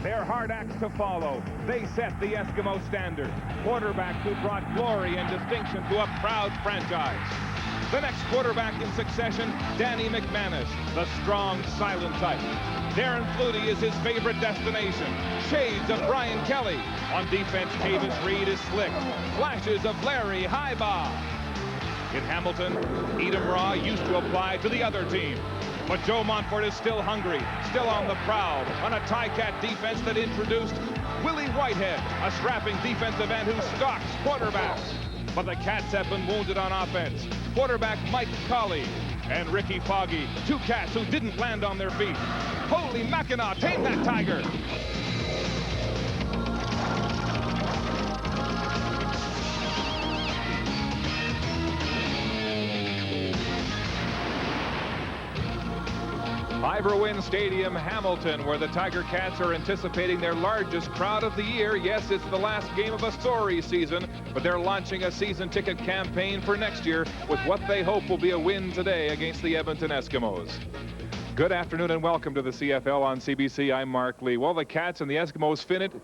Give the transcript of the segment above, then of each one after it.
They're hard acts to follow. They set the Eskimo standard. Quarterbacks who brought glory and distinction to a proud franchise. The next quarterback in succession, Danny McManus, the strong, silent type. Darren Flutie is his favorite destination. Shades of Brian Kelly. On defense, Tavis Reed is slick. Flashes of Larry Highbaugh. In Hamilton, Edom Raw used to apply to the other team. But Joe Montfort is still hungry, still on the prowl, on a Ticat defense that introduced Willie Whitehead, a strapping defensive end who stalks quarterbacks. But the Cats have been wounded on offense. Quarterback Mike Colley and Ricky Foggy, two Cats who didn't land on their feet. Holy Mackinac, tame that tiger! Ivor Wynne Stadium, Hamilton, where the Tiger Cats are anticipating their largest crowd of the year. Yes, it's the last game of a story season, but they're launching a season ticket campaign for next year with what they hope will be a win today against the Edmonton Eskimos. Good afternoon and welcome to the CFL on CBC. I'm Mark Lee. Well, the Cats and the Eskimos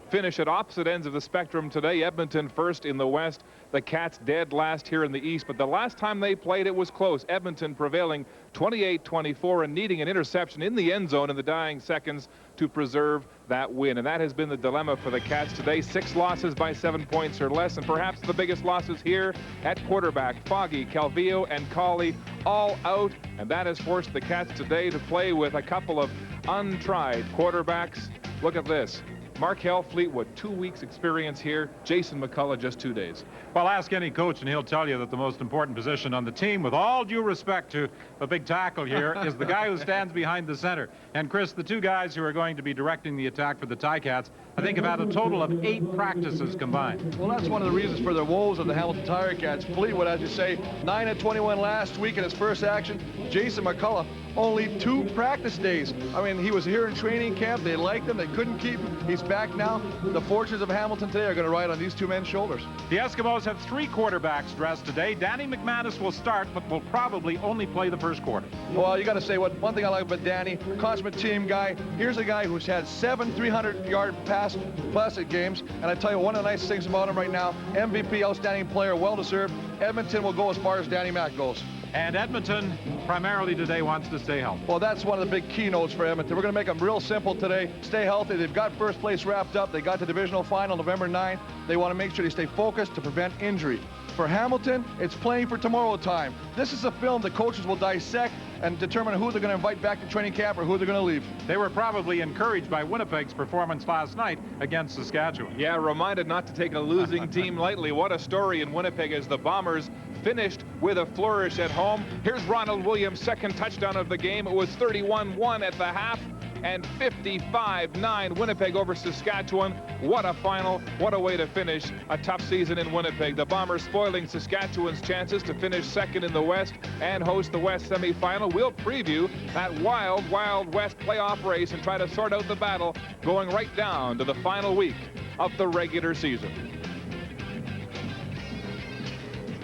finish at opposite ends of the spectrum today. Edmonton first in the West, the Cats dead last here in the East. But the last time they played, it was close. Edmonton prevailing 28-24 and needing an interception in the end zone in the dying seconds to preserve that win. And that has been the dilemma for the Cats today. 6 losses by 7 points or less, and perhaps the biggest losses here at quarterback. Foggy, Calvillo, and Colley all out, and that has forced the Cats today to play with a couple of untried quarterbacks. Look at this. Markel Fleetwood, 2 weeks experience here. Jason McCullough, just 2 days. Well, ask any coach and he'll tell you that the most important position on the team, with all due respect to the big tackle here, is the guy who stands behind the center. And Chris, the 2 guys who are going to be directing the attack for the Ticats, I think have had a total of 8 practices combined. Well, that's one of the reasons for the woes of the Hamilton Ticats. Fleetwood, as you say, 9-21 last week in his first action. Jason McCullough, only 2 practice days. I mean, he was here in training camp. They liked him. They couldn't keep him. He's back now. The fortunes of Hamilton today are going to ride on these 2 men's shoulders. The Eskimos have 3 quarterbacks dressed today. Danny McManus will start, but will probably only play the first quarter. Well, you got to say, one thing I like about Danny, consummate team guy. Here's a guy who's had 7 300-yard pass classic games. And I tell you, one of the nice things about him right now, MVP, outstanding player, well-deserved. Edmonton will go as far as Danny Mac goes. And Edmonton, primarily today, wants to stay healthy. Well, that's one of the big keynotes for Edmonton. We're going to make them real simple today. Stay healthy. They've got first place wrapped up. They got the divisional final November 9th. They want to make sure they stay focused to prevent injury. For Hamilton, it's playing for tomorrow time. This is a film the coaches will dissect and determine who they're going to invite back to training camp or who they're going to leave. They were probably encouraged by Winnipeg's performance last night against Saskatchewan. Yeah, reminded not to take a losing team lightly. What a story in Winnipeg as the Bombers finished with a flourish at home. Here's Ronald Williams' second touchdown of the game. It was 31-1 at the half and 55-9 Winnipeg over Saskatchewan. What a final. What a way to finish a tough season in Winnipeg. The Bombers spoiling Saskatchewan's chances to finish second in the West and host the West semifinal. We'll preview that wild, wild West playoff race and try to sort out the battle going right down to the final week of the regular season.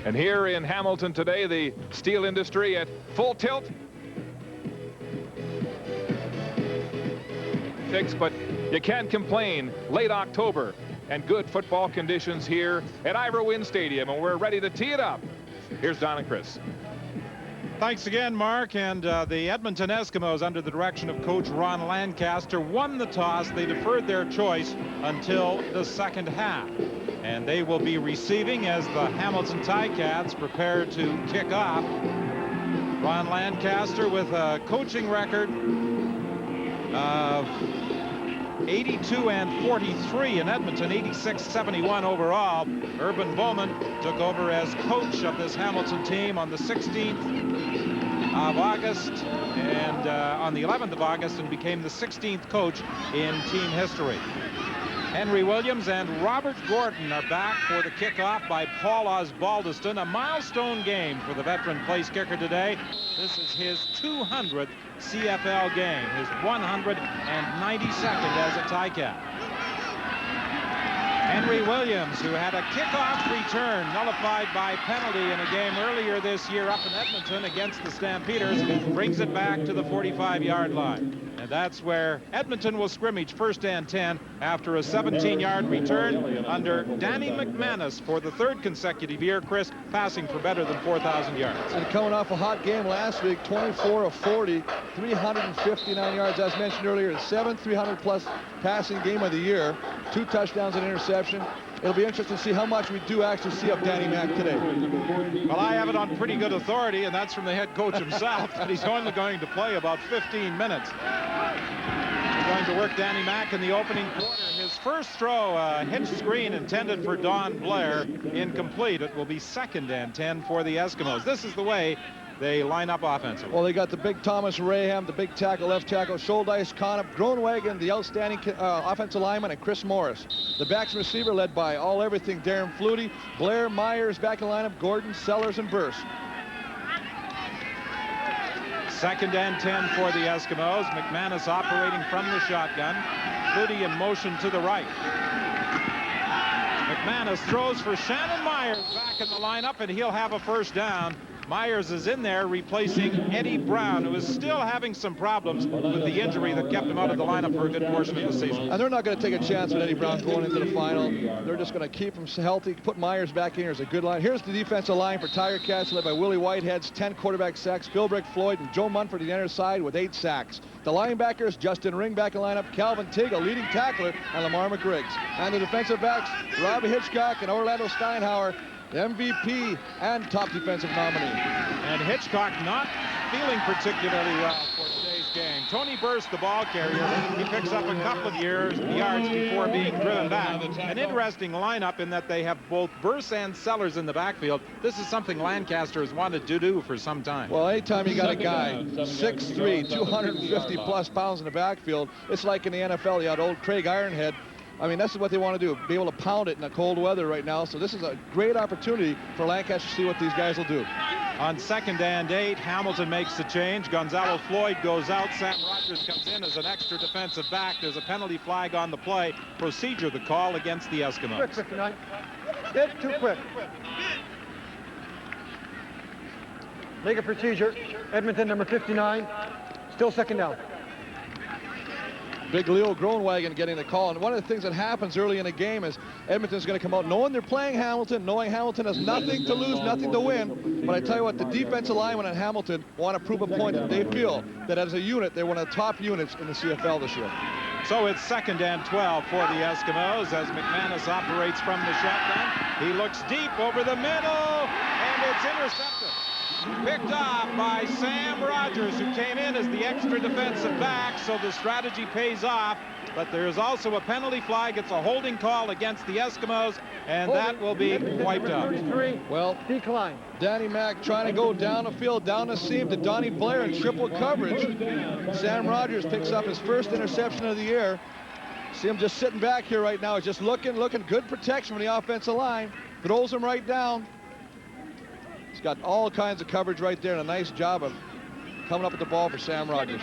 And here in Hamilton today, the steel industry at full tilt. But you can't complain. Late October and good football conditions here at Ivor Wynne Stadium, and we're ready to tee it up. Here's Don and Chris. Thanks again, Mark. And the Edmonton Eskimos, under the direction of coach Ron Lancaster, won the toss. They deferred their choice until the second half, and they will be receiving as the Hamilton Ticats prepare to kick off. Ron Lancaster with a coaching record of 82-43 in Edmonton, 86-71 overall. Urban Bowman took over as coach of this Hamilton team on the 16th of August and on the 11th of August, and became the 16th coach in team history. Henry Williams and Robert Gordon are back for the kickoff by Paul Osbaldiston. A milestone game for the veteran place kicker today. This is his 200th CFL game, his 192nd as a Ticat. Henry Williams, who had a kickoff return nullified by penalty in a game earlier this year up in Edmonton against the Stampeders, brings it back to the 45-yard line. And that's where Edmonton will scrimmage first and 10 after a 17-yard return under Danny McManus for the third consecutive year, Chris, passing for better than 4,000 yards. And coming off a hot game last week, 24 of 40, 359 yards. As mentioned earlier, the seventh 300-plus passing game of the year, 2 touchdowns and interception. It'll be interesting to see how much we do actually see of Danny Mac today. Well, I have it on pretty good authority, and that's from the head coach himself, that he's only going to play about 15 minutes. We're going to work Danny Mac in the opening quarter. His first throw, a hitch screen intended for Don Blair, incomplete. It will be 2nd and 10 for the Eskimos. This is the way they line up offensively. Well, they got the big Thomas Raham, the big tackle, left tackle, Scholdice, Conop, Groenwagen, the outstanding offensive lineman, and Chris Morris. The backs and receiver led by all-everything Darren Flutie, Blair, Myers, back in the lineup, Gordon, Sellers, and Burse. 2nd and 10 for the Eskimos. McManus operating from the shotgun. Flutie in motion to the right. McManus throws for Shannon Myers back in the lineup, and he'll have a first down. Myers is in there replacing Eddie Brown, who is still having some problems with the injury that kept him out of the lineup for a good portion of the season. And they're not going to take a chance with Eddie Brown going into the final. They're just going to keep him healthy, put Myers back in here as a good line. Here's the defensive line for Tiger Cats, led by Willie Whitehead's 10 quarterback sacks, Philbrick Floyd and Joe Munford on the inner side with 8 sacks. The linebackers, Justin Ring back in lineup, Calvin Tigg, a leading tackler, and Lamar McGriggs. And the defensive backs, Robbie Hitchcock and Orlando Steinhauer, the MVP and top defensive nominee. And Hitchcock not feeling particularly well for today's game. Tony Burse, the ball carrier, he picks up a couple of yards before being driven back. An interesting lineup in that they have both Burse and Sellers in the backfield. This is something Lancaster has wanted to do for some time. Well, anytime you got a guy 6'3", 250-plus pounds in the backfield, it's like in the NFL, you had old Craig Ironhead. I mean, this is what they want to do, be able to pound it in the cold weather right now. So this is a great opportunity for Lancaster to see what these guys will do. On 2nd and 8, Hamilton makes the change. Gonzalo Floyd goes out. Sam Rogers comes in as an extra defensive back. There's a penalty flag on the play. Procedure, the call against the Eskimos. Quick, 59. Bit too quick. Make a procedure. Edmonton, number 59. Still 2nd down. Big Leo Groenwagen getting the call. And one of the things that happens early in the game is Edmonton's going to come out knowing they're playing Hamilton, knowing Hamilton has nothing to lose, nothing to win. But I tell you what, the defensive linemen in Hamilton want to prove a point that they feel that as a unit, they're one of the top units in the CFL this year. So it's 2nd and 12 for the Eskimos as McManus operates from the shotgun. He looks deep over the middle, and it's intercepted. Picked off by Sam Rogers, who came in as the extra defensive back, so the strategy pays off. But there's also a penalty flag. It's a holding call against the Eskimos, and that will be wiped out. Well, decline. Danny Mac trying to go down the field, down the seam to Donnie Blair in triple coverage. Sam Rogers picks up his first interception of the year. See him just sitting back here right now. He's just looking good protection from the offensive line. Throws him right down. He's got all kinds of coverage right there and a nice job of coming up with the ball for Sam Rogers.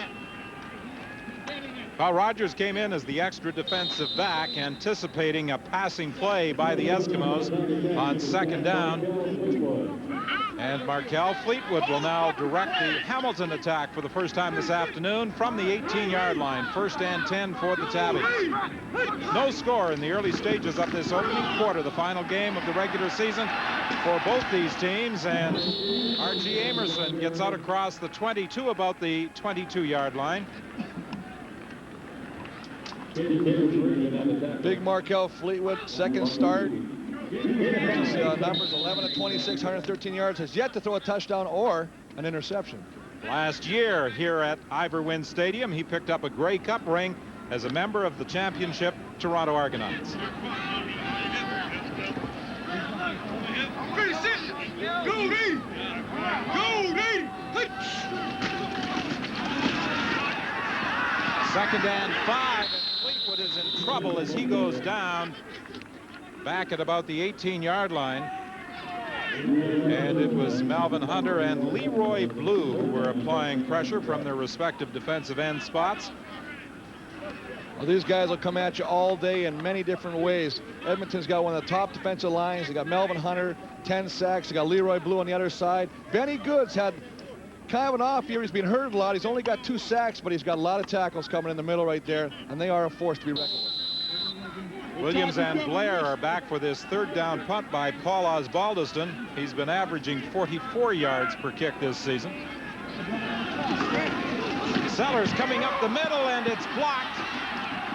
Well, Rogers came in as the extra defensive back, anticipating a passing play by the Eskimos on 2nd down. And Markel Fleetwood will now direct the Hamilton attack for the first time this afternoon from the 18-yard line. 1st and 10 for the Tabbies. No score in the early stages of this opening quarter, the final game of the regular season for both these teams. And Archie Amerson gets out across the 20 about the 22-yard line. Big Markel Fleetwood, second start. His numbers 11 of 26, 113 yards, has yet to throw a touchdown or an interception. Last year here at Iverwin Stadium, he picked up a Grey Cup ring as a member of the championship Toronto Argonauts. Second and 5, and Fleetwood is in trouble as he goes down back at about the 18-yard line. And it was Melvin Hunter and Leroy Blue who were applying pressure from their respective defensive end spots. Well, these guys will come at you all day in many different ways. Edmonton's got one of the top defensive lines. They got Melvin Hunter, 10 sacks. They got Leroy Blue on the other side. Benny Goods had kind of an off year. He's been hurt a lot. He's only got 2 sacks, but he's got a lot of tackles coming in the middle right there, and they are a force to be reckoned with. Williams and Blair are back for this 3rd down punt by Paul Osbaldiston. He's been averaging 44 yards per kick this season. Sellers coming up the middle, and it's blocked.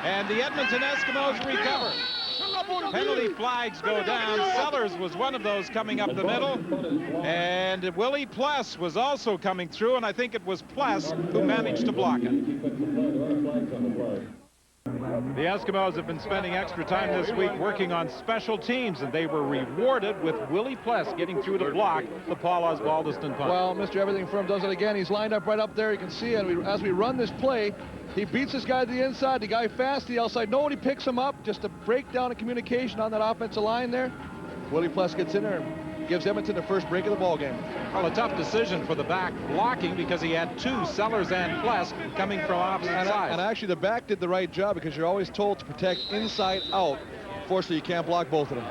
And the Edmonton Eskimos recover. Penalty flags go down. Sellers was one of those coming up the middle. And Willie Pless was also coming through, and I think it was Pless who managed to block it. The Eskimos have been spending extra time this week working on special teams, and they were rewarded with Willie Pless getting through to block the Paul Osbaldiston punt. Well, Mr. Everything for him does it again. He's lined up right up there. You can see it. As we run this play, he beats this guy to the inside, the guy fast to the outside. Nobody picks him up. Just a breakdown of communication on that offensive line there. Willie Pless gets in there and gives Edmonton the first break of the ball game. Well, a tough decision for the back blocking because he had 2, Sellers and Pless, coming from opposite sides. And actually, the back did the right job because you're always told to protect inside out. Unfortunately, you can't block both of them.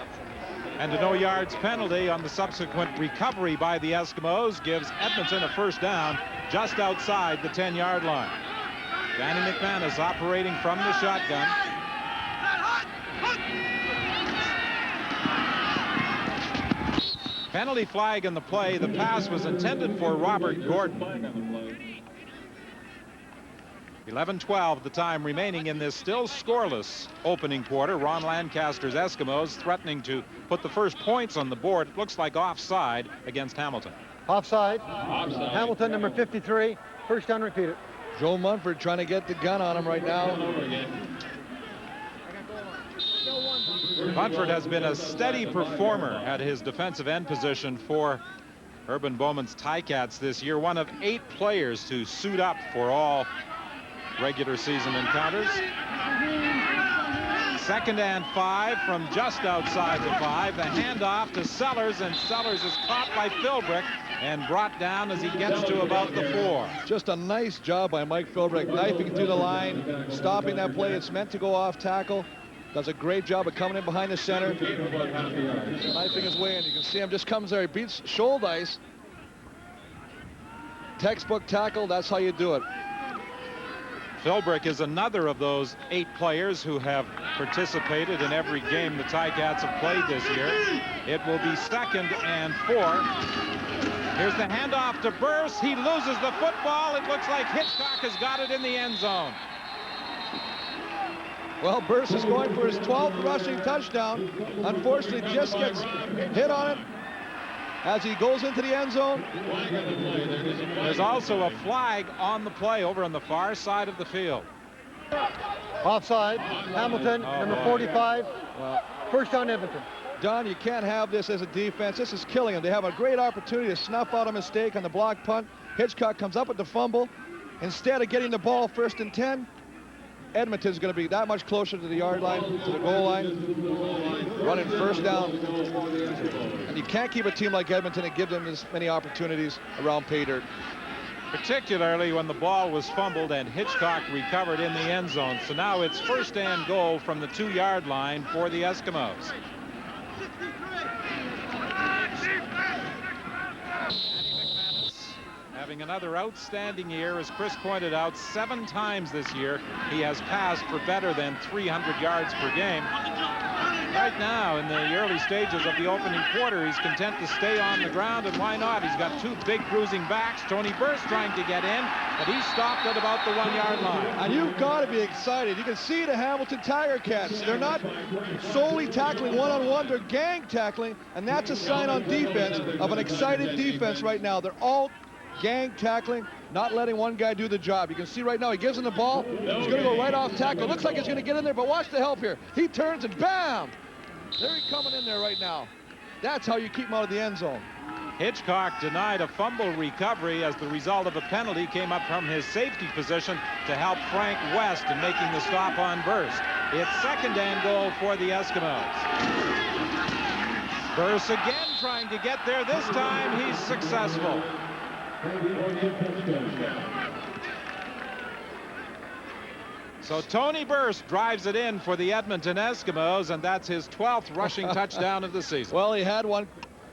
And a no yards penalty on the subsequent recovery by the Eskimos gives Edmonton a 1st down just outside the 10-yard line. Danny McManus operating from the shotgun. Penalty flag in the play. The pass was intended for Robert Gordon. 11-12 the time remaining in this still scoreless opening quarter. Ron Lancaster's Eskimos threatening to put the first points on the board. It looks like offside against Hamilton. Offside. Hamilton, number 53. 1st down, repeat it. Joe Munford trying to get the gun on him right now. Munford has been a steady performer at his defensive end position for Urban Bowman's Ticats this year. One of 8 players to suit up for all regular season encounters. 2nd and 5 from just outside the 5. The handoff to Sellers, and Sellers is caught by Philbrick and brought down as he gets to about the 4. Just a nice job by Mike Philbrick, knifing through the line, stopping that play. It's meant to go off tackle. Does a great job of coming in behind the center, knifing his way in. You can see him just comes there. He beats Scholdice. Textbook tackle, that's how you do it. Philbrick is another of those 8 players who have participated in every game the Ticats have played this year. It will be 2nd and 4. Here's the handoff to Burse. He loses the football. It looks like Hitchcock has got it in the end zone. Well, Burse is going for his 12th rushing touchdown. Unfortunately, just gets hit on it as he goes into the end zone. There's also a flag on the play over on the far side of the field. Offside. Hamilton, number 45. 1st down, Edmonton. Don, you can't have this as a defense. This is killing them. They have a great opportunity to snuff out a mistake on the block punt. Hitchcock comes up with the fumble. Instead of getting the ball 1st and 10, Edmonton's going to be that much closer to the yard line, to the goal line, running 1st down. And you can't keep a team like Edmonton and give them as many opportunities around pay dirt. Particularly when the ball was fumbled and Hitchcock recovered in the end zone. So now it's 1st and goal from the 2-yard line for the Eskimos. Having another outstanding year, as Chris pointed out, 7 times this year he has passed for better than 300 yards per game. Right now, in the early stages of the opening quarter, he's content to stay on the ground, and why not? He's got 2 big cruising backs. Tony Burse trying to get in, but he stopped at about the 1-yard line. And you've got to be excited. You can see the Hamilton Tiger Cats. They're not solely tackling one-on-one, they're gang tackling, and that's a sign on defense of an excited defense right now. They're all gang tackling, not letting one guy do the job. You can see right now he gives him the ball. He's going to go right off tackle. Looks like he's going to get in there, but watch the help here. He turns and bam! There he's coming in there right now. That's how you keep him out of the end zone. Hitchcock denied a fumble recovery as the result of a penalty came up from his safety position to help Frank West in making the stop on Burst. It's 2nd and goal for the Eskimos. Burst again trying to get there. This time he's successful. So Tony Burst drives it in for the Edmonton Eskimos, and that's his 12th rushing touchdown of the season. Well, he had one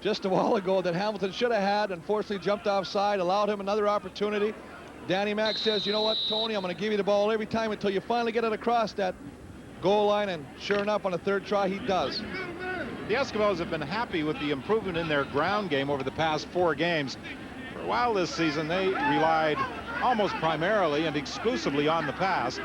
just a while ago that Hamilton should have had. Unfortunately, jumped offside, allowed him another opportunity. Danny Mack says, you know what, Tony, I'm going to give you the ball every time until you finally get it across that goal line, and sure enough, on the third try, he does. The Eskimos have been happy with the improvement in their ground game over the past 4 games. For a while this season, they relied almost primarily and exclusively on the pass,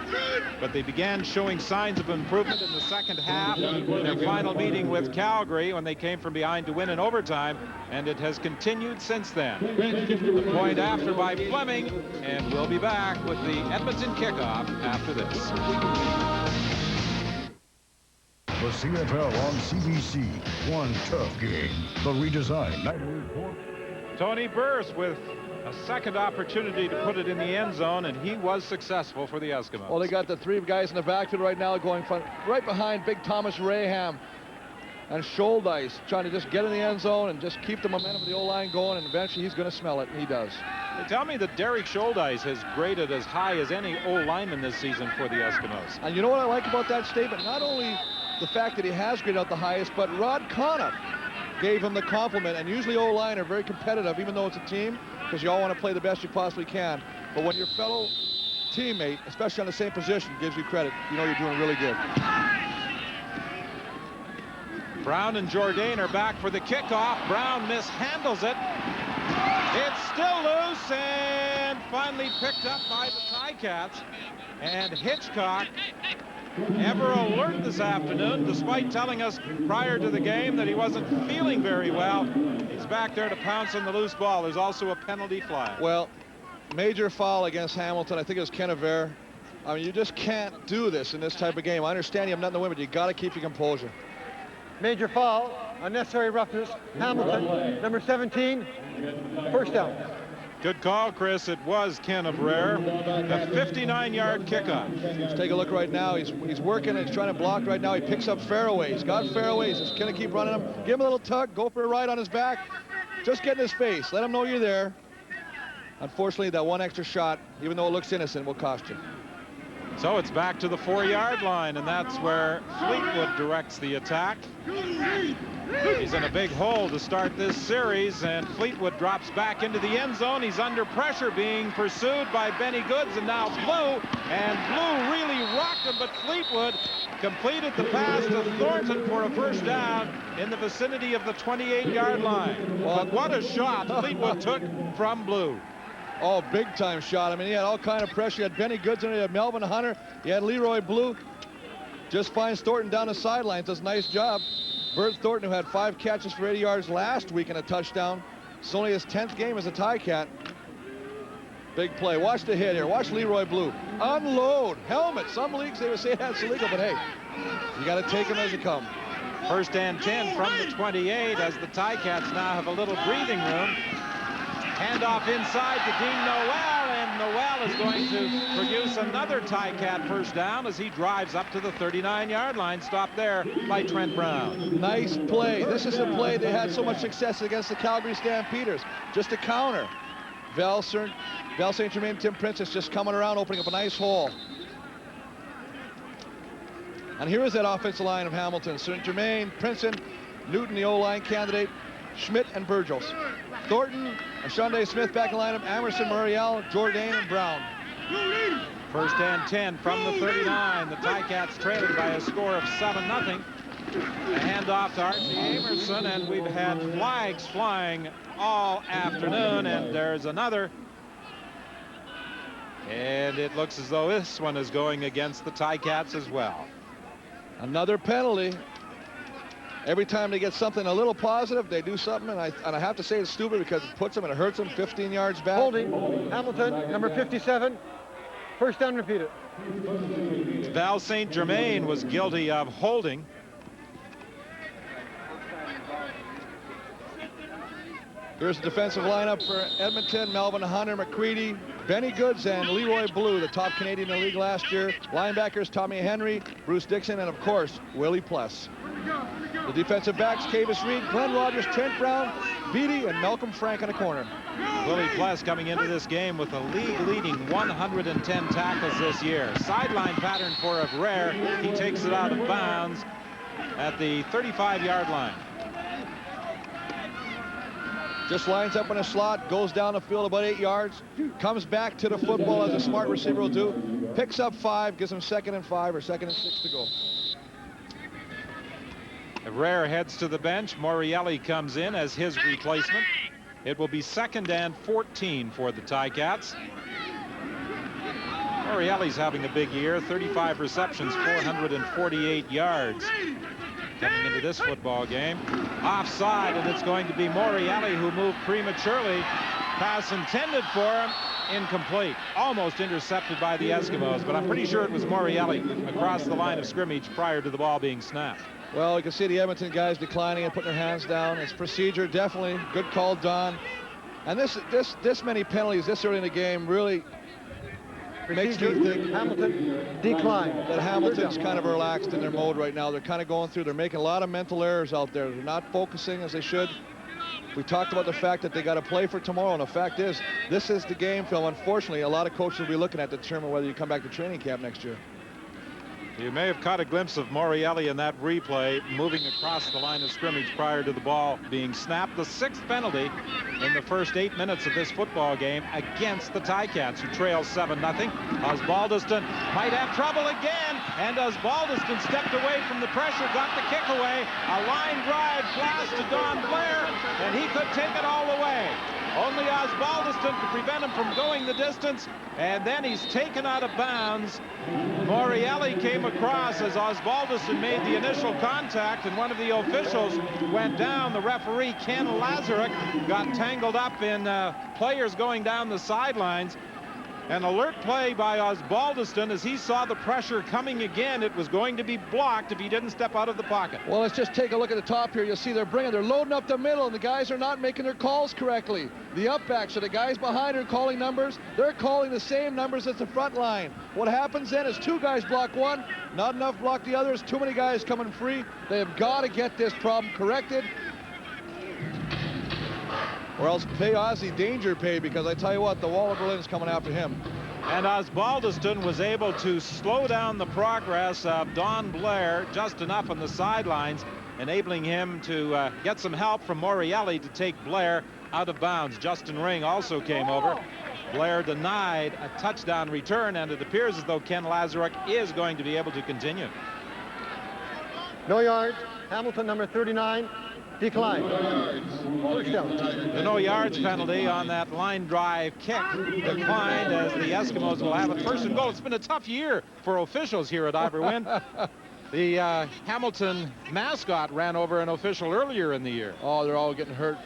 but they began showing signs of improvement in the second half in their final meeting with Calgary when they came from behind to win in overtime, and it has continued since then. The point after by Fleming, and we'll be back with the Edmonton kickoff after this. The CFL on CBC. One tough game. The redesigned nightly report. Tony Burse with a second opportunity to put it in the end zone, and he was successful for the Eskimos. Well, they got the 3 guys in the backfield right now going right behind big Thomas Raham and Scholdice, trying to just get in the end zone and just keep the momentum of the O-line going, and eventually he's going to smell it, and he does. They tell me that Derek Scholdice has graded as high as any O-lineman this season for the Eskimos. And you know what I like about that statement? Not only the fact that he has graded out the highest, but Rod Conniff gave him the compliment. And usually O-line are very competitive, even though it's a team, because you all want to play the best you possibly can. But when your fellow teammate, especially on the same position, gives you credit, you know you're doing really good. Brown and Jourdain are back for the kickoff. Brown mishandles it. It's still loose and finally picked up by the Ticats. And Hitchcock, ever alert this afternoon, despite telling us prior to the game that he wasn't feeling very well. He's back there to pounce on the loose ball. There's also a penalty flag. Well, major foul against Hamilton. I think it was Kennever. I mean, you just can't do this in this type of game. I understand you have nothing to win, but you got to keep your composure. Major foul, unnecessary roughness. Hamilton, number 17, first down. Good call, Chris. It was Ken Abraire. A 59-yard kickoff. Let's take a look right now. He's working and he's trying to block right now. He picks up Fairway. He's got Fairway. He's just going to keep running him. Give him a little tug. Go for a ride on his back. Just get in his face. Let him know you're there. Unfortunately, that one extra shot, even though it looks innocent, will cost you. So it's back to the 4-yard line, and that's where Fleetwood directs the attack. He's in a big hole to start this series, and Fleetwood drops back into the end zone. He's under pressure, being pursued by Benny Goods, and now Blue. And Blue really rocked him, but Fleetwood completed the pass to Thornton for a first down in the vicinity of the 28-yard line. But what a shot Fleetwood took from Blue. Oh, big-time shot. I mean, he had all kind of pressure. He had Benny Goods in it. He had Melvin Hunter. He had Leroy Blue. Just finds Thornton down the sidelines. Does a nice job. Bert Thornton, who had 5 catches for 80 yards last week and a touchdown. It's only his 10th game as a Ticat. Big play. Watch the hit here. Watch Leroy Blue. Unload. Helmet. Some leagues, they would say that's illegal, but hey, you got to take them as they come. First and 10 from the 28 as the Ticats now have a little breathing room. Handoff inside to Dean Noel, and Noel is going to produce another Ticat first down as he drives up to the 39-yard line. Stopped there by Trent Brown. Nice play. This is a play they had so much success against the Calgary Stampeders. Just a counter. Val St. Germain, Tim Princess just coming around, opening up a nice hole. And here is that offensive line of Hamilton. St. Germain, Princeton, Newton, the O-line candidate, Schmidt and Burgels. Thornton, Ashonde Smith back in lineup, Amerson, Muriel, Jourdain, and Brown. First and 10 from the 39. The Ticats trailing by a score of 7-0. A handoff to Archie Amerson, and we've had flags flying all afternoon, and there's another. And it looks as though this one is going against the Ticats as well. Another penalty. Every time they get something a little positive, they do something, and I have to say it's stupid because it puts them and it hurts them 15 yards back. Holding, Hamilton, number 57, first down repeated. Val St. Germain was guilty of holding. Here's the defensive lineup for Edmonton: Melvin Hunter, McCready, Benny Goods, and Leroy Blue, the top Canadian in the league last year. Linebackers: Tommy Henry, Bruce Dixon, and of course, Willie Pless. The defensive backs: Cavis Reed, Glenn Rogers, Trent Brown, Beatty, and Malcolm Frank on the corner. Willie Pless coming into this game with a league-leading 110 tackles this year. Sideline pattern for Abraire. He takes it out of bounds at the 35-yard line. Just lines up in a slot, goes down the field about 8 yards, comes back to the football as a smart receiver will do, picks up 5, gives him 2nd and 5 or 2nd and 6 to go. Herrera heads to the bench. Morielli comes in as his replacement. It will be 2nd and 14 for the Ticats. Morielli's having a big year, 35 receptions, 448 yards. Coming into this football game. Offside, and it's going to be Morielli who moved prematurely. Pass intended for him, incomplete. Almost intercepted by the Eskimos, but I'm pretty sure it was Morielli across the line of scrimmage prior to the ball being snapped. Well, you can see the Edmonton guys declining and putting their hands down. It's procedure, definitely. Good call, Don. And this many penalties this early in the game really makes me think Hamilton decline. that Hamilton's kind of relaxed in their mode right now. They're kind of going through. They're making a lot of mental errors out there. They're not focusing as they should. We talked about the fact that they got to play for tomorrow, and the fact is, this is the game film. Unfortunately, a lot of coaches will be looking at to determine whether you come back to training camp next year. You may have caught a glimpse of Morielli in that replay, moving across the line of scrimmage prior to the ball being snapped. The 6th penalty in the first 8 minutes of this football game against the Ticats, who trail 7-0. Osbaldiston might have trouble again, and Osbaldiston stepped away from the pressure, got the kick away. A line drive flash to Don Blair, and he could take it all the way. Only Osbaldiston could prevent him from going the distance, and then he's taken out of bounds. Morielli came across as Osbaldiston made the initial contact, and one of the officials went down. The referee, Ken Lazaruk, got tangled up in players going down the sidelines. An alert play by Osbaldiston as he saw the pressure coming again. It was going to be blocked if he didn't step out of the pocket. Well, let's just take a look at the top here. You'll see they're loading up the middle, and the guys are not making their calls correctly. The up back, so the guys behind are calling numbers. They're calling the same numbers as the front line. What happens then is 2 guys block one, not enough block the others, too many guys coming free. They have got to get this problem corrected, or else pay Ozzy danger pay, because I tell you what, the wall of Berlin's coming after him. And Osbaldiston was able to slow down the progress of Don Blair just enough on the sidelines, enabling him to get some help from Morielli to take Blair out of bounds. Justin Ring also came over. Blair denied a touchdown return, and it appears as though Ken Lazaruk is going to be able to continue. No yards. Hamilton, number 39, decline. First down. The no yards penalty on that line drive kick declined, as the Eskimos will have it 1st and goal. It's been a tough year for officials here at Ivor Wynne. The Hamilton mascot ran over an official earlier in the year. Oh, they're all getting hurt.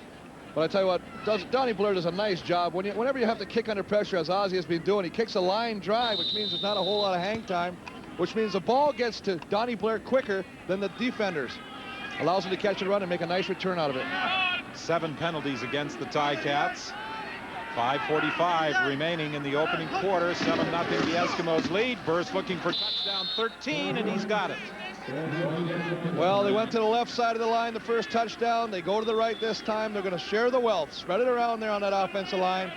But I tell you what, Donnie Blair does a nice job. Whenever you have to kick under pressure, as Ozzy has been doing, he kicks a line drive, which means there's not a whole lot of hang time, which means the ball gets to Donnie Blair quicker than the defenders. Allows him to catch and run and make a nice return out of it. 7 penalties against the Ticats. 5:45 remaining in the opening quarter. 7-0 the Eskimos lead. Burst looking for touchdown 13, and he's got it. Well, they went to the left side of the line the first touchdown. They go to the right this time. They're going to share the wealth. Spread it around there on that offensive line.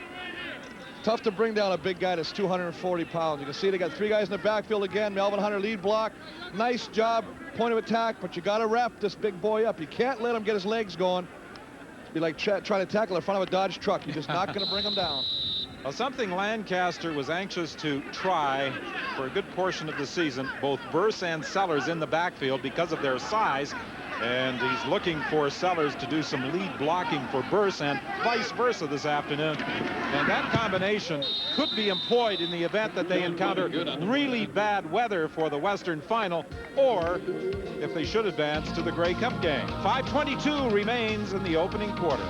Tough to bring down a big guy that's 240 pounds. You can see they got 3 guys in the backfield again. Melvin Hunter lead block. Nice job, point of attack, but you got to wrap this big boy up. You can't let him get his legs going. It'd be like trying to tackle in front of a Dodge truck. You're just not going to bring him down. Well, something Lancaster was anxious to try for a good portion of the season, both Burse and Sellers in the backfield because of their size. And he's looking for Sellers to do some lead blocking for Burse and vice versa this afternoon. And that combination could be employed in the event that they encounter really bad weather for the Western Final, or if they should advance to the Grey Cup game. 5:22 remains in the opening quarter.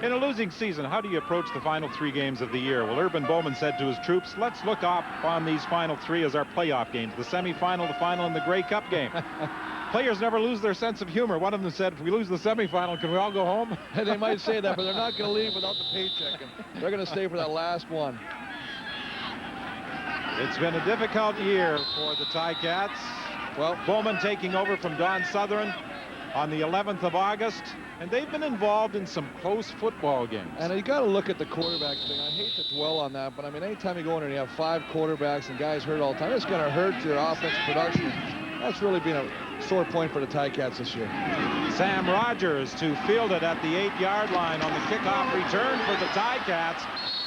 In a losing season, how do you approach the final 3 games of the year? Well, Urban Bowman said to his troops, let's look up on these final 3 as our playoff games, the semifinal, the final, and the Grey Cup game. Players never lose their sense of humor. One of them said, if we lose the semifinal, can we all go home? They might say that, but they're not going to leave without the paycheck. And they're going to stay for that last one. It's been a difficult year for the Ticats. Well, Bowman taking over from Don Southern on the 11th of August, and they've been involved in some close football games. And you got to look at the quarterback thing. I hate to dwell on that, but I mean, anytime you go in there and you have 5 quarterbacks and guys hurt all the time, it's going to hurt your offensive production. That's really been sore point for the Ticats this year. Sam Rogers to field it at the 8-yard line on the kickoff return for the Ticats.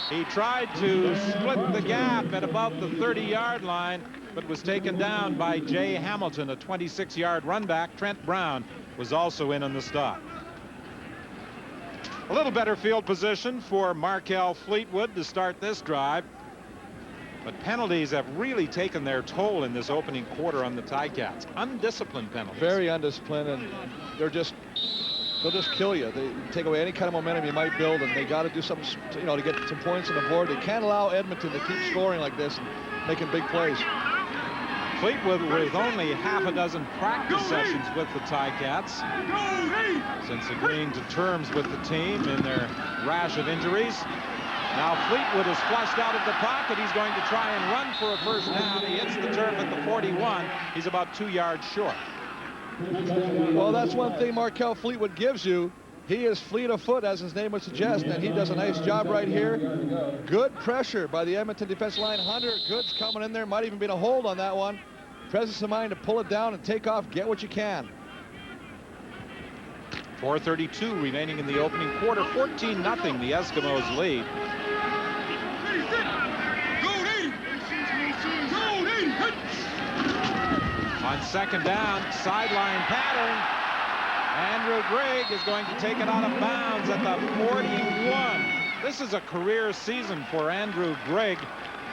He tried to split the gap at about the 30-yard line, but was taken down by Jay Hamilton, a 26-yard run back. Trent Brown was also in on the stop. A little better field position for Markel Fleetwood to start this drive. But penalties have really taken their toll in this opening quarter on the Ticats. Undisciplined penalties. Very undisciplined, and they'll just kill you. They take away any kind of momentum you might build, and they got to do something, you know, to get some points on the board. They can't allow Edmonton to keep scoring like this and making big plays. Fleetwood with only half a dozen practice sessions with the Ticats since agreeing to terms with the team in their rash of injuries. Now Fleetwood is flushed out of the pocket. He's going to try and run for a first down. He hits the turf at the 41. He's about 2 yards short. Well, that's one thing Markel Fleetwood gives you. He is fleet of foot, as his name would suggest, and he does a nice job right here. Good pressure by the Edmonton defensive line. Hunter Goods coming in there. Might even been a hold on that one. Presence of mind to pull it down and take off, get what you can. 4:32 remaining in the opening quarter. 14-0 the Eskimos lead. On second down, sideline pattern. Andrew Grigg is going to take it out of bounds at the 41. This is a career season for Andrew Grigg.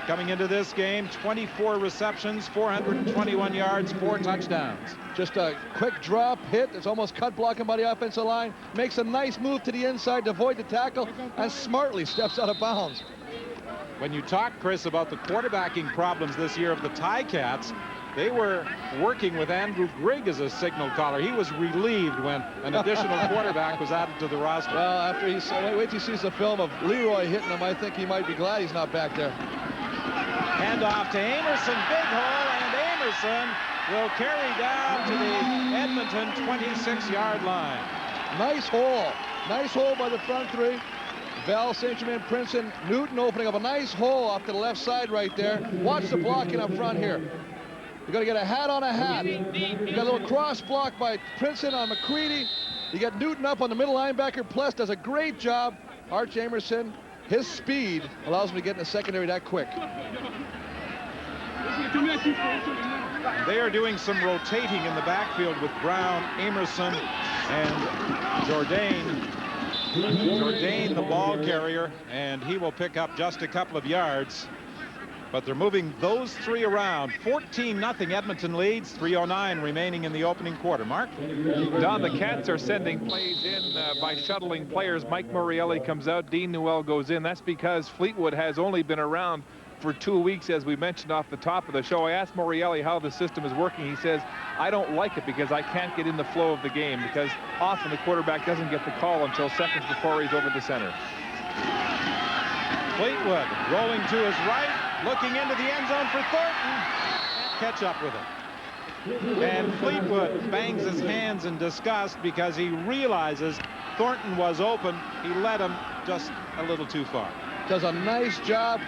Coming into this game, 24 receptions, 421 yards, 4 touchdowns. Just a quick drop hit. It's almost cut blocking by the offensive line. Makes a nice move to the inside to avoid the tackle and smartly steps out of bounds. When you talk, Chris, about the quarterbacking problems this year of the Ticats, they were working with Andrew Grigg as a signal caller. He was relieved when an additional quarterback was added to the roster. Well, after he wait till he sees the film of Leroy hitting him, I think he might be glad he's not back there. Hand off to Amerson, big hole, and Amerson will carry down to the Edmonton 26-yard line. Nice hole by the front three. Val, St. Germain, Princeton, Newton opening up a nice hole off to the left side right there. Watch the blocking up front here. You're going to get a hat on a hat. You got a little cross block by Princeton on McCready. You got Newton up on the middle linebacker. Pless does a great job. Arch Amerson, his speed allows him to get in the secondary that quick. They are doing some rotating in the backfield with Brown, Amerson, and Jourdain. Jourdain, the ball carrier, and he will pick up just a couple of yards. But they're moving those three around. 14-0 Edmonton leads. 3:09 remaining in the opening quarter. Mark? Don, the Cats are sending plays in by shuttling players. Mike Morielli comes out. Dean Newell goes in. That's because Fleetwood has only been around for 2 weeks, as we mentioned off the top of the show. I asked Morielli how the system is working. He says, I don't like it because I can't get in the flow of the game, because often the quarterback doesn't get the call until seconds before he's over the center. Fleetwood rolling to his right, looking into the end zone for Thornton. Catch up with it. And Fleetwood bangs his hands in disgust because he realizes Thornton was open. He led him just a little too far. Does a nice job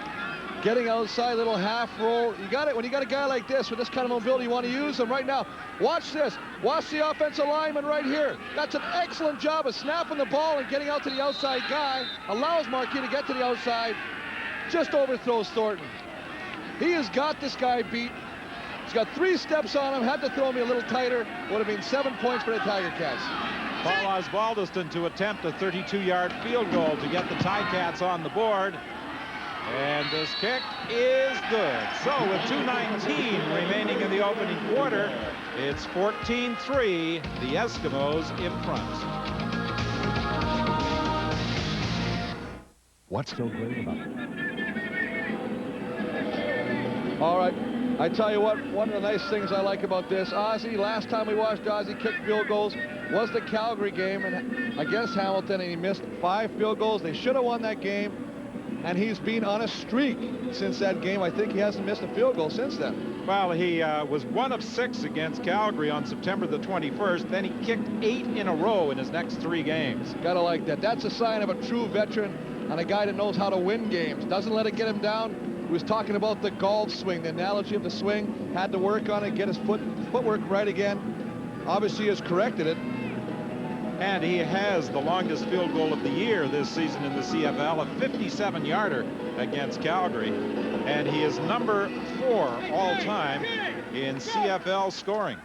getting outside, little half roll. You got it when you got a guy like this with this kind of mobility. You want to use him right now. Watch this. Watch the offensive lineman right here. That's an excellent job of snapping the ball and getting out to the outside guy. Allows Marquis to get to the outside. Just overthrows Thornton. He has got this guy beat. He's got 3 steps on him. Had to throw me a little tighter. Would have been 7 points for the Tiger Cats. Paul Osbaldiston to attempt a 32-yard field goal to get the Ticats on the board. And this kick is good. So with 2:19 remaining in the opening quarter, it's 14-3, the Eskimos in front. What's so great about it? All right. I tell you what, one of the nice things I like about this, Ozzie, last time we watched Ozzie kick field goals was the Calgary game against Hamilton, and he missed 5 field goals. They should have won that game. And he's been on a streak since that game. I think he hasn't missed a field goal since then. Well, he was 1 of 6 against Calgary on September the 21st. Then he kicked 8 in a row in his next 3 games. Gotta like that. That's a sign of a true veteran and a guy that knows how to win games. Doesn't let it get him down. He was talking about the golf swing, the analogy of the swing. Had to work on it, get his footwork right again. obviously has corrected it. And he has the longest field goal of the year this season in the CFL, a 57-yarder against Calgary. And he is number 4 all-time in CFL scoring.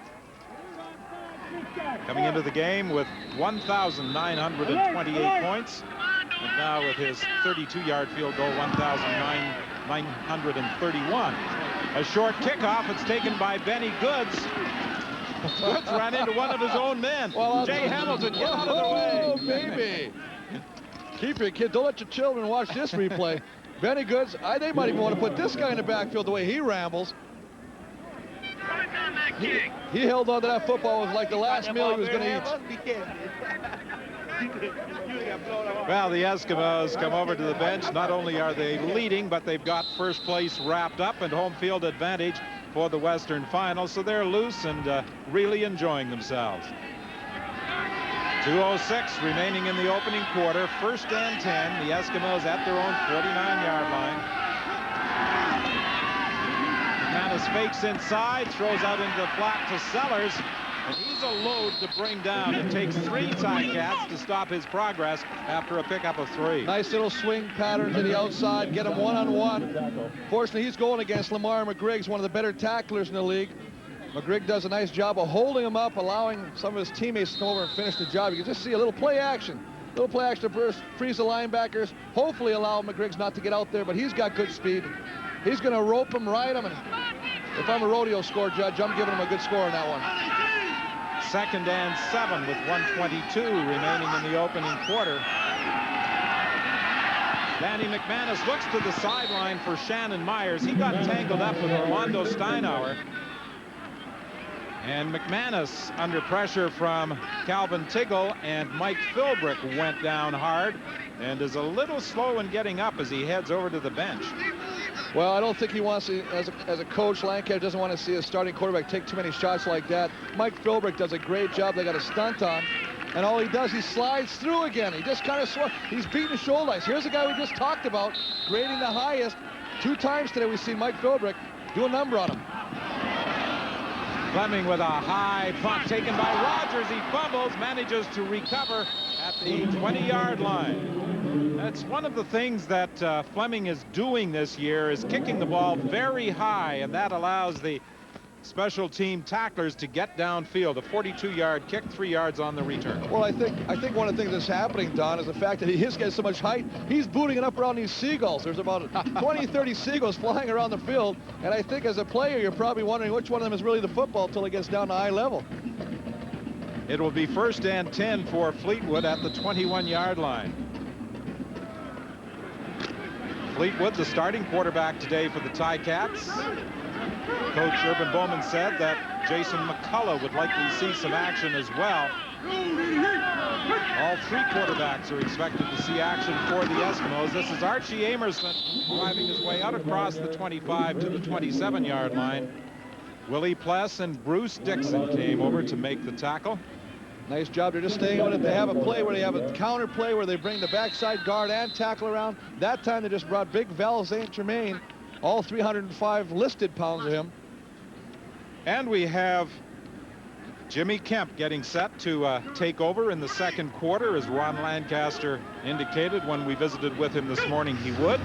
Coming into the game with 1,928 points. And now with his 32-yard field goal, 1,931. A short kickoff. It's taken by Benny Goods. Goods ran into one of his own men. Well, Jay Hamilton, get out of the way. Oh, baby. Keep your kid. Don't let your children watch this replay. Benny Goods, they might even want to put this guy in the backfield the way he rambles. He held on to that football. It was like the last meal he was going to eat. Well, the Eskimos come over to the bench. Not only are they leading, but they've got first place wrapped up and home field advantage for the Western Final, so they're loose and really enjoying themselves. 2:06 remaining in the opening quarter. 1st and 10. The Eskimos at their own 49-yard line. McManus fakes inside, throws out into the flat to Sellers. And he's a load to bring down. It takes 3 Ticats to stop his progress after a pickup of 3. Nice little swing pattern to the outside, get him one-on-one. Fortunately, he's going against Lamar McGriggs, one of the better tacklers in the league. McGrigg does a nice job of holding him up, allowing some of his teammates to come over and finish the job. You can just see a little play action. Little play action to freeze the linebackers, hopefully allow McGriggs not to get out there, but he's got good speed. He's going to rope him, ride him, and if I'm a rodeo score judge, I'm giving him a good score on that one. 2nd and 7 with 1:22 remaining in the opening quarter. Danny McManus looks to the sideline for Shannon Myers. He got tangled up with Orlando Steinauer. And McManus under pressure from Calvin Tiggle, and Mike Philbrick went down hard and is a little slow in getting up as he heads over to the bench. Well, I don't think he wants to, as a coach, Lancaster doesn't want to see a starting quarterback take too many shots like that. Mike Philbrick does a great job. They got a stunt on, and all he does, he slides through again. He just kind of he's beating the shoulder ice. Here's a guy we just talked about, grading the highest. 2 times today we've seen Mike Philbrick do a number on him. Fleming with a high punt taken by Rogers. He fumbles, manages to recover at the 20-yard line. That's one of the things that Fleming is doing this year, is kicking the ball very high, and that allows the special team tacklers to get downfield. A 42-yard kick, 3 yards on the return. Well, I think one of the things that's happening, Don, is the fact that he is getting so much height. He's booting it up around these seagulls. There's about 20, 30 seagulls flying around the field, and I think as a player, you're probably wondering which one of them is really the football until it gets down to eye level. It will be 1st and 10 for Fleetwood at the 21-yard line. Fleetwood, the starting quarterback today for the Ticats. Coach Urban Bowman said that Jason McCullough would likely see some action as well. All 3 quarterbacks are expected to see action for the Eskimos. This is Archie Amerson driving his way out across the 25 to the 27-yard line. Willie Pless and Bruce Dixon came over to make the tackle. Nice job. They're just staying on it. They have a play where they have a counter play where they bring the backside guard and tackle around. That time they just brought big Val St. Germain, all 305 listed pounds of him. And we have Jimmy Kemp getting set to take over in the 2nd quarter, as Ron Lancaster indicated when we visited with him this morning he would.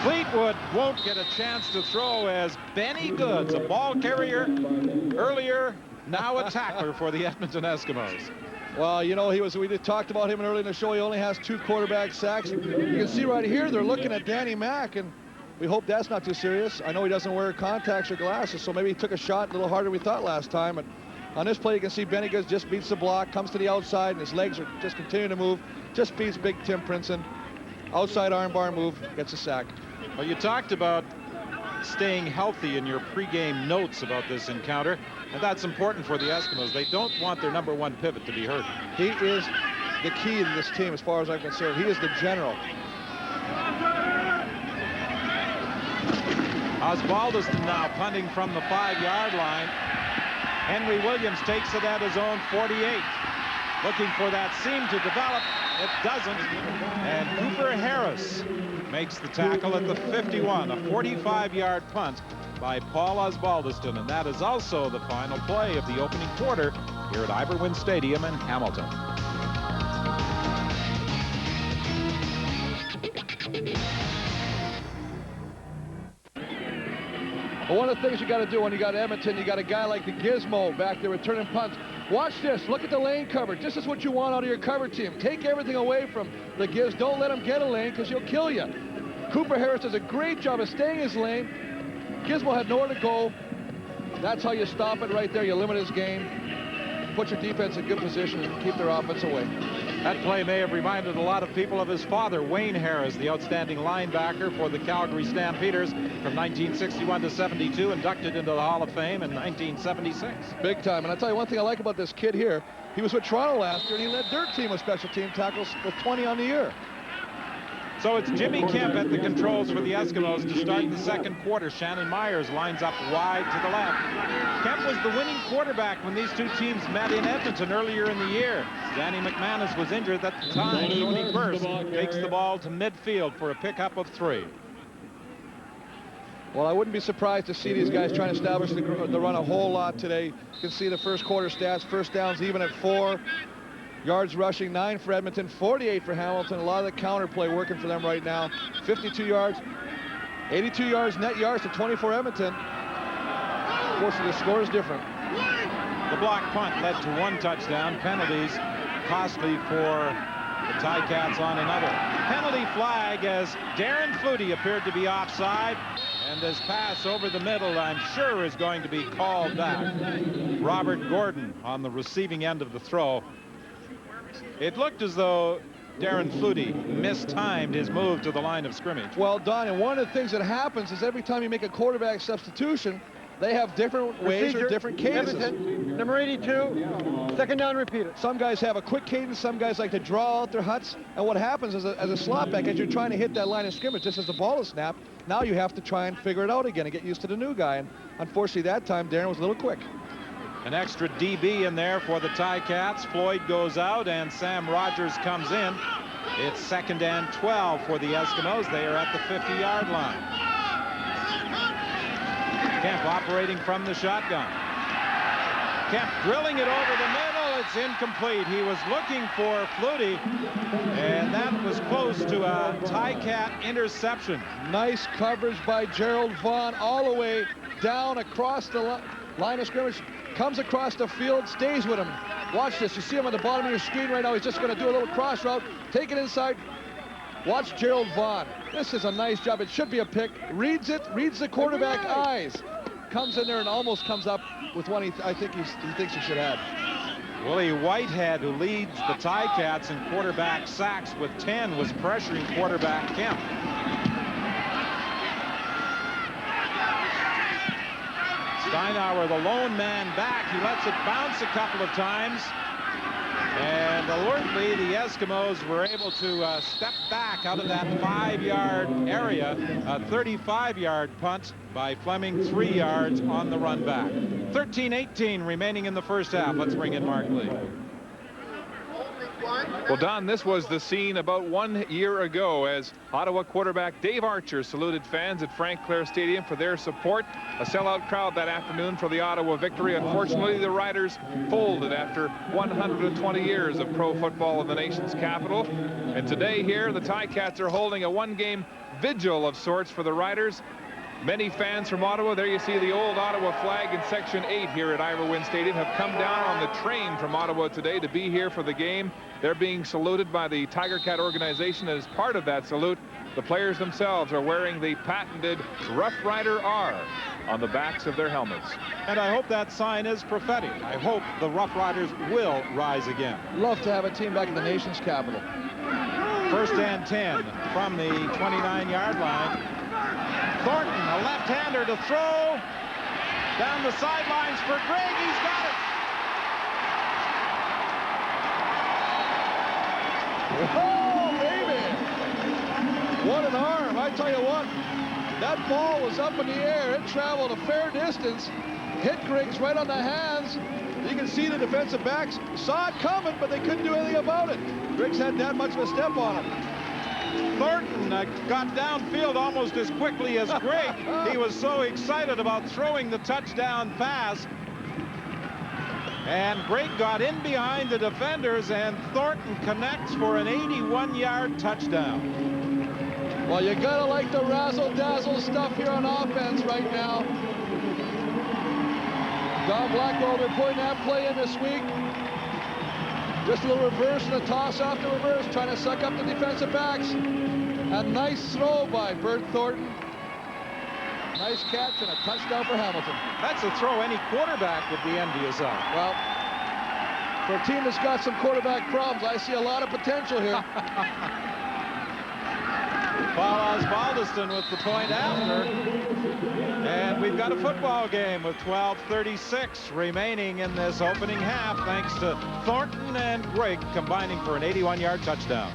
Fleetwood won't get a chance to throw as Benny Goods, a ball carrier earlier, now a tackler for the Edmonton Eskimos. Well, you know, we just talked about him earlier in the show. He only has 2 quarterback sacks. You can see right here, they're looking at Danny Mack, and we hope that's not too serious. I know he doesn't wear contacts or glasses, so maybe he took a shot a little harder than we thought last time. But on this play, you can see Benny Goods just beats the block, comes to the outside, and his legs are just continuing to move. Just beats big Tim Princeton. Outside armbar move, gets a sack. Well, you talked about staying healthy in your pregame notes about this encounter, and that's important for the Eskimos. They don't want their #1 pivot to be hurt. He is the key to this team as far as I'm concerned. He is the general. Osbaldiston now punting from the 5-yard line. Henry Williams takes it at his own 48. Looking for that seam to develop. It doesn't. And Cooper Harris makes the tackle at the 51. A 45-yard punt by Paul Osbaldiston, and that is also the final play of the opening quarter here at Iverwin Stadium in Hamilton. Well, one of the things you got to do when you got Edmonton, you got a guy like the Gizmo back there returning punts. Watch this. Look at the lane coverage. This is what you want out of your cover team. Take everything away from the Giz. Don't let him get a lane because he'll kill you. Cooper Harris does a great job of staying his lane. Gizmo had nowhere to go. That's how you stop it right there. You limit his game. Put your defense in good position and keep their offense away. That play may have reminded a lot of people of his father, Wayne Harris, the outstanding linebacker for the Calgary Stampeders from 1961 to 72, inducted into the Hall of Fame in 1976. Big time. And I'll tell you one thing I like about this kid here. He was with Toronto last year, and he led their team with special team tackles with 20 on the year. So it's Jimmy Kemp at the controls for the Eskimos to start the second quarter. Shannon Myers lines up wide to the left. Kemp was the winning quarterback when these two teams met in Edmonton earlier in the year. Danny McManus was injured at the time. Tony Burst takes the ball to midfield for a pickup of 3. Well, I wouldn't be surprised to see these guys trying to establish the run a whole lot today. You can see the first quarter stats. First downs even at 4. Yards rushing, 9 for Edmonton, 48 for Hamilton. A lot of the counter play working for them right now. 52 yards, 82 yards, net yards to 24 Edmonton. Unfortunately, the score is different. The block punt led to 1 touchdown. Penalties costly for the Ticats on another. Penalty flag as Darren Flutie appeared to be offside, and his pass over the middle, I'm sure, is going to be called back. Robert Gordon on the receiving end of the throw. It looked as though Darren Flutie mistimed his move to the line of scrimmage. Well done, and one of the things that happens is every time you make a quarterback substitution, they have different ways or different cadences. Edmonton, number 82, second down repeated. Some guys have a quick cadence, some guys like to draw out their huts, and what happens is as a slot back, as you're trying to hit that line of scrimmage, just as the ball is snapped, now you have to try and figure it out again and get used to the new guy, and unfortunately that time Darren was a little quick. An extra DB in there for the Ticats. Floyd goes out and Sam Rogers comes in. It's 2nd and 12 for the Eskimos. They are at the 50-yard line. Kemp operating from the shotgun. Kemp drilling it over the middle. It's incomplete. He was looking for Flutie, and that was close to a Ticat interception. Nice coverage by Gerald Vaughn all the way down across the line of scrimmage. Comes across the field, stays with him. Watch this. You see him on the bottom of your screen right now. He's just going to do a little cross route, take it inside. Watch Gerald Vaughn. This is a nice job. It should be a pick. Reads it, reads the quarterback eyes. Comes in there and almost comes up with one he thinks he should have. Willie Whitehead, who leads the Ticats in quarterback sacks with 10, was pressuring quarterback Kemp. Steinauer, the lone man back. He lets it bounce a couple of times. And alertly, the Eskimos were able to step back out of that 5-yard area. A 35-yard punt by Fleming, 3 yards on the run back. 13-18 remaining in the first half. Let's bring in Mark Lee. Well, Don, this was the scene about 1 year ago as Ottawa quarterback Dave Archer saluted fans at Frank Clair Stadium for their support. A sellout crowd that afternoon for the Ottawa victory. Unfortunately, the Riders folded after 120 years of pro football in the nation's capital. And today here, the Ticats are holding a 1-game vigil of sorts for the Riders. Many fans from Ottawa, there you see the old Ottawa flag in Section 8 here at Iverwin Stadium, have come down on the train from Ottawa today to be here for the game. They're being saluted by the Tiger Cat organization, and as part of that salute, the players themselves are wearing the patented Rough Rider R on the backs of their helmets. And I hope that sign is prophetic. I hope the Rough Riders will rise again. Love to have a team back in the nation's capital. 1st and 10 from the 29-yard line. Thornton, a left-hander to throw down the sidelines for Greg. He's got it. Oh, baby! What an arm! I tell you what, that ball was up in the air. It traveled a fair distance, hit Griggs right on the hands. You can see the defensive backs saw it coming, but they couldn't do anything about it. Griggs had that much of a step on him. Thornton got downfield almost as quickly as Greg. He was so excited about throwing the touchdown pass. And Greg got in behind the defenders, and Thornton connects for an 81-yard touchdown. Well, you gotta like the razzle-dazzle stuff here on offense right now. Don Blackwell will be putting that play in this week. Just a little reverse and a toss off the reverse, trying to suck up the defensive backs. A nice throw by Bert Thornton. Nice catch and a touchdown for Hamilton. That's a throw any quarterback would be envious of. Well, for a team that's got some quarterback problems, I see a lot of potential here. Paul Osbaldiston with the point after. And we've got a football game with 12:36 remaining in this opening half, thanks to Thornton and Greg combining for an 81-yard touchdown.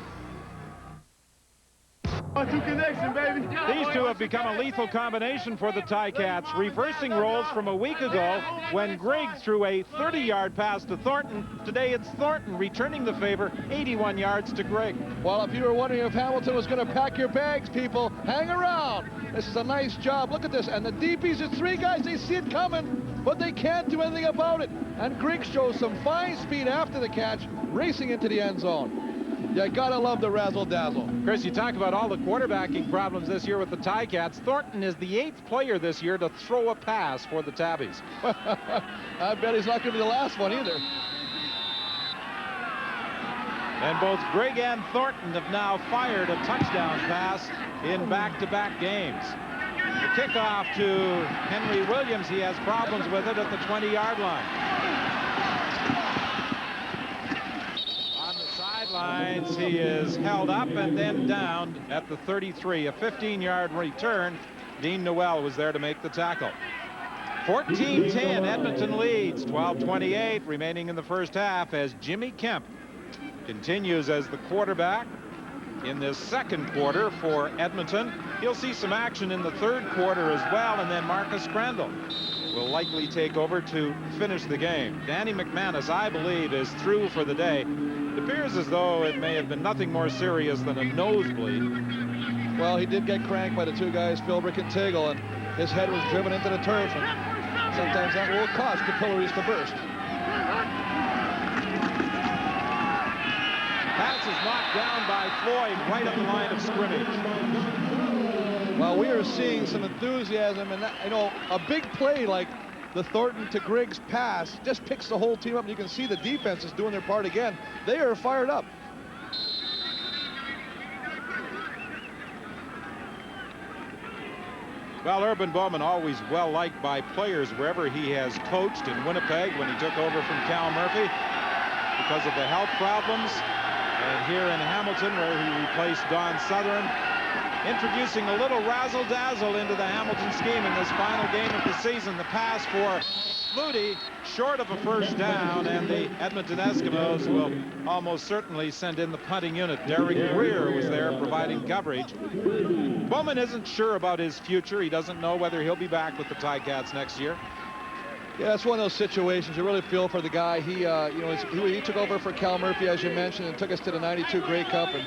Connection, baby. These two have become a lethal combination for the Ticats, reversing roles from a week ago when Greg threw a 30-yard pass to Thornton. Today it's Thornton returning the favor, 81 yards to Greg. Well, if you were wondering if Hamilton was going to pack your bags, people, hang around. This is a nice job. Look at this. And the DBs, it's three guys. They see it coming, but they can't do anything about it. And Greg shows some fine speed after the catch, racing into the end zone. You gotta love the razzle-dazzle. Chris, you talk about all the quarterbacking problems this year with the Ticats. Thornton is the 8th player this year to throw a pass for the Tabbies. I bet he's not gonna be the last one either. And both Greg and Thornton have now fired a touchdown pass in back-to-back games. The kickoff to Henry Williams, he has problems with it at the 20-yard line. He is held up and then downed at the 33. A 15-yard return. Dean Noel was there to make the tackle. 14-10, Edmonton leads. 12:28 remaining in the first half as Jimmy Kemp continues as the quarterback in this second quarter for Edmonton. He'll see some action in the third quarter as well, and then Marcus Crandall will likely take over to finish the game. Danny McManus, I believe, is through for the day. It appears as though it may have been nothing more serious than a nosebleed. Well, he did get cranked by the two guys, Philbrick and Tagle, and his head was driven into the turf, and sometimes that will cause capillaries to burst. Pass is knocked down by Floyd right at the line of scrimmage. Well, we are seeing some enthusiasm, and you know, a big play like the Thornton to Griggs pass just picks the whole team up, and you can see the defense is doing their part again. They are fired up. Well, Urban Bowman always well liked by players wherever he has coached. In Winnipeg when he took over from Cal Murphy because of the health problems, and here in Hamilton where he replaced Don Sutherland. Introducing a little razzle-dazzle into the Hamilton scheme in this final game of the season. The pass for Flutie, short of a first down, and the Edmonton Eskimos will almost certainly send in the punting unit. Derek Greer was there providing coverage. Bowman isn't sure about his future. He doesn't know whether he'll be back with the Ticats next year. Yeah, it's one of those situations you really feel for the guy. He took over for Cal Murphy, as you mentioned, and took us to the '92 Grey Cup. And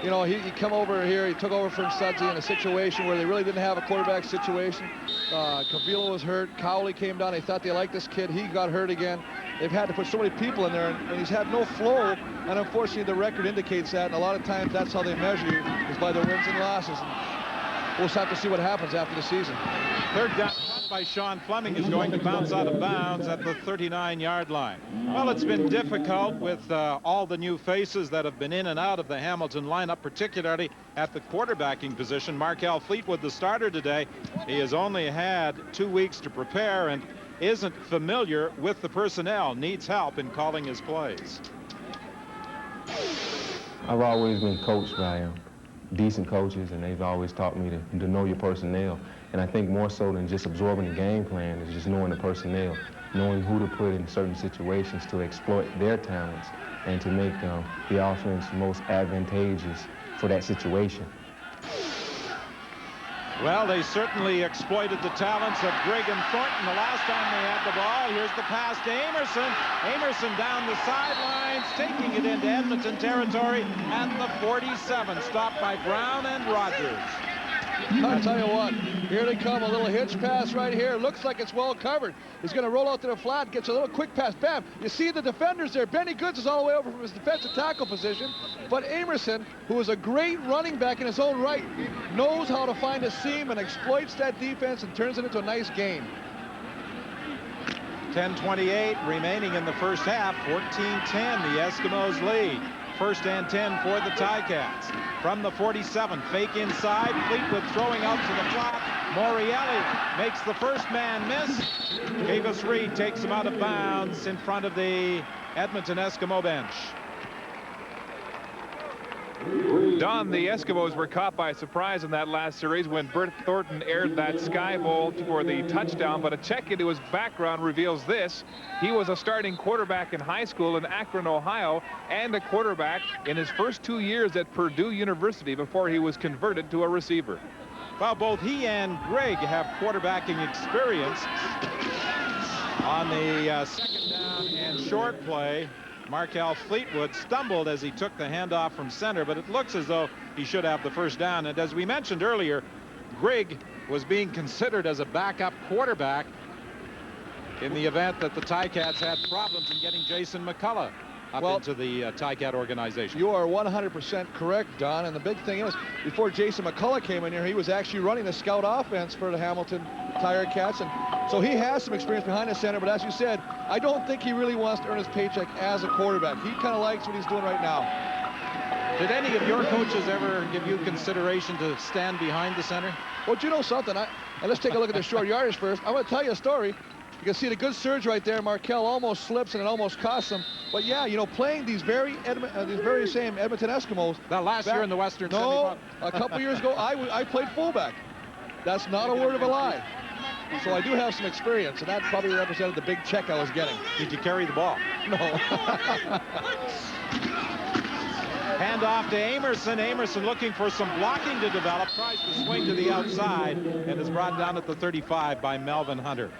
you know, he come over here. He took over from Sudsy in a situation where they really didn't have a quarterback situation. Cavilla was hurt. Cowley came down. They thought they liked this kid. He got hurt again. They've had to put so many people in there, and he's had no flow. And unfortunately, the record indicates that. And a lot of times, that's how they measure you, is by their wins and losses. And we'll just have to see what happens after the season. Third down by Sean Fleming is going to bounce out of bounds at the 39-yard line. Well, it's been difficult with all the new faces that have been in and out of the Hamilton lineup, particularly at the quarterbacking position. Markel Fleetwood, the starter today, he has only had 2 weeks to prepare and isn't familiar with the personnel, needs help in calling his plays. I've always been coached by decent coaches, and they've always taught me to know your personnel. And I think more so than just absorbing the game plan is just knowing the personnel, knowing who to put in certain situations to exploit their talents and to make the offense most advantageous for that situation. Well, they certainly exploited the talents of Grigg and Thornton the last time they had the ball. Here's the pass to Amerson. Amerson down the sidelines, taking it into Edmonton territory at the 47, stopped by Brown and Rogers. I'll tell you what, here they come, a little hitch pass right here. Looks like it's well covered. He's going to roll out to the flat, gets a little quick pass. Bam! You see the defenders there. Benny Goods is all the way over from his defensive tackle position. But Amerson, who is a great running back in his own right, knows how to find a seam and exploits that defense and turns it into a nice game. 10:28 remaining in the first half. 14-10, the Eskimos lead. First and 10 for the Ticats. From the 47, fake inside. Fleetwood throwing out to the flat. Morielli makes the first man miss. Davis Reed takes him out of bounds in front of the Edmonton Eskimo bench. Don, the Eskimos were caught by surprise in that last series when Bert Thornton aired that sky bolt for the touchdown, but a check into his background reveals this. He was a starting quarterback in high school in Akron, Ohio, and a quarterback in his first 2 years at Purdue University before he was converted to a receiver. Well, both he and Grigg have quarterbacking experience. On the second down and short play, Markel Fleetwood stumbled as he took the handoff from center, but it looks as though he should have the first down. And as we mentioned earlier, Grigg was being considered as a backup quarterback in the event that the Ticats had problems in getting Jason McCullough up into the Ticat organization. You are 100% correct, Don. And the big thing is, before Jason McCullough came in here, he was actually running the scout offense for the Hamilton Tiger Cats. And so he has some experience behind the center. But as you said, I don't think he really wants to earn his paycheck as a quarterback. He kind of likes what he's doing right now. Did any of your coaches ever give you consideration to stand behind the center? Well, you know something? And let's take a look at the short yardage first. I'm going to tell you a story. You can see the good surge right there. Markel almost slips, and it almost costs him. But yeah, you know, playing these very same Edmonton Eskimos. That last year in the Western No, a couple years ago, I played fullback. That's not a word of a lie. So I do have some experience, and that probably represented the big check I was getting. Did you carry the ball? No. Hand off to Amerson. Amerson looking for some blocking to develop. Tries to swing to the outside and is brought down at the 35 by Melvin Hunter.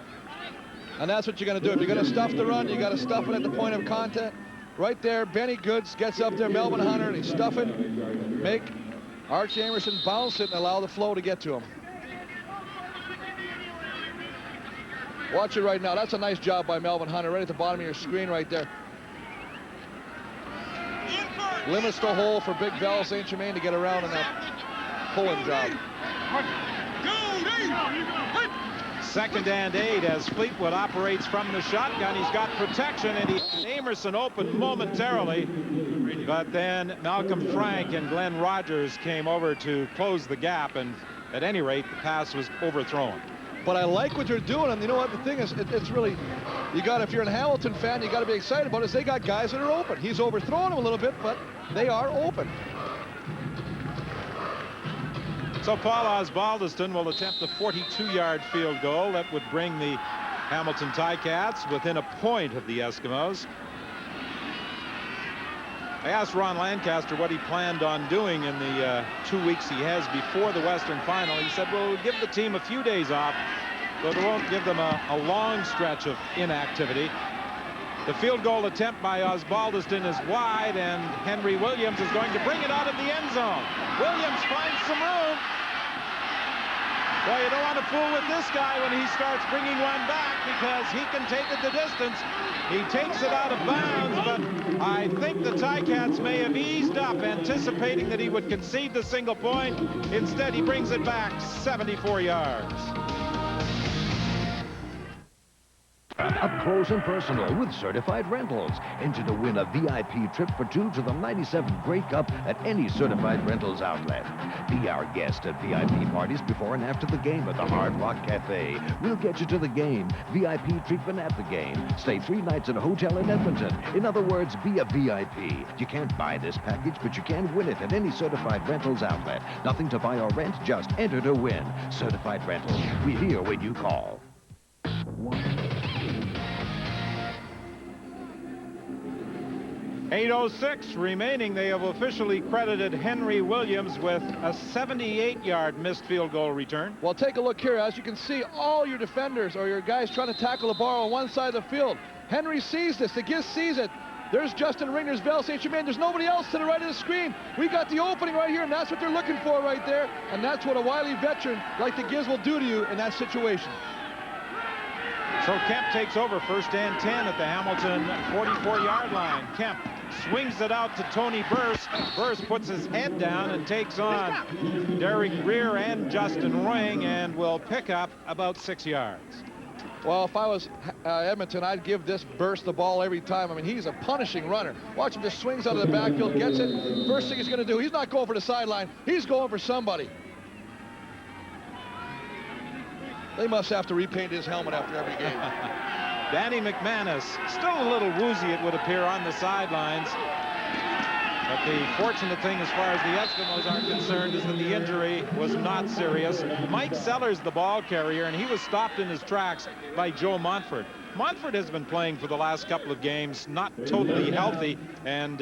And that's what you're going to do. If you're going to stuff the run, you got to stuff it at the point of contact. Right there, Benny Goods gets up there, Melvin Hunter, and he stuff it. Make Archie Amerson bounce it and allow the flow to get to him. Watch it right now. That's a nice job by Melvin Hunter right at the bottom of your screen right there. Limits the hole for Big Val St. Germain to get around in that pulling job. Second and 8 as Fleetwood operates from the shotgun. He's got protection, and Amerson opened momentarily, but then Malcolm Frank and Glenn Rogers came over to close the gap, and at any rate, the pass was overthrown. But I like what they're doing, and you know what the thing is, it's really, if you're a Hamilton fan, you got to be excited about it, is they got guys that are open. He's overthrown them a little bit, but they are open. So Paul Osbaldiston will attempt a 42-yard field goal. That would bring the Hamilton Ticats within a point of the Eskimos. I asked Ron Lancaster what he planned on doing in the 2 weeks he has before the Western Final. He said, well, we'll give the team a few days off, but it won't give them a long stretch of inactivity. The field goal attempt by Osbaldiston is wide, and Henry Williams is going to bring it out of the end zone. Williams finds some room. Well, you don't want to fool with this guy when he starts bringing one back, because he can take it the distance. He takes it out of bounds, but I think the Ticats may have eased up, anticipating that he would concede the single point. Instead, he brings it back 74 yards. Up close and personal with Certified Rentals. Enter to win a VIP trip for two to the 97th Grey Cup at any Certified Rentals outlet. Be our guest at VIP parties before and after the game at the Hard Rock Cafe. We'll get you to the game. VIP treatment at the game. Stay 3 nights at a hotel in Edmonton. In other words, be a VIP. You can't buy this package, but you can win it at any Certified Rentals outlet. Nothing to buy or rent, just enter to win. Certified Rentals. We're here when you call. 8:06 remaining. They have officially credited Henry Williams with a 78-yard missed field goal return. Well, take a look here. As you can see, all your defenders or your guys trying to tackle the ball on one side of the field. Henry sees this. The Giz sees it. There's Justin Ringer's Val St. Germain. There's nobody else to the right of the screen. We got the opening right here, and that's what they're looking for right there. And that's what a wily veteran like the Giz will do to you in that situation. So Kemp takes over, 1st and 10 at the Hamilton 44-yard line. Kemp swings it out to Tony Burse. Burse puts his head down and takes on Derek Greer and Justin Ring and will pick up about 6 yards. Well, if I was Edmonton, I'd give this Burse the ball every time. I mean, he's a punishing runner. Watch him just swings out of the backfield, gets it. First thing he's going to do, he's not going for the sideline. He's going for somebody. They must have to repaint his helmet after every game. Danny McManus, still a little woozy, it would appear, on the sidelines. But the fortunate thing as far as the Eskimos are concerned is that the injury was not serious. Mike Sellers, the ball carrier, and he was stopped in his tracks by Joe Montford. Montford has been playing for the last couple of games, not totally healthy, and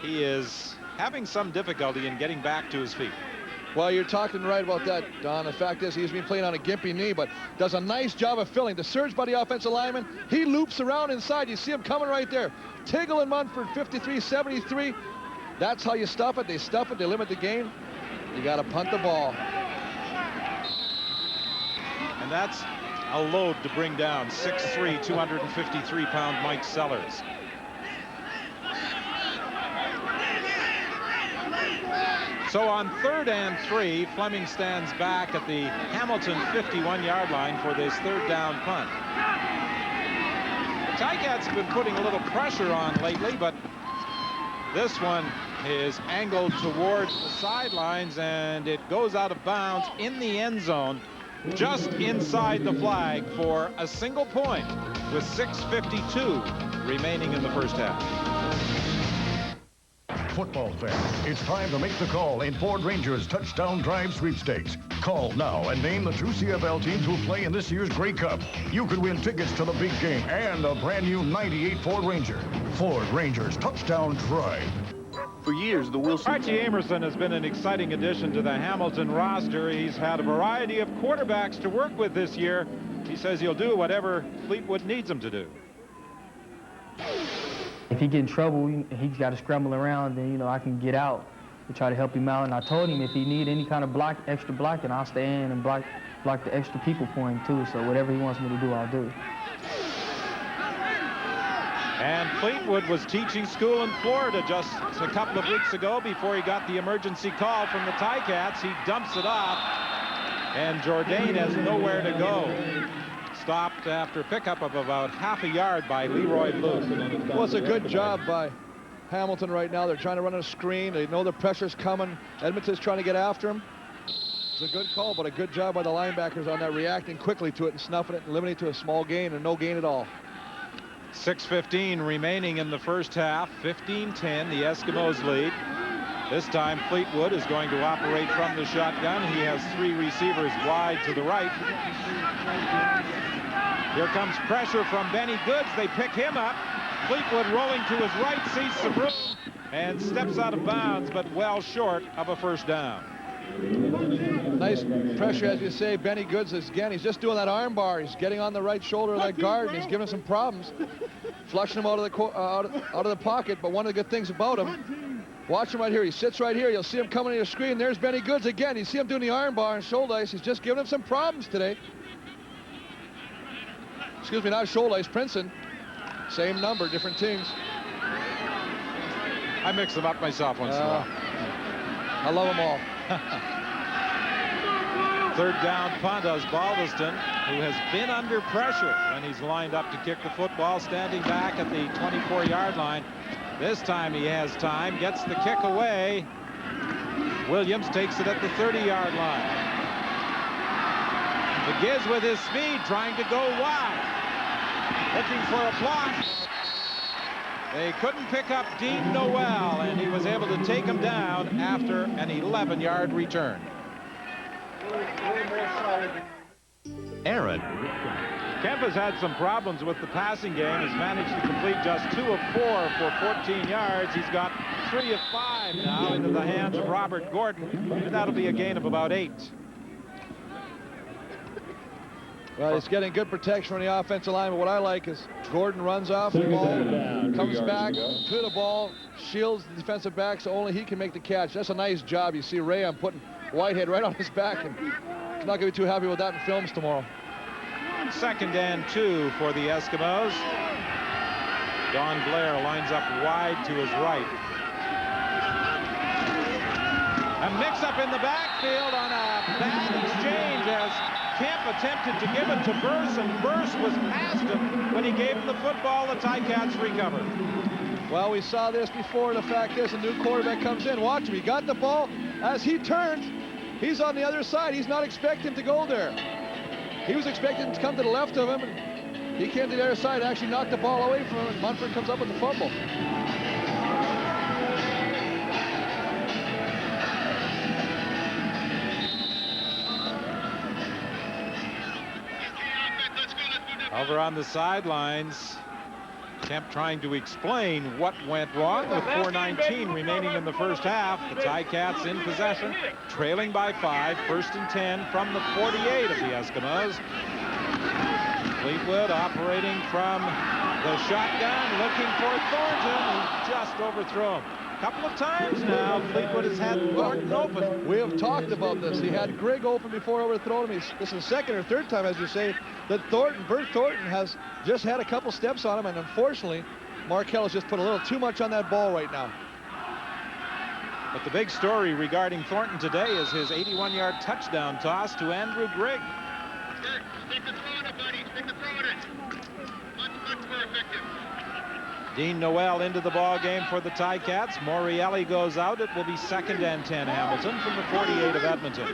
he is having some difficulty in getting back to his feet. Well, you're talking right about that, Don. The fact is he's been playing on a gimpy knee, but does a nice job of filling. The surge by the offensive lineman, he loops around inside. You see him coming right there. Tiggle and Munford, 53-73. That's how you stuff it. They stuff it. They limit the game. You got to punt the ball. And that's a load to bring down. 6'3", 253-pound Mike Sellers. So on 3rd and 3, Fleming stands back at the Hamilton 51-yard line for this 3rd down punt. The Ticats have been putting a little pressure on lately, but this one is angled towards the sidelines, and it goes out of bounds in the end zone, just inside the flag for a single point with 6:52 remaining in the first half. Football fans, it's time to make the call in Ford Ranger's Touchdown Drive Sweepstakes. Call now and name the 2 CFL teams who play in this year's Grey Cup. You could win tickets to the big game and a brand new '98 Ford Ranger. Ford Ranger's Touchdown Drive. For years, the Wilson... Archie Amerson has been an exciting addition to the Hamilton roster. He's had a variety of quarterbacks to work with this year. He says he'll do whatever Fleetwood needs him to do. If he get in trouble, he's got to scramble around, then, I can get out to try to help him out. And I told him if he need any kind of extra blocking, I'll stay in and block the extra people for him, too. So whatever he wants me to do, I'll do. And Fleetwood was teaching school in Florida just a couple of weeks ago before he got the emergency call from the Ticats. He dumps it off, and Jourdain has nowhere to go. Stopped after pickup of about half a yard by Leroy Blue. Well, it's a good job by Hamilton right now. They're trying to run a screen. They know the pressure's coming. Edmonton's trying to get after him. It's a good call, but a good job by the linebackers on that, reacting quickly to it and snuffing it and limiting it to a small gain or no gain at all. 6:15 remaining in the first half. 15-10, the Eskimos lead. This time Fleetwood is going to operate from the shotgun. He has 3 receivers wide to the right. Here comes pressure from Benny Goods. They pick him up. Fleetwood rolling to his right, sees some room, and steps out of bounds, but well short of a first down. Nice pressure, as you say. Benny Goods, again, he's just doing that arm bar. He's getting on the right shoulder of that guard, and he's giving him some problems. Flushing him out of the pocket, but one of the good things about him, watch him right here. He sits right here. You'll see him coming to your screen. There's Benny Goods again. You see him doing the arm bar and shoulder ice. He's just giving him some problems today. Excuse me, not shoulder ice, Princeton. Same number, different teams. I mix them up myself once in a while. I love them all. 3rd down punt. Osbaldiston, who has been under pressure when he's lined up to kick the football, standing back at the 24-yard line. This time he has time, gets the kick away. Williams takes it at the 30-yard line. The Giz with his speed, trying to go wide, looking for a block. They couldn't pick up Dean Noel, and he was able to take him down after an 11-yard return. Aaron Kemp has had some problems with the passing game. He's managed to complete just 2 of 4 for 14 yards. He's got 3 of 5 now into the hands of Robert Gordon, and that'll be a gain of about 8. Well, he's getting good protection on the offensive line, but what I like is Gordon runs off the ball, comes back to the ball, shields the defensive back so only he can make the catch. That's a nice job. You see Ray, putting Whitehead right on his back, and he's not going to be too happy with that in films tomorrow. 2nd and 2 for the Eskimos. Don Blair lines up wide to his right. A mix-up in the backfield on a bad exchange as Kemp attempted to give it to Burse, and Burse was past him when he gave him the football. The Ticats recovered. Well, we saw this before. The fact is, a new quarterback comes in. Watch him. He got the ball. As he turns, he's on the other side. He's not expecting to go there. He was expecting to come to the left of him, and he came to the other side, actually knocked the ball away from him, and Munford comes up with the fumble. Over on the sidelines, Kemp trying to explain what went wrong with 4:19 remaining in the first half. The Ticats in possession, trailing by 5, 1st and 10 from the 48 of the Eskimos. Fleetwood operating from the shotgun, looking for Thornton. He just overthrew him. A couple of times now, Fleetwood has had Thornton open. We have talked about this. He had Grigg open before overthrowing him. This is the 2nd or 3rd time, as you say, that Bert Thornton has just had a couple steps on him, and unfortunately, Markell has just put a little too much on that ball right now. But the big story regarding Thornton today is his 81-yard touchdown toss to Andrew Grigg. Bert, stick to throwing it, buddy. Stick to throwing it. Much more effective. Dean Noel into the ball game for the Ticats. Morielli goes out. It will be 2nd and 10 Hamilton from the 48 of Edmonton.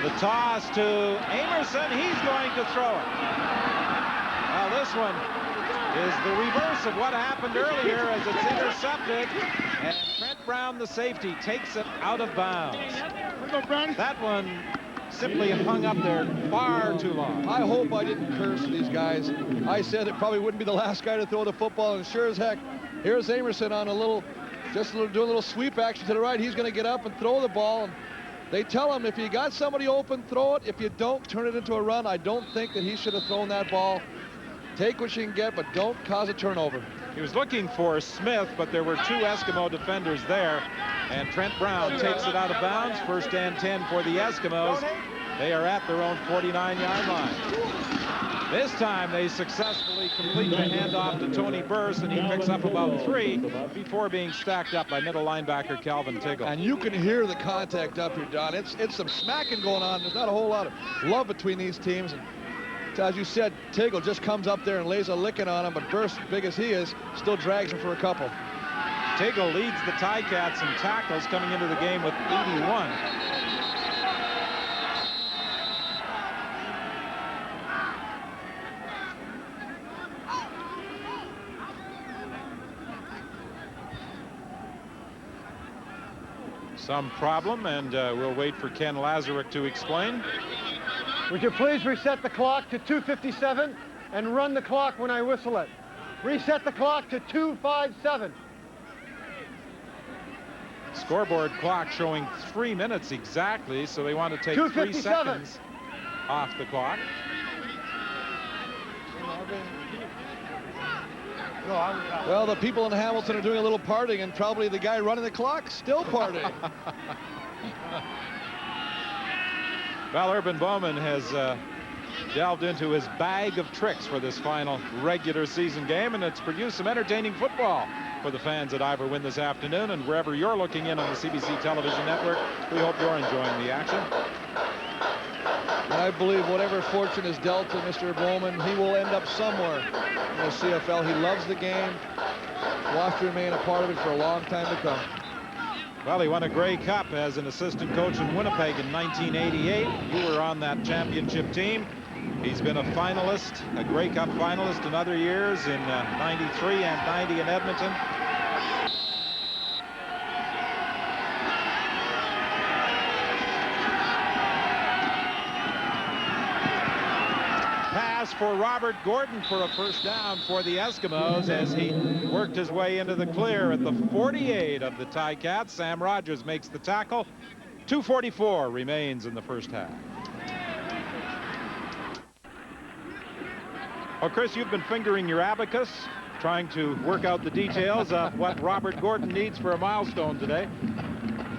The toss to Amerson. He's going to throw it. Well, this one is the reverse of what happened earlier as it's intercepted. And Trent Brown, the safety, takes it out of bounds. That one simply hung up there far too long. I hope I didn't curse these guys. I said it probably wouldn't be the last guy to throw the football, and sure as heck, here's Amerson on doing a little sweep action to the right. He's going to get up and throw the ball. And they tell him, if you got somebody open, throw it. If you don't, turn it into a run. I don't think that he should have thrown that ball. Take what you can get, but don't cause a turnover. He was looking for Smith, but there were 2 Eskimo defenders there, and Trent Brown takes it out of bounds. 1st and 10 for the Eskimos. They are at their own 49-yard line. This time they successfully complete the handoff to Tony Burse, and he picks up about 3 before being stacked up by middle linebacker Calvin Tiggle. And you can hear the contact up here, Don. It's some smacking going on. There's not a whole lot of love between these teams. And as you said, Tiggle just comes up there and lays a licking on him, but Burse, big as he is, still drags him for a couple. Tiggle leads the Ticats in tackles coming into the game with 81. Some problem, and we'll wait for Ken Lazarick to explain. Would you please reset the clock to 2:57 and run the clock when I whistle it? Reset the clock to 2:57. Scoreboard clock showing 3 minutes exactly, so they want to take 3 seconds off the clock. Well, the people in Hamilton are doing a little partying, and probably the guy running the clock still partying. Well, Urban Bowman has delved into his bag of tricks for this final regular season game, and it's produced some entertaining football for the fans at Ivor Wynne this afternoon. And wherever you're looking in on the CBC television network, we hope you're enjoying the action. I believe whatever fortune is dealt to Mr. Bowman, he will end up somewhere in the CFL. He loves the game, wants to remain a part of it for a long time to come. Well, he won a Grey Cup as an assistant coach in Winnipeg in 1988. You were on that championship team. He's been a finalist, a Grey Cup finalist in other years in 93 and 90 in Edmonton. pass for Robert Gordon for a first down for the Eskimos as he worked his way into the clear at the 48 of the Ticats. Sam Rogers makes the tackle. 2:44 remains in the first half. Well, Chris, you've been fingering your abacus, trying to work out the details of what Robert Gordon needs for a milestone today.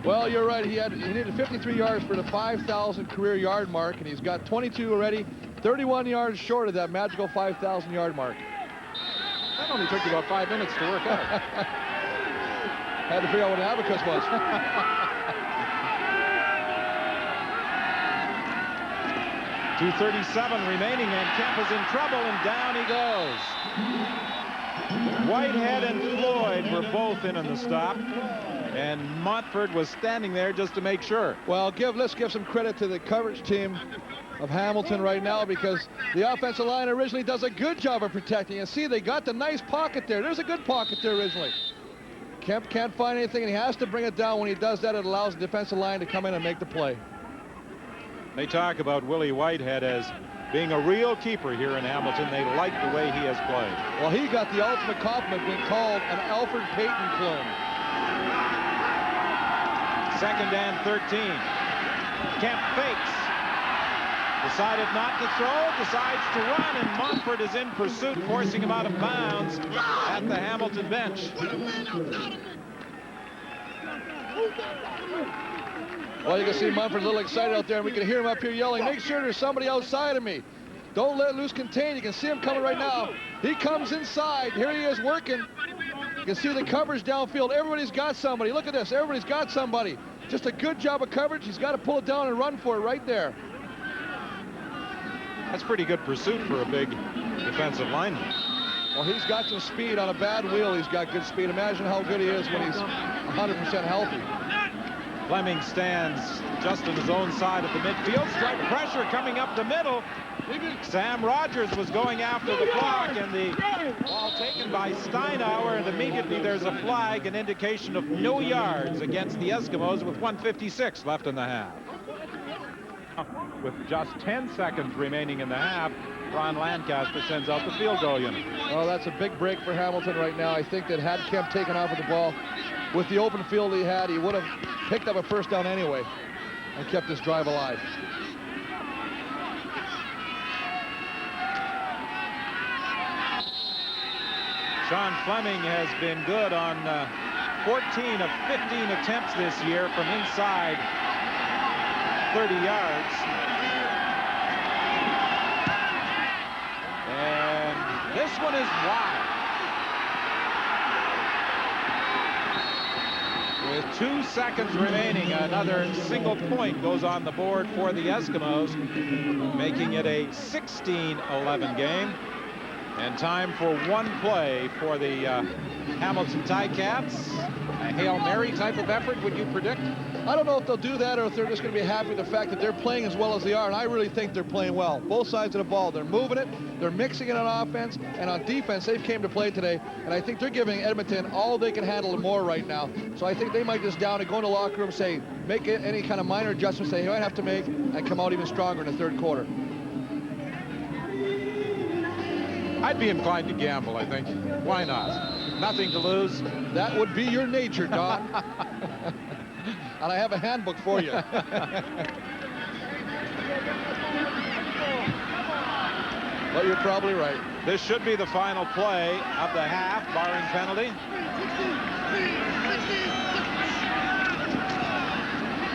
Well, you're right. He needed 53 yards for the 5,000 career yard mark, and he's got 22 already, 31 yards short of that magical 5,000 yard mark. That only took you about 5 minutes to work out. Had to figure out what an abacus was. 2:37 remaining, and Kemp is in trouble, and down he goes. Whitehead and Floyd were both in on the stop, and Montford was standing there just to make sure. Well, let's give some credit to the coverage team of Hamilton right now, because the offensive line originally does a good job of protecting. And see, they got the nice pocket there. There's a good pocket there originally. Kemp can't find anything, and he has to bring it down. When he does that, it allows the defensive line to come in and make the play. They talk about Willie Whitehead as being a real keeper here in Hamilton. They like the way he has played. Well, he got the ultimate compliment being called an Alfred Payton clone. 2nd and 13. Kemp fakes. Decided not to throw, decides to run, and Montford is in pursuit, forcing him out of bounds at the Hamilton bench. Well, you can see Montford a little excited out there, and we can hear him up here yelling, "Make sure there's somebody outside of me. Don't let loose contain." You can see him coming right now. He comes inside. Here he is working. You can see the coverage downfield. Everybody's got somebody. Look at this. Everybody's got somebody. Just a good job of coverage. He's got to pull it down and run for it right there. That's pretty good pursuit for a big defensive lineman. Well, he's got some speed on a bad wheel. He's got good speed. Imagine how good he is when he's 100% healthy. Fleming stands just on his own side of the midfield. Strike pressure coming up the middle. Sam Rogers was going after the block, and the ball taken by Steinauer, and immediately there's a flag, an indication of no yards against the Eskimos with 1:56 left in the half. With just 10 seconds remaining in the half, Ron Lancaster sends out the field goal unit. Well, that's a big break for Hamilton right now. I think that had Kemp taken off with the ball, with the open field he had, he would have picked up a first down anyway and kept this drive alive. Sean Fleming has been good on 14 of 15 attempts this year from inside 30 yards. And this one is wide. With 2 seconds remaining, another single point goes on the board for the Eskimos, making it a 16-11 game. And time for one play for the Hamilton Ticats. A Hail Mary type of effort, would you predict? I don't know if they'll do that or if they're just going to be happy with the fact that they're playing as well as they are, and I really think they're playing well. Both sides of the ball. They're moving it, they're mixing it on offense, and on defense, they've came to play today, and I think they're giving Edmonton all they can handle and more right now. So I think they might just down and go in the locker room, say, make any kind of minor adjustments they might have to make, and come out even stronger in the third quarter. I'd be inclined to gamble, I think. Why not? Nothing to lose. That would be your nature, Don. And I have a handbook for you. But you're probably right. This should be the final play of the half, barring penalty.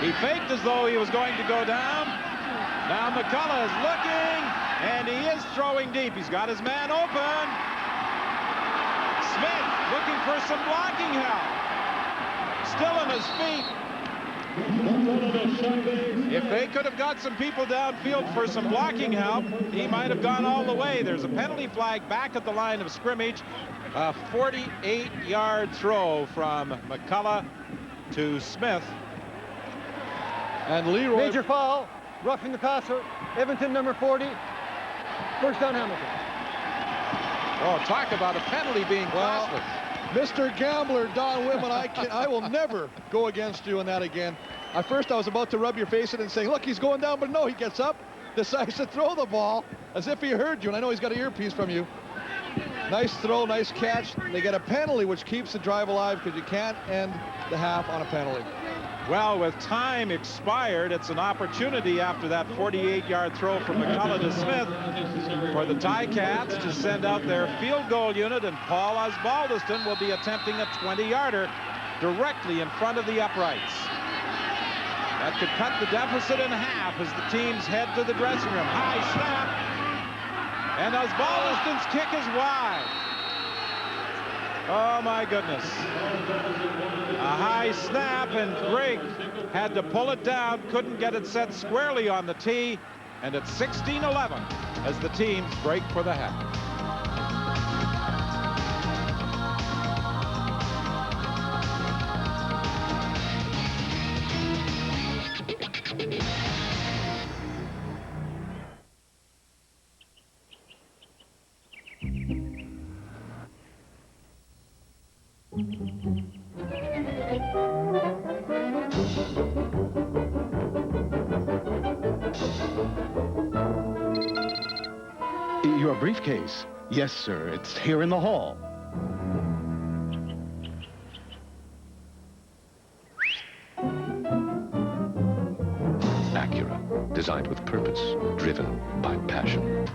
He faked as though he was going to go down. Now McCullough is looking, and he is throwing deep. He's got his man open. Smith looking for some blocking help. Still on his feet. If they could have got some people downfield for some blocking help, he might have gone all the way. There's a penalty flag back at the line of scrimmage. A 48-yard throw from McCullough to Smith. And Leroy. Major foul. Roughing the passer. Edmonton, number 40. First down, Hamilton. Oh, talk about a penalty being costly. Mr. Gambler, Don Whitman, I will never go against you on that again. At first, I was about to rub your face in and say, look, he's going down, but no, he gets up, decides to throw the ball. as if he heard you, and I know he's got an earpiece from you. Nice throw, nice catch. They get a penalty, which keeps the drive alive because you can't end the half on a penalty. Well, with time expired, it's an opportunity after that 48-yard throw from McCullough to Smith for the Ticats to send out their field goal unit, and Paul Osbaldiston will be attempting a 20-yarder directly in front of the uprights. That could cut the deficit in half as the teams head to the dressing room. High snap, and Osbaldiston's kick is wide. Oh, my goodness. A high snap, and Grigg had to pull it down, couldn't get it set squarely on the tee, and it's 16-11 as the teams break for the half. Your briefcase. Yes, sir. It's here in the hall. Acura, designed with purpose, driven by passion.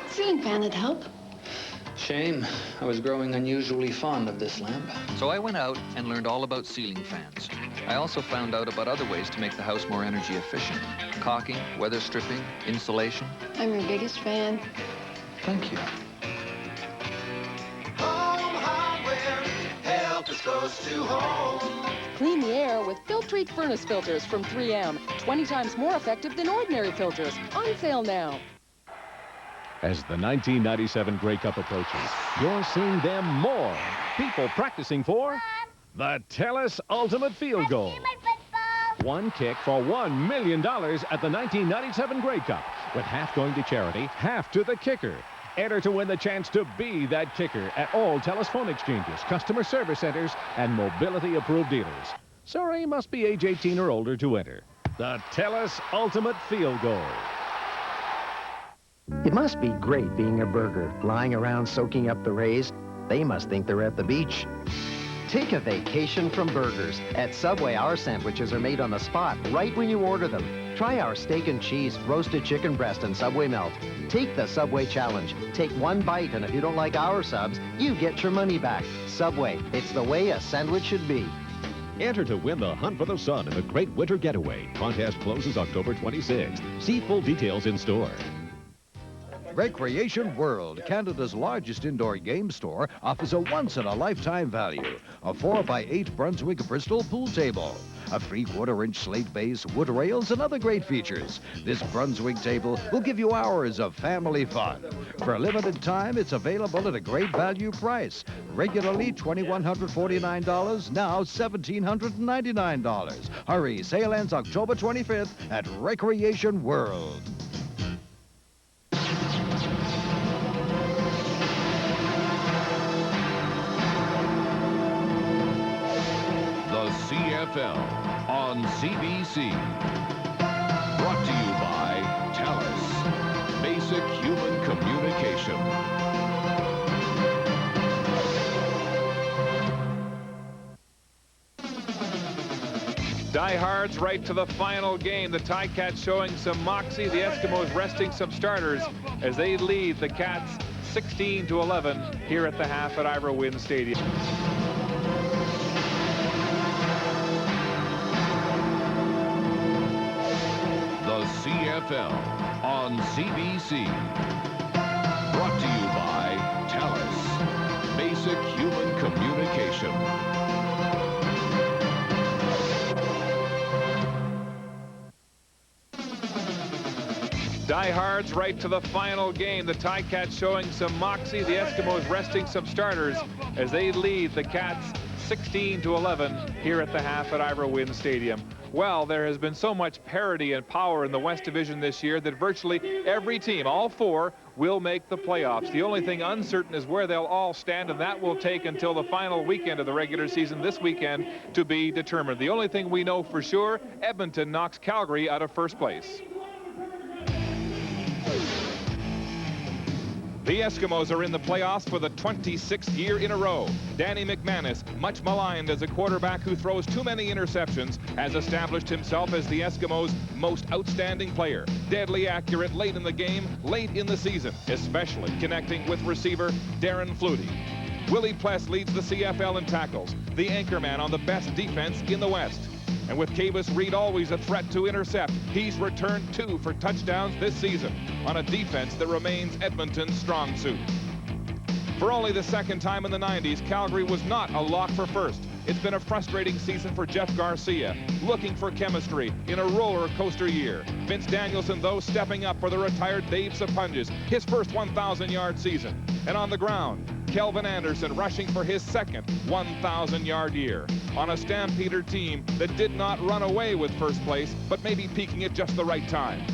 Ceiling fan would help. Shame. I was growing unusually fond of this lamp. So I went out and learned all about ceiling fans. I also found out about other ways to make the house more energy efficient. Caulking, weather stripping, insulation. I'm your biggest fan. Thank you. Home Hardware, help us close to home. Clean the air with Filtrete furnace filters from 3M. 20 times more effective than ordinary filters. On sale now. As the 1997 Grey Cup approaches, you're seeing them more. People practicing for the TELUS Ultimate Field Goal. One kick for $1 million at the 1997 Grey Cup, with half going to charity, half to the kicker. Enter to win the chance to be that kicker at all TELUS phone exchanges, customer service centers, and mobility-approved dealers. Sorry, must be age 18 or older to enter. The TELUS Ultimate Field Goal. It must be great being a burger, lying around soaking up the rays. They must think they're at the beach. Take a vacation from Burgers. At Subway, our sandwiches are made on the spot right when you order them. Try our steak and cheese, roasted chicken breast, and Subway melt. Take the Subway challenge. Take one bite, and if you don't like our subs, you get your money back. Subway, it's the way a sandwich should be. Enter to win the Hunt for the Sun in the Great Winter Getaway. Contest closes October 26th. See full details in store. Recreation World, Canada's largest indoor game store, offers a once-in-a-lifetime value. A 4x8 Brunswick Bristol pool table. A 3/4-inch slate base, wood rails, and other great features. This Brunswick table will give you hours of family fun. For a limited time, it's available at a great value price. Regularly $2,149, now $1,799. Hurry, sale ends October 25th at Recreation World. CFL on CBC. Brought to you by TELUS. Basic human communication. Diehards right to the final game. The Ticats showing some moxie. The Eskimos resting some starters as they lead the Cats 16-11 here at the half at Ivor Wynne Stadium. CFL on CBC. Brought to you by TELUS. Basic human communication. Diehards right to the final game. The Ticats showing some moxie. The Eskimos resting some starters as they lead the Cats 16-11 here at the half at Ivor Wynne Stadium. Well, there has been so much parity and power in the West Division this year that virtually every team, all four, will make the playoffs. The only thing uncertain is where they'll all stand, and that will take until the final weekend of the regular season this weekend to be determined. The only thing we know for sure, Edmonton knocks Calgary out of first place. The Eskimos are in the playoffs for the 26th year in a row. Danny McManus, much maligned as a quarterback who throws too many interceptions, has established himself as the Eskimos' most outstanding player. Deadly accurate late in the game, late in the season, especially connecting with receiver Darren Flutie. Willie Pless leads the CFL in tackles, the anchorman on the best defense in the West. And with Cavis Reed always a threat to intercept, he's returned 2 for touchdowns this season on a defense that remains Edmonton's strong suit. For only the second time in the 90s, Calgary was not a lock for first. It's been a frustrating season for Jeff Garcia, looking for chemistry in a roller coaster year. Vince Danielson, though, stepping up for the retired Dave Sapunjas, his first 1,000-yard season. And on the ground, Kelvin Anderson rushing for his second 1,000-yard year on a Stampeder team that did not run away with first place, but maybe peaking at just the right time.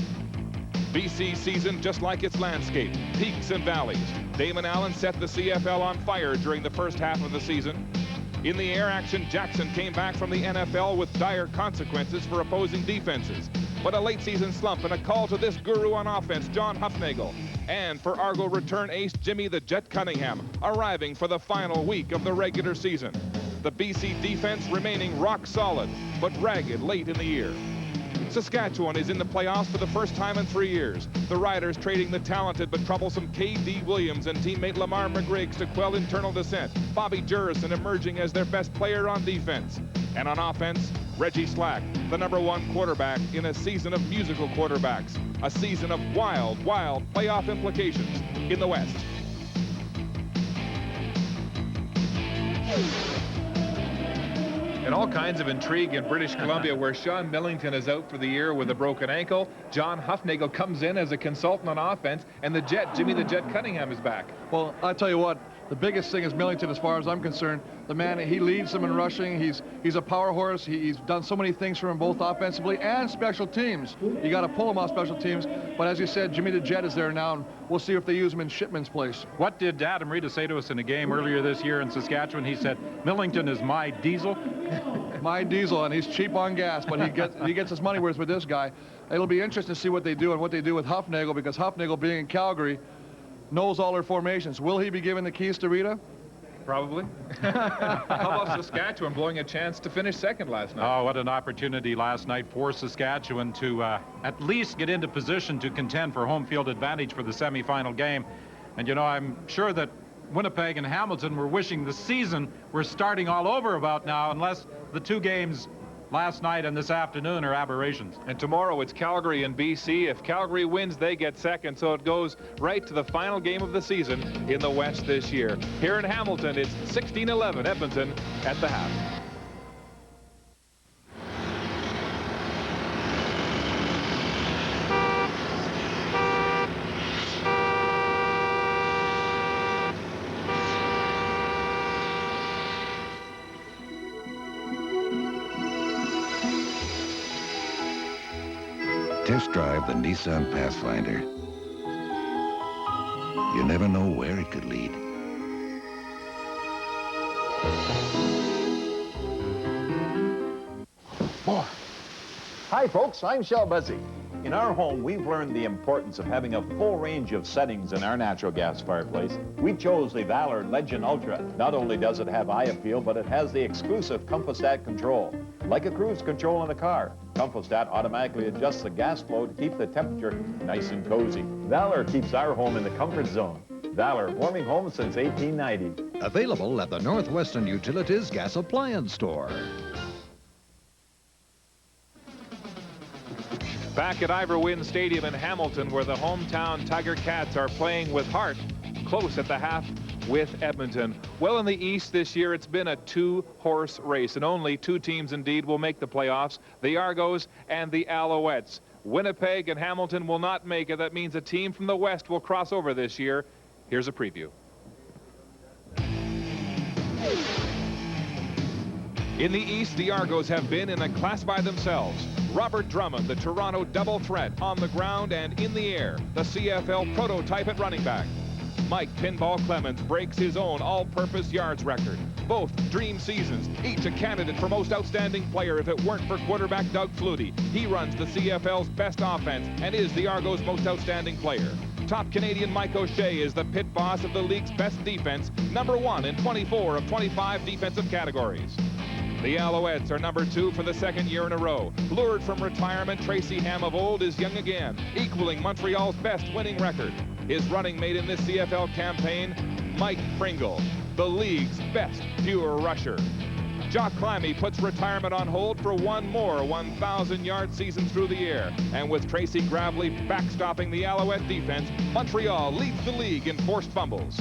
BC's season just like its landscape, peaks and valleys. Damon Allen set the CFL on fire during the first half of the season. In the air action, Jackson came back from the NFL with dire consequences for opposing defenses. But a late season slump and a call to this guru on offense, John Hufnagel. And for Argo return ace Jimmy the Jet Cunningham, arriving for the final week of the regular season. The BC defense remaining rock solid, but ragged late in the year. Saskatchewan is in the playoffs for the first time in 3 years. The Riders trading the talented but troublesome K.D. Williams and teammate Lamar McGriggs to quell internal dissent. Bobby Jurison emerging as their best player on defense. And on offense, Reggie Slack, the #1 quarterback in a season of musical quarterbacks. A season of wild, wild playoff implications in the West. And all kinds of intrigue in British Columbia, where Sean Millington is out for the year with a broken ankle. John Hufnagel comes in as a consultant on offense, and the Jet, Jimmy the Jet Cunningham, is back. Well, I'll tell you what, the biggest thing is Millington, as far as I'm concerned. The man, he leads them in rushing. He's a power horse. He's done so many things for him, both offensively and special teams. You got to pull him off special teams. But as you said, Jimmy the Jet is there now, and we'll see if they use him in Shipman's place. What did Adam Rita say to us in a game earlier this year in Saskatchewan? He said, Millington is my diesel. My diesel, and he's cheap on gas, but he gets his money worth with this guy. It'll be interesting to see what they do and what they do with Hufnagel, because Hufnagel, being in Calgary, knows all their formations. Will he be given the keys to Rita? Probably. How about Saskatchewan blowing a chance to finish second last night? Oh, what an opportunity last night for Saskatchewan to at least get into position to contend for home field advantage for the semifinal game. And, you know, I'm sure that Winnipeg and Hamilton were wishing the season were starting all over about now, unless the 2 games last night and this afternoon are aberrations. And tomorrow it's Calgary and BC. If Calgary wins, they get second, so it goes right to the final game of the season in the West this year. Here in Hamilton, it's 16-11 Edmonton at the half. Test drive the Nissan Pathfinder. You never know where it could lead. Boy. Hi, folks. I'm Shel Buzzy. In our home, we've learned the importance of having a full range of settings in our natural gas fireplace. We chose the Valor Legend Ultra. Not only does it have eye appeal, but it has the exclusive ComfoStat control. Like a cruise control in a car, ComfoStat automatically adjusts the gas flow to keep the temperature nice and cozy. Valor keeps our home in the comfort zone. Valor, warming homes since 1890. Available at the Northwestern Utilities Gas Appliance Store. Back at Ivor Wynne Stadium in Hamilton, where the hometown Tiger Cats are playing with heart, close at the half with Edmonton. Well, in the East this year, it's been a 2-horse race, and only 2 teams indeed will make the playoffs, the Argos and the Alouettes. Winnipeg and Hamilton will not make it. That means a team from the West will cross over this year. Here's a preview. In the East, the Argos have been in a class by themselves. Robert Drummond, the Toronto double threat on the ground and in the air, the CFL prototype at running back. Mike Pinball Clemens breaks his own all-purpose yards record. Both dream seasons, each a candidate for most outstanding player if it weren't for quarterback Doug Flutie. He runs the CFL's best offense and is the Argos' most outstanding player. Top Canadian Mike O'Shea is the pit boss of the league's best defense, #1 in 24 of 25 defensive categories. The Alouettes are #2 for the second year in a row. Lured from retirement, Tracy Ham of old is young again, equaling Montreal's best winning record. His running mate in this CFL campaign, Mike Pringle, the league's best pure rusher. Jock Climby puts retirement on hold for one more 1,000-yard season through the air. And with Tracy Gravely backstopping the Alouette defense, Montreal leads the league in forced fumbles.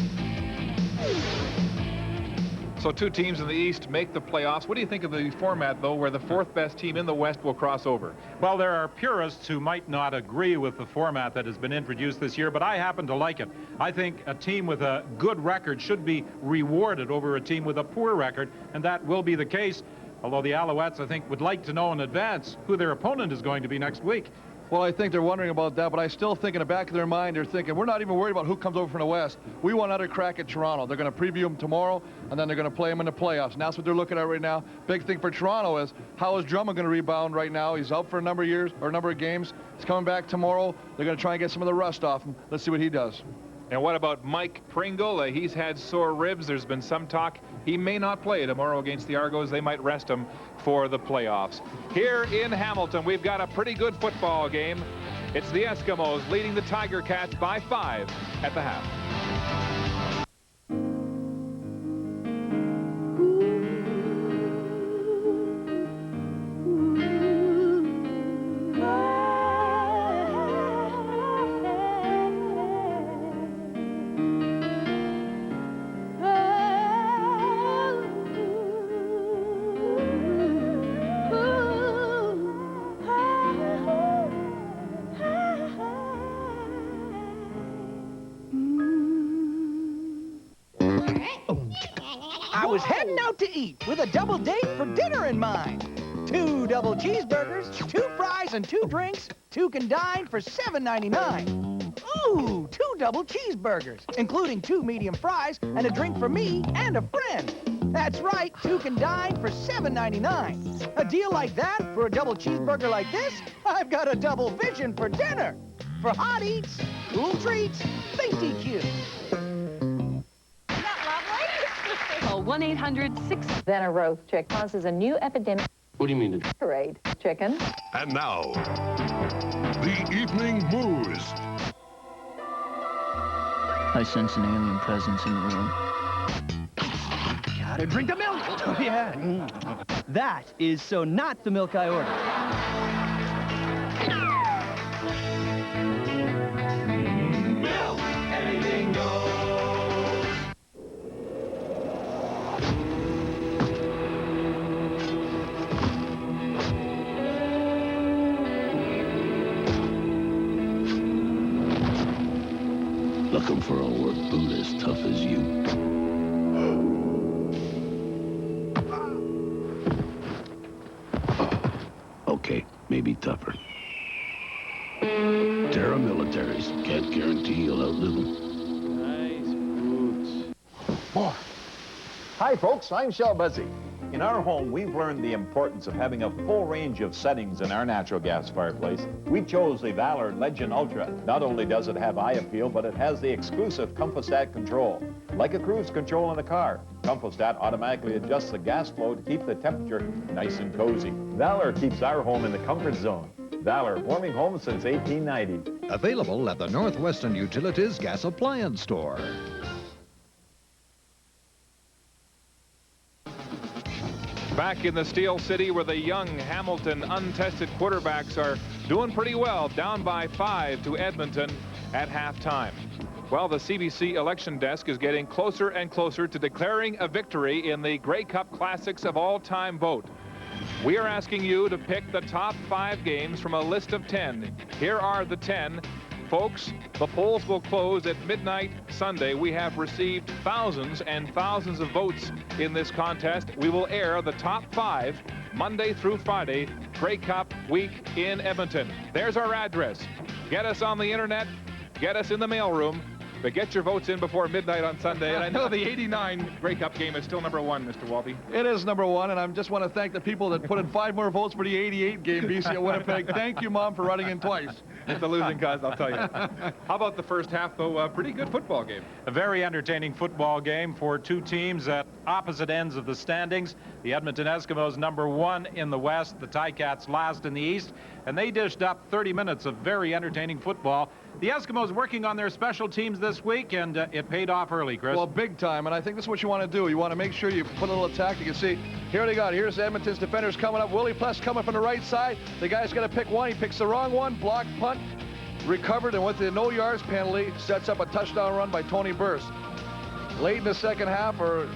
So two teams in the East make the playoffs. What do you think of the format, though, where the fourth best team in the West will cross over? Well, there are purists who might not agree with the format that has been introduced this year, but I happen to like it. I think a team with a good record should be rewarded over a team with a poor record, and that will be the case. Although the Alouettes, I think, would like to know in advance who their opponent is going to be next week. Well, I think they're wondering about that, but I still think in the back of their mind, they're thinking, we're not even worried about who comes over from the West. We want another crack at Toronto. They're going to preview them tomorrow, and then they're going to play them in the playoffs. And that's what they're looking at right now. Big thing for Toronto is, how is Drummond going to rebound right now? He's out for a number of years, or a number of games. He's coming back tomorrow. They're going to try and get some of the rust off him. Let's see what he does. And what about Mike Pringle? He's had sore ribs. There's been some talk he may not play tomorrow against the Argos. They might rest him for the playoffs. Here in Hamilton, we've got a pretty good football game. It's the Eskimos leading the Tiger Cats by 5 at the half. I was heading out to eat with a double date for dinner in mind. 2 double cheeseburgers, 2 fries, and 2 drinks. 2 can dine for $7.99. Ooh, 2 double cheeseburgers, including 2 medium fries and a drink for me and a friend. That's right, 2 can dine for $7.99. A deal like that for a double cheeseburger like this? I've got a double vision for dinner. For hot eats, cool treats, think DQ. Call 1-800-6. Then a roast chicken causes a new epidemic. What do you mean? Parade chicken. And now, the evening news. I sense an alien presence in the room. Gotta drink the milk. Oh, yeah. That is so not the milk I ordered. Milk, anything goes. Looking for a work boot as tough as you. Okay, maybe tougher. Terra militaries. Can't guarantee you'll outlive them. Nice boots. Boy. Hi, folks. I'm Shel Buzzy. In our home, we've learned the importance of having a full range of settings in our natural gas fireplace. We chose the Valor Legend Ultra. Not only does it have eye appeal, but it has the exclusive ComfoStat control. Like a cruise control in a car, ComfoStat automatically adjusts the gas flow to keep the temperature nice and cozy. Valor keeps our home in the comfort zone. Valor, warming homes since 1890. Available at the Northwestern Utilities Gas Appliance Store. Back in the Steel City, where the young Hamilton untested quarterbacks are doing pretty well, down by 5 to Edmonton at halftime. Well, the CBC election desk is getting closer and closer to declaring a victory in the Grey Cup Classics of all-time vote. We are asking you to pick the top 5 games from a list of 10. Here are the 10. Folks, the polls will close at midnight Sunday. We have received thousands and thousands of votes in this contest. We will air the top 5 Monday through Friday, Grey Cup week in Edmonton. There's our address. Get us on the internet, get us in the mailroom, but get your votes in before midnight on Sunday. And I know the 89 Grey Cup game is still #1, Mr. Walby. It is #1, and I just want to thank the people that put in 5 more votes for the 88 game, BC at Winnipeg. Thank you, Mom, for running in twice. It's a losing cause, I'll tell you. How about the first half, though? Pretty good football game. A very entertaining football game for two teams at opposite ends of the standings. The Edmonton Eskimos #1 in the West, the Ticats last in the East, and they dished up 30 minutes of very entertaining football. The Eskimos working on their special teams this week, and it paid off early, Chris. Well, big time, and I think this is what you want to do. You want to make sure you put a little attack. You can see, here they got. Here's Edmonton's defenders coming up. Willie Pless coming from the right side. The guy's got to pick one. He picks the wrong one. Blocked punt. Recovered, and with the no yards penalty, sets up a touchdown run by Tony Burst. Late in the second half, or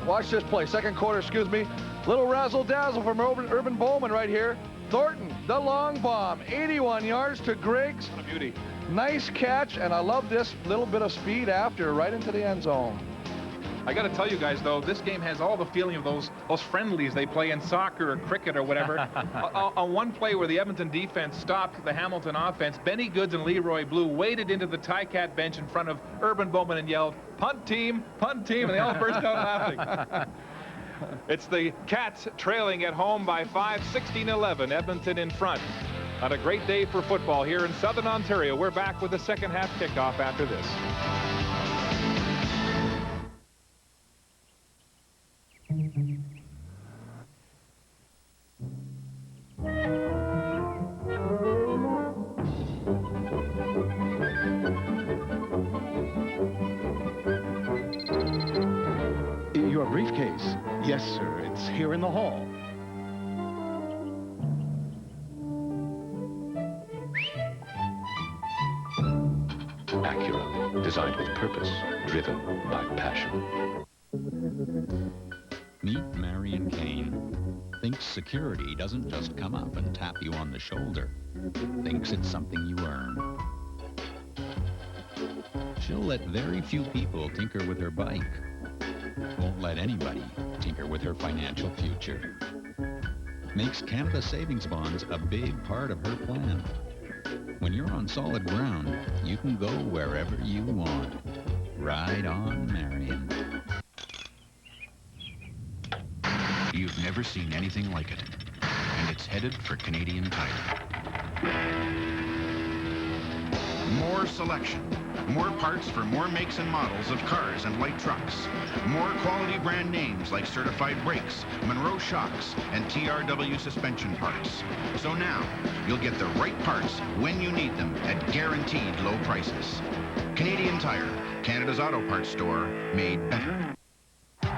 watch this play, second quarter, excuse me. Little razzle-dazzle from Urban Bowman right here. Thornton, the long bomb, 81 yards to Griggs. What a beauty. Nice catch, and I love this little bit of speed after, right into the end zone. I got to tell you guys, though, this game has all the feeling of those friendlies they play in soccer or cricket or whatever. On one play where the Edmonton defense stopped the Hamilton offense, Benny Goods and Leroy Blue waded into the Ticat bench in front of Urban Bowman and yelled, punt team, and they all burst out laughing. It's the Cats trailing at home by 5, 16-11, Edmonton in front. On a great day for football here in Southern Ontario. We're back with the second half kickoff after this. Your briefcase? Yes, sir. It's here in the hall. Acura, designed with purpose, driven by passion. Meet Marion Kane. Thinks security doesn't just come up and tap you on the shoulder. Thinks it's something you earn. She'll let very few people tinker with her bike. Won't let anybody tinker with her financial future. Makes Canada Savings Bonds a big part of her plan. When you're on solid ground, you can go wherever you want. Ride on, Marion. You've never seen anything like it, and it's headed for Canadian Tire. More selection, more parts for more makes and models of cars and light trucks, more quality brand names like Certified Brakes, Monroe Shocks, and TRW suspension parts. So now, you'll get the right parts when you need them at guaranteed low prices. Canadian Tire, Canada's auto parts store, made better.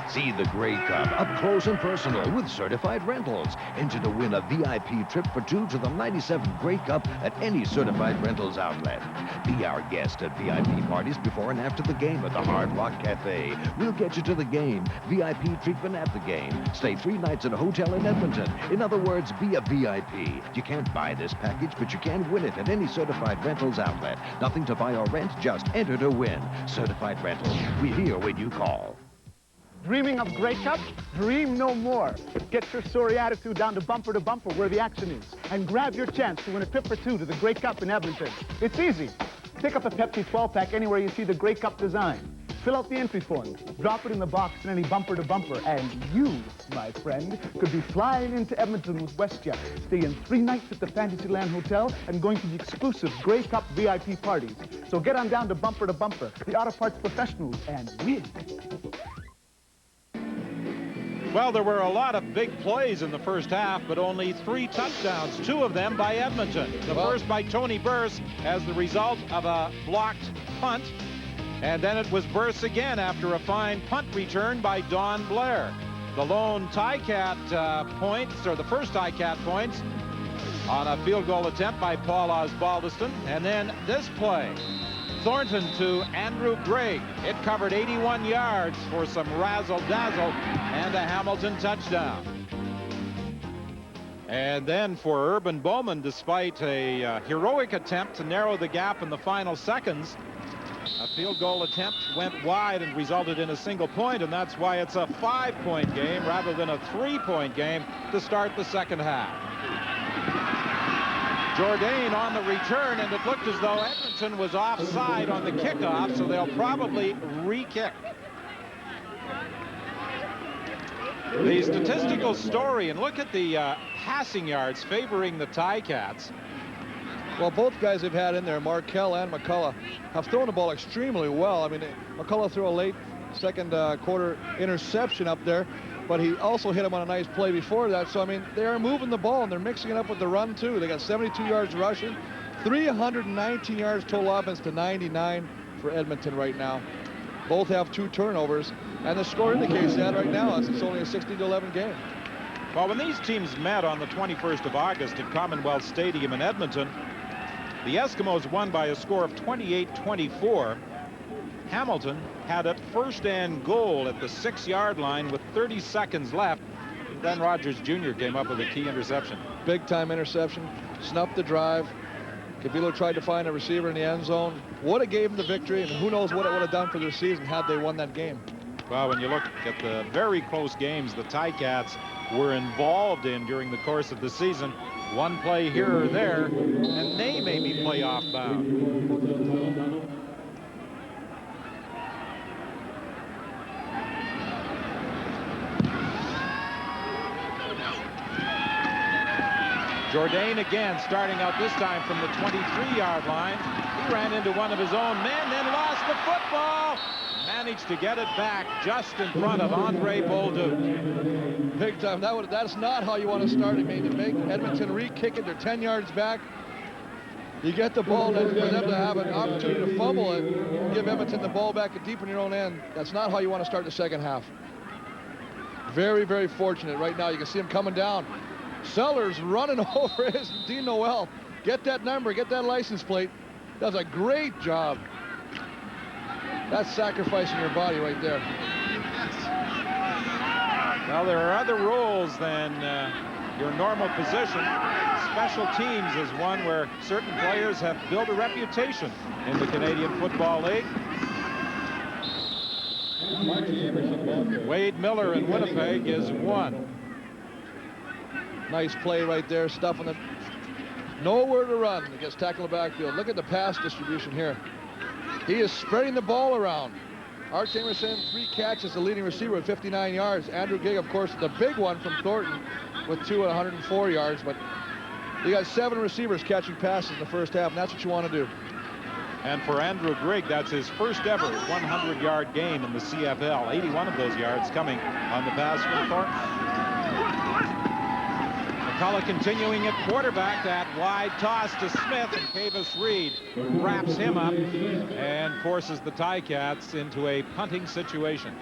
See the Grey Cup up close and personal with Certified Rentals. Enter to win a VIP trip for two to the 97 Grey Cup at any Certified Rentals outlet. Be our guest at VIP parties before and after the game at the Hard Rock Cafe. We'll get you to the game. VIP treatment at the game. Stay 3 nights at a hotel in Edmonton. In other words, be a VIP. You can't buy this package, but you can win it at any Certified Rentals outlet. Nothing to buy or rent, just enter to win. Certified Rentals. We're here when you call. Dreaming of Grey Cup? Dream no more. Get your sorry attitude down to bumper where the action is, and grab your chance to win a trip for two to the Grey Cup in Edmonton. It's easy. Pick up a Pepsi 12-pack anywhere you see the Grey Cup design. Fill out the entry form, drop it in the box in any bumper, and you, my friend, could be flying into Edmonton with WestJet, staying 3 nights at the Fantasyland Hotel, and going to the exclusive Grey Cup VIP parties. So get on down to bumper, the auto parts professionals, and win. Well, there were a lot of big plays in the first half, but only 3 touchdowns, 2 of them by Edmonton. The first by Tony Burse as the result of a blocked punt, and then it was Burse again after a fine punt return by Don Blair. The lone Ticat points, or the first Ticat points, on a field goal attempt by Paul Osbaldiston, and then this play. Thornton to Andrew Gregg. It covered 81 yards for some razzle-dazzle and a Hamilton touchdown. And then for Urban Bowman, despite a heroic attempt to narrow the gap in the final seconds, a field goal attempt went wide and resulted in a single point, and that's why it's a 5-point game rather than a 3-point game to start the second half. Jourdain on the return, and it looked as though Edmonton was offside on the kickoff, so they'll probably re-kick. The statistical story, and look at the passing yards favoring the Ticats. Well, both guys they've had in there, Markell and McCullough, have thrown the ball extremely well. I mean, McCullough threw a late second quarter interception up there, but he also hit him on a nice play before that. So, I mean, they are moving the ball, and they're mixing it up with the run, too. They got 72 yards rushing, 319 yards total offense to 99 for Edmonton right now. Both have 2 turnovers, and the score indicates that right now as it's only a 16-11 game. Well, when these teams met on the 21st of August at Commonwealth Stadium in Edmonton, the Eskimos won by a score of 28-24. Hamilton had it first and goal at the 6-yard line with 30 seconds left. Then Rogers Jr. came up with a key interception. Big-time interception, snuffed the drive. Cavilo tried to find a receiver in the end zone. Would have gave him the victory, and who knows what it would have done for their season had they won that game. Well, when you look at the very close games the Ticats were involved in during the course of the season, one play here or there, and they may be playoff bound. Jourdain again, starting out this time from the 23-yard line. He ran into one of his own men, then lost the football. Managed to get it back just in front of Andre Bolduc. Big time. That's not how you want to start it, man. To make Edmonton re-kick it, they're 10 yards back. You get the ball, then for them to have an opportunity to fumble it, give Edmonton the ball back deep in your own end. That's not how you want to start the second half. Very, very fortunate right now. You can see him coming down. Sellers running over his Dean Noel. Get that number, get that license plate. Does a great job. That's sacrificing your body right there. Well, there are other roles than your normal position. Special teams is one where certain players have built a reputation in the Canadian Football League. Wade Miller in Winnipeg is one. Nice play right there, stuffing it. Nowhere to run. He gets tackled in the backfield. Look at the pass distribution here. He is spreading the ball around. Art Emerson, 3 catches, the leading receiver with 59 yards. Andrew Gig, of course, the big one from Thornton with 2 at 104 yards. But you got 7 receivers catching passes in the first half, and that's what you want to do. And for Andrew Grigg, that's his first ever 100-yard game in the CFL. 81 of those yards coming on the pass from Thornton. McCullough continuing at quarterback. That wide toss to Smith, and Kavis Reed wraps him up and forces the Ticats into a punting situation.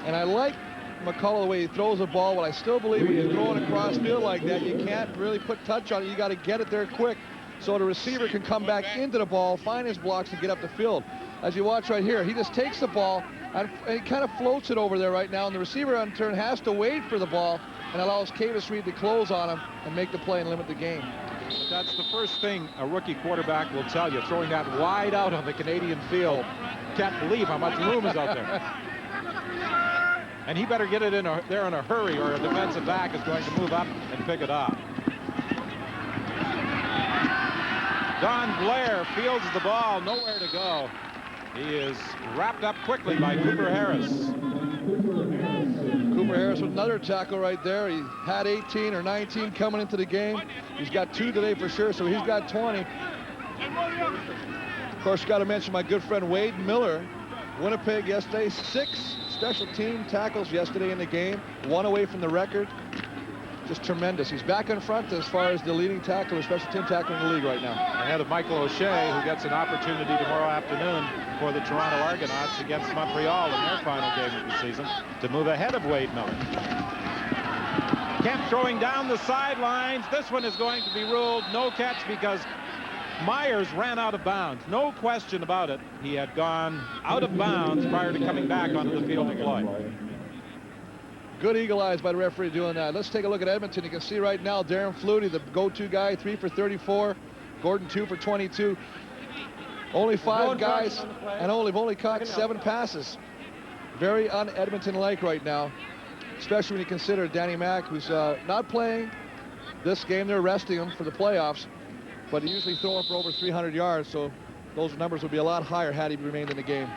And I like McCullough the way he throws the ball, but I still believe when you're throwing across field like that, you can't really put touch on it. You got to get it there quick so the receiver can come back into the ball, find his blocks, and get up the field. As you watch right here, he just takes the ball and he kind of floats it over there right now, and the receiver in turn has to wait for the ball and allows Kavis Reed to close on him and make the play and limit the game. But that's the first thing a rookie quarterback will tell you, throwing that wide out on the Canadian field. Can't believe how much room is out there. And he better get it there in a hurry, or a defensive back is going to move up and pick it up. Don Blair fields the ball, nowhere to go. He is wrapped up quickly by Cooper Harris. Cooper Harris with another tackle right there. He had 18 or 19 coming into the game. He's got 2 today for sure, so he's got 20. Of course, got to mention my good friend Wade Miller. Winnipeg yesterday, 6 special team tackles yesterday in the game. 1 away from the record. Just tremendous. He's back in front as far as the leading tackler, special team tackler in the league right now. Ahead of Michael O'Shea, who gets an opportunity tomorrow afternoon for the Toronto Argonauts against Montreal in their final game of the season to move ahead of Wade Miller. Kemp throwing down the sidelines. This one is going to be ruled no catch because Myers ran out of bounds. No question about it. He had gone out of bounds prior to coming back onto the field to play. Good eagle eyes by the referee doing that. Let's take a look at Edmonton. You can see right now Darren Flutie, the go-to guy, 3 for 34. Gordon 2 for 22. Only 5 guys, and they've only caught 7 passes. Very un-Edmonton-like right now, especially when you consider Danny Mack, who's not playing this game. They're resting him for the playoffs, but he usually throwing for over 300 yards, so those numbers would be a lot higher had he remained in the game.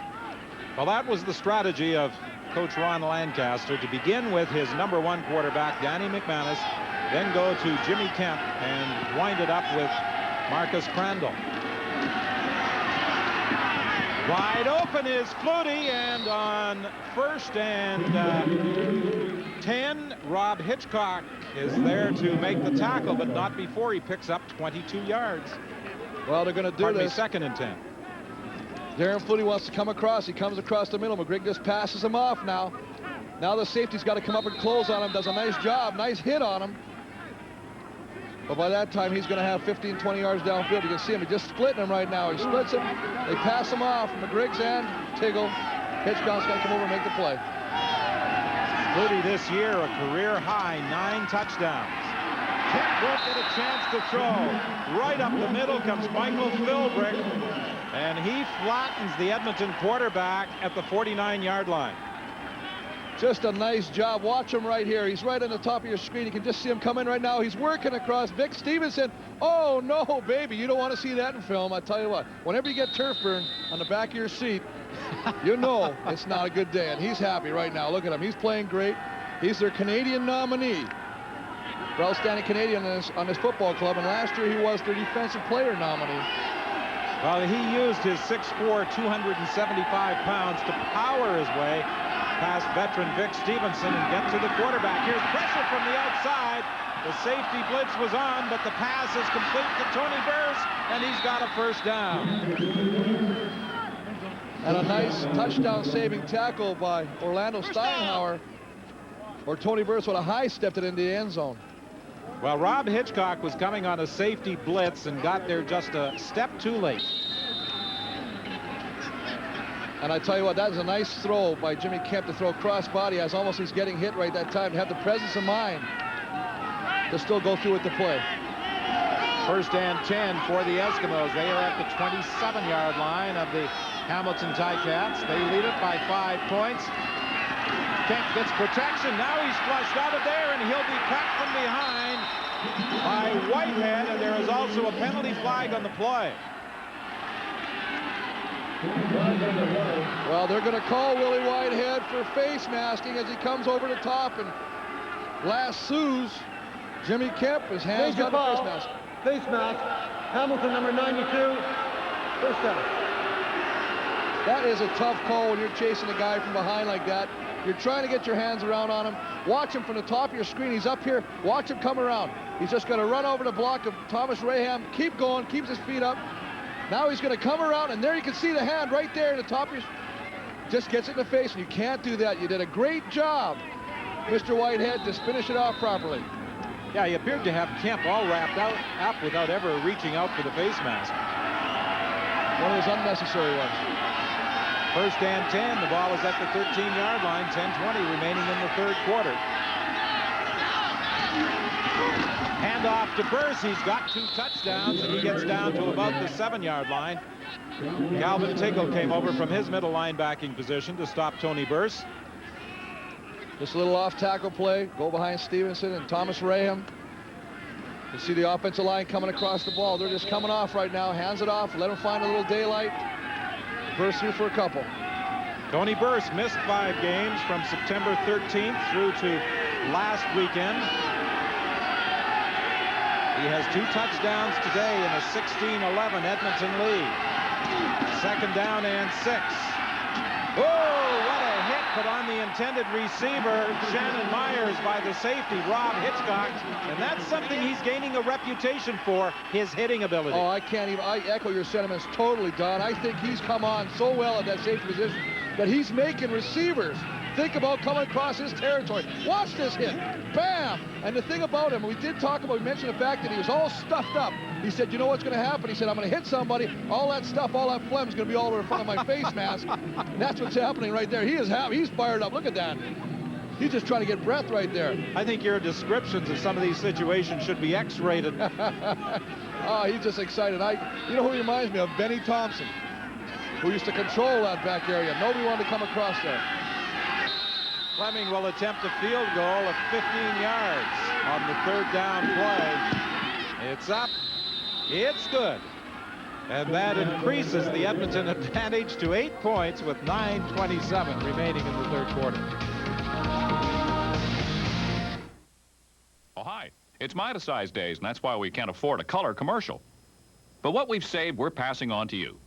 Well, that was the strategy of Coach Ron Lancaster, to begin with his #1 quarterback, Danny McManus, then go to Jimmy Kemp and wind it up with Marcus Crandall. Wide open is Flutie, and on 1st and 10, Rob Hitchcock is there to make the tackle, but not before he picks up 22 yards. Well, they're going to do this. 2nd and 10. Darren Flutie wants to come across. He comes across the middle. McGrigg just passes him off now. Now the safety's got to come up and close on him. Does a nice job. Nice hit on him. But by that time, he's going to have 15, 20 yards downfield. You can see him. He's just splitting him right now. He splits him. They pass him off. McGrigg's and Tiggle. Hitchcock's got to come over and make the play. Flutie this year, a career high, 9 touchdowns. Kent won't get a chance to throw. Right up the middle comes Michael Philbrick, and he flattens the Edmonton quarterback at the 49-yard line. Just a nice job. Watch him right here. He's right on the top of your screen. You can just see him come in right now. He's working across. Vic Stevenson. Oh, no, baby. You don't want to see that in film. I tell you what. Whenever you get turf burn on the back of your seat, you know it's not a good day. And he's happy right now. Look at him. He's playing great. He's their Canadian nominee for outstanding Canadian on his football club. And last year he was their defensive player nominee. Well, he used his 6'4", 275 pounds to power his way past veteran Vic Stevenson and get to the quarterback. Here's pressure from the outside. The safety blitz was on, but the pass is complete to Tony Burse, and he's got a 1st down. And a nice touchdown-saving tackle by Orlando Steinhauer, or Tony Burse would have high-stepped it into the end zone. Well, Rob Hitchcock was coming on a safety blitz and got there just a step too late. And I tell you what, that is a nice throw by Jimmy Kemp to throw cross-body as almost he's getting hit right that time, to have the presence of mind to still go through with the play. 1st and 10 for the Eskimos. They are at the 27-yard line of the Hamilton Ticats. They lead it by 5 points. Kemp gets protection. Now he's flushed out of there, and he'll be cut from behind by Whitehead, and there is also a penalty flag on the play. Well, they're going to call Willie Whitehead for face masking as he comes over the top and lassos Jimmy Kemp. His hands got the face mask. Face mask. Hamilton, number 92. 1st down. That is a tough call when you're chasing a guy from behind like that. You're trying to get your hands around on him. Watch him from the top of your screen. He's up here. Watch him come around. He's just going to run over the block of Thomas Raham. Keep going. Keeps his feet up. Now he's going to come around, and there you can see the hand right there in the top of your... Just gets it in the face, and you can't do that. You did a great job, Mr. Whitehead, to finish it off properly. Yeah, he appeared to have Kemp all wrapped up without ever reaching out for the face mask. One of those unnecessary ones. 1st and 10. The ball is at the 13-yard line. 10:20 remaining in the 3rd quarter. Handoff to Burse. He's got 2 touchdowns, and he gets down to about the 7-yard line. Calvin Tiggle came over from his middle linebacking position to stop Tony Burse. Just a little off-tackle play. Go behind Stevenson and Thomas Raham. You see the offensive line coming across the ball. They're just coming off right now. Hands it off. Let them find a little daylight. Burse through for a couple. Tony Burse missed 5 games from September 13th through to last weekend. He has 2 touchdowns today in a 16-11 Edmonton lead. 2nd down and 6. Oh, what a hit put on the intended receiver, Shannon Myers, by the safety, Rob Hitchcock. And that's something he's gaining a reputation for, his hitting ability. Oh, I echo your sentiments totally, Don. I think he's come on so well at that safety position that he's making receivers think about coming across his territory. Watch this hit. Bam! And the thing about him, we mentioned the fact that he was all stuffed up. He said, you know what's going to happen? He said, I'm going to hit somebody. All that stuff, all that phlegm is going to be all over in front of my face mask. And that's what's happening right there. He is happy. He's fired up. Look at that. He's just trying to get breath right there. I think your descriptions of some of these situations should be X-rated. Oh, he's just excited. You know who he reminds me of? Benny Thompson, who used to control that back area. Nobody wanted to come across there. Fleming will attempt a field goal of 15 yards on the 3rd down play. It's up. It's good. And that increases the Edmonton advantage to 8 points with 9:27 remaining in the 3rd quarter. Oh, hi. It's Midas-Size days, and that's why we can't afford a color commercial. But what we've saved, we're passing on to you.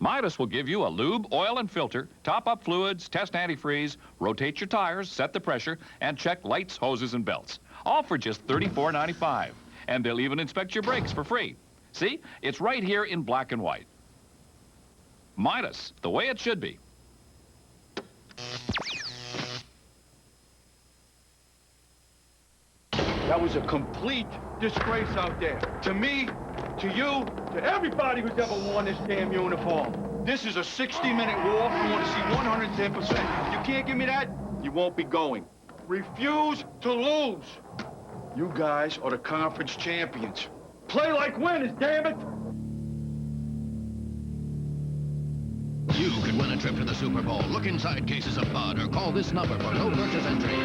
Midas will give you a lube, oil, and filter, top up fluids, test antifreeze, rotate your tires, set the pressure, and check lights, hoses, and belts. All for just $34.95. And they'll even inspect your brakes for free. See? It's right here in black and white. Midas, the way it should be. That was a complete disgrace out there. To me, to you, to everybody who's ever worn this damn uniform. This is a 60-minute war. You want to see 110%. If you can't give me that, you won't be going. Refuse to lose. You guys are the conference champions. Play like winners, damn it! You could win a trip to the Super Bowl. Look inside cases of pod or call this number for no purchase entry.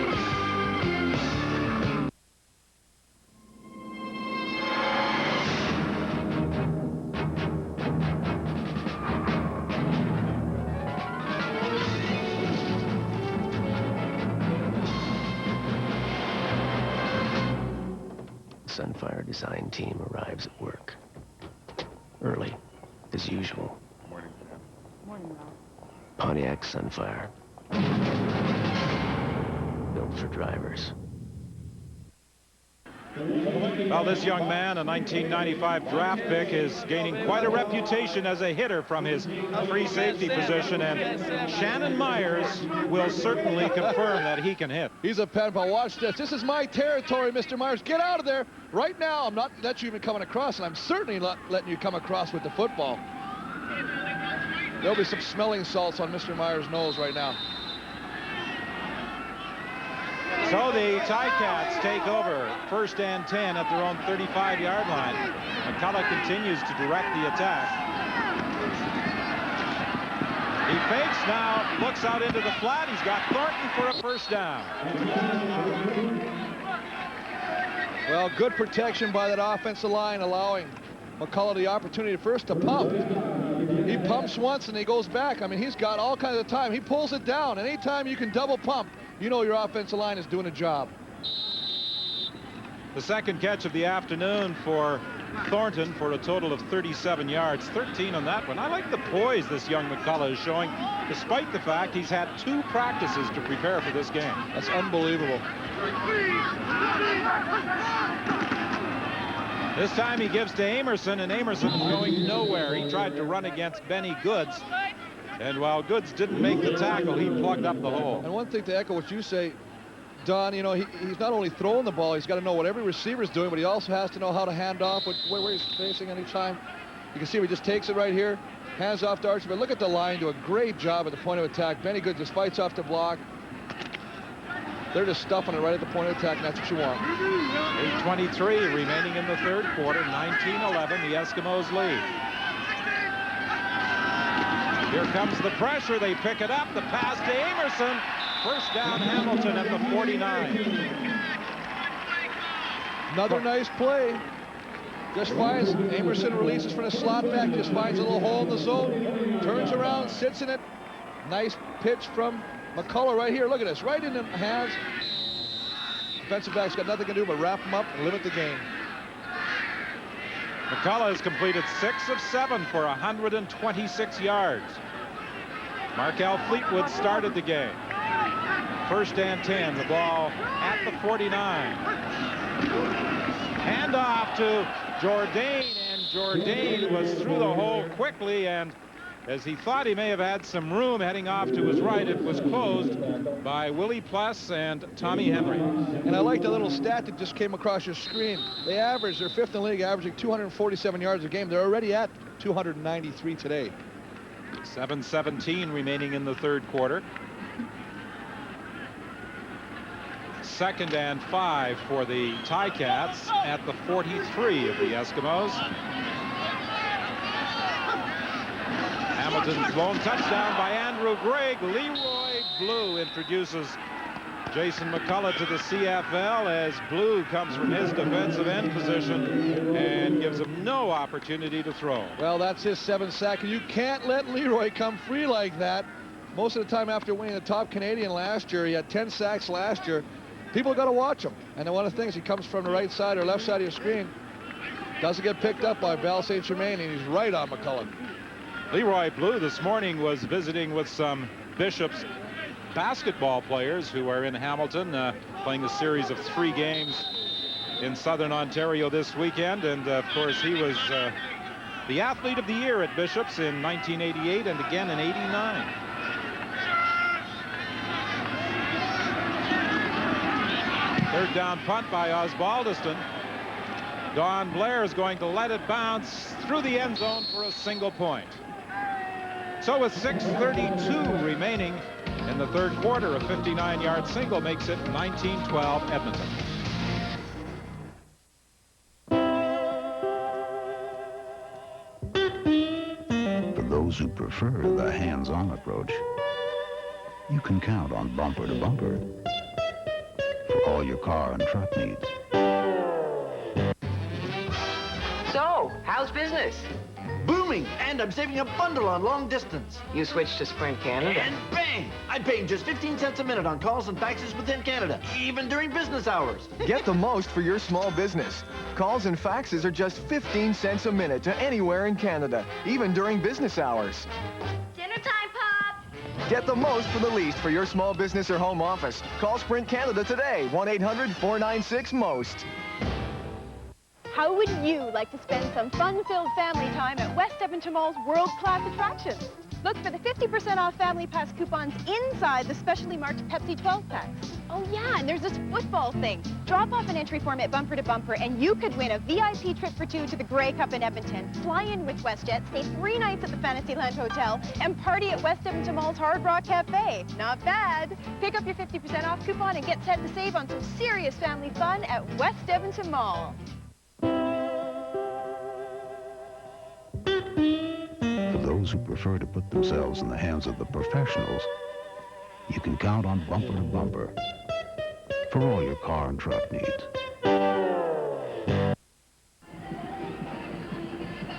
Sunfire design team arrives at work. Early, as usual. Morning, Sam. Morning, Ralph. Pontiac Sunfire. Built for drivers. Well, this young man, a 1995 draft pick, is gaining quite a reputation as a hitter from his free safety position, and Shannon Myers will certainly confirm that he can hit. He's a pen pal. Watch this. This is my territory, Mr. Myers. Get out of there. Right now, I'm not letting you even coming across, and I'm certainly not letting you come across with the football. There'll be some smelling salts on Mr. Myers' nose right now. So the Ticats take over, 1st and 10 at their own 35-yard line. McCullough continues to direct the attack. He fakes now, looks out into the flat. He's got Thornton for a first down. Well, good protection by that offensive line, allowing McCullough the opportunity first to pump. He pumps once and he goes back. I mean, he's got all kinds of time. He pulls it down. Anytime you can double pump, you know your offensive line is doing a job. The second catch of the afternoon for Thornton for a total of 37 yards, 13 on that one. I like the poise this young McCullough is showing, despite the fact he's had 2 practices to prepare for this game. That's unbelievable. This time he gives to Amerson, and Amerson is going nowhere. He tried to run against Benny Goods, and while Goods didn't make the tackle, he plugged up the hole. And one thing to echo what you say, Don, you know, he's not only throwing the ball, he's got to know what every receiver's doing, but he also has to know how to hand off where he's facing any time. You can see he just takes it right here, hands off to Archie, but look at the line, do a great job at the point of attack. Benny Goods just fights off the block. They're just stuffing it right at the point of attack, and that's what you want. 8:23 remaining in the third quarter, 19-11, the Eskimos lead. Here comes the pressure. They pick it up. The pass to Amerson. First down, Hamilton at the 49. Another nice play. Just finds, Amerson releases from the slot back, just finds a little hole in the zone, turns around, sits in it. Nice pitch from McCullough right here. Look at this, right in the hands. Defensive back's got nothing to do but wrap him up and limit the game. McCullough has completed 6 of 7 for 126 yards. Markel Fleetwood started the game. 1st and 10, the ball at the 49. Hand off to Jourdain, and Jourdain was through the hole quickly, and as he thought he may have had some room heading off to his right, it was closed by Willie Pless and Tommy Henry. And I like the little stat that just came across your screen. They average, they're 5th in the league, averaging 247 yards a game. They're already at 293 today. 7:17 remaining in the third quarter. 2nd and 5 for the Ticats at the 43 of the Eskimos. Hamilton's lone touchdown by Andrew Gregg. Leroy Blue introduces Jason McCullough to the CFL as Blue comes from his defensive end position and gives him no opportunity to throw. Well, that's his 7th sack, and you can't let Leroy come free like that. Most of the time after winning the top Canadian last year, he had 10 sacks last year. People got to watch him. And one of the things, he comes from the right side or left side of your screen. Doesn't get picked up by Val St. Germain, and he's right on McCullough. Leroy Blue this morning was visiting with some Bishop's basketball players who are in Hamilton, playing a series of 3 games in Southern Ontario this weekend. And of course, he was the athlete of the year at Bishop's in 1988 and again in '89. Third down punt by Osbaldiston. Don Blair is going to let it bounce through the end zone for a single point. So with 6:32 remaining in the third quarter, a 59-yard single makes it 19-12 Edmonton. For those who prefer the hands-on approach, you can count on Bumper to Bumper for all your car and truck needs. So, how's business? Booming, and I'm saving a bundle on long distance. You switched to Sprint Canada. And bang! I'm paying just 15 cents a minute on calls and faxes within Canada, even during business hours. Get the most for your small business. Calls and faxes are just 15 cents a minute to anywhere in Canada, even during business hours. Dinner time, Pop! Get the most for the least for your small business or home office. Call Sprint Canada today, 1-800-496-MOST. How would you like to spend some fun-filled family time at West Edmonton Mall's world-class attractions? Look for the 50% off Family Pass coupons inside the specially marked Pepsi 12-packs. Oh yeah, and there's this football thing. Drop off an entry form at Bumper to Bumper and you could win a VIP trip for 2 to the Grey Cup in Edmonton, fly in with WestJet, stay 3 nights at the Fantasyland Hotel, and party at West Edmonton Mall's Hard Rock Cafe. Not bad. Pick up your 50% off coupon and get set to save on some serious family fun at West Edmonton Mall. For those who prefer to put themselves in the hands of the professionals, you can count on Bumper to Bumper for all your car and truck needs.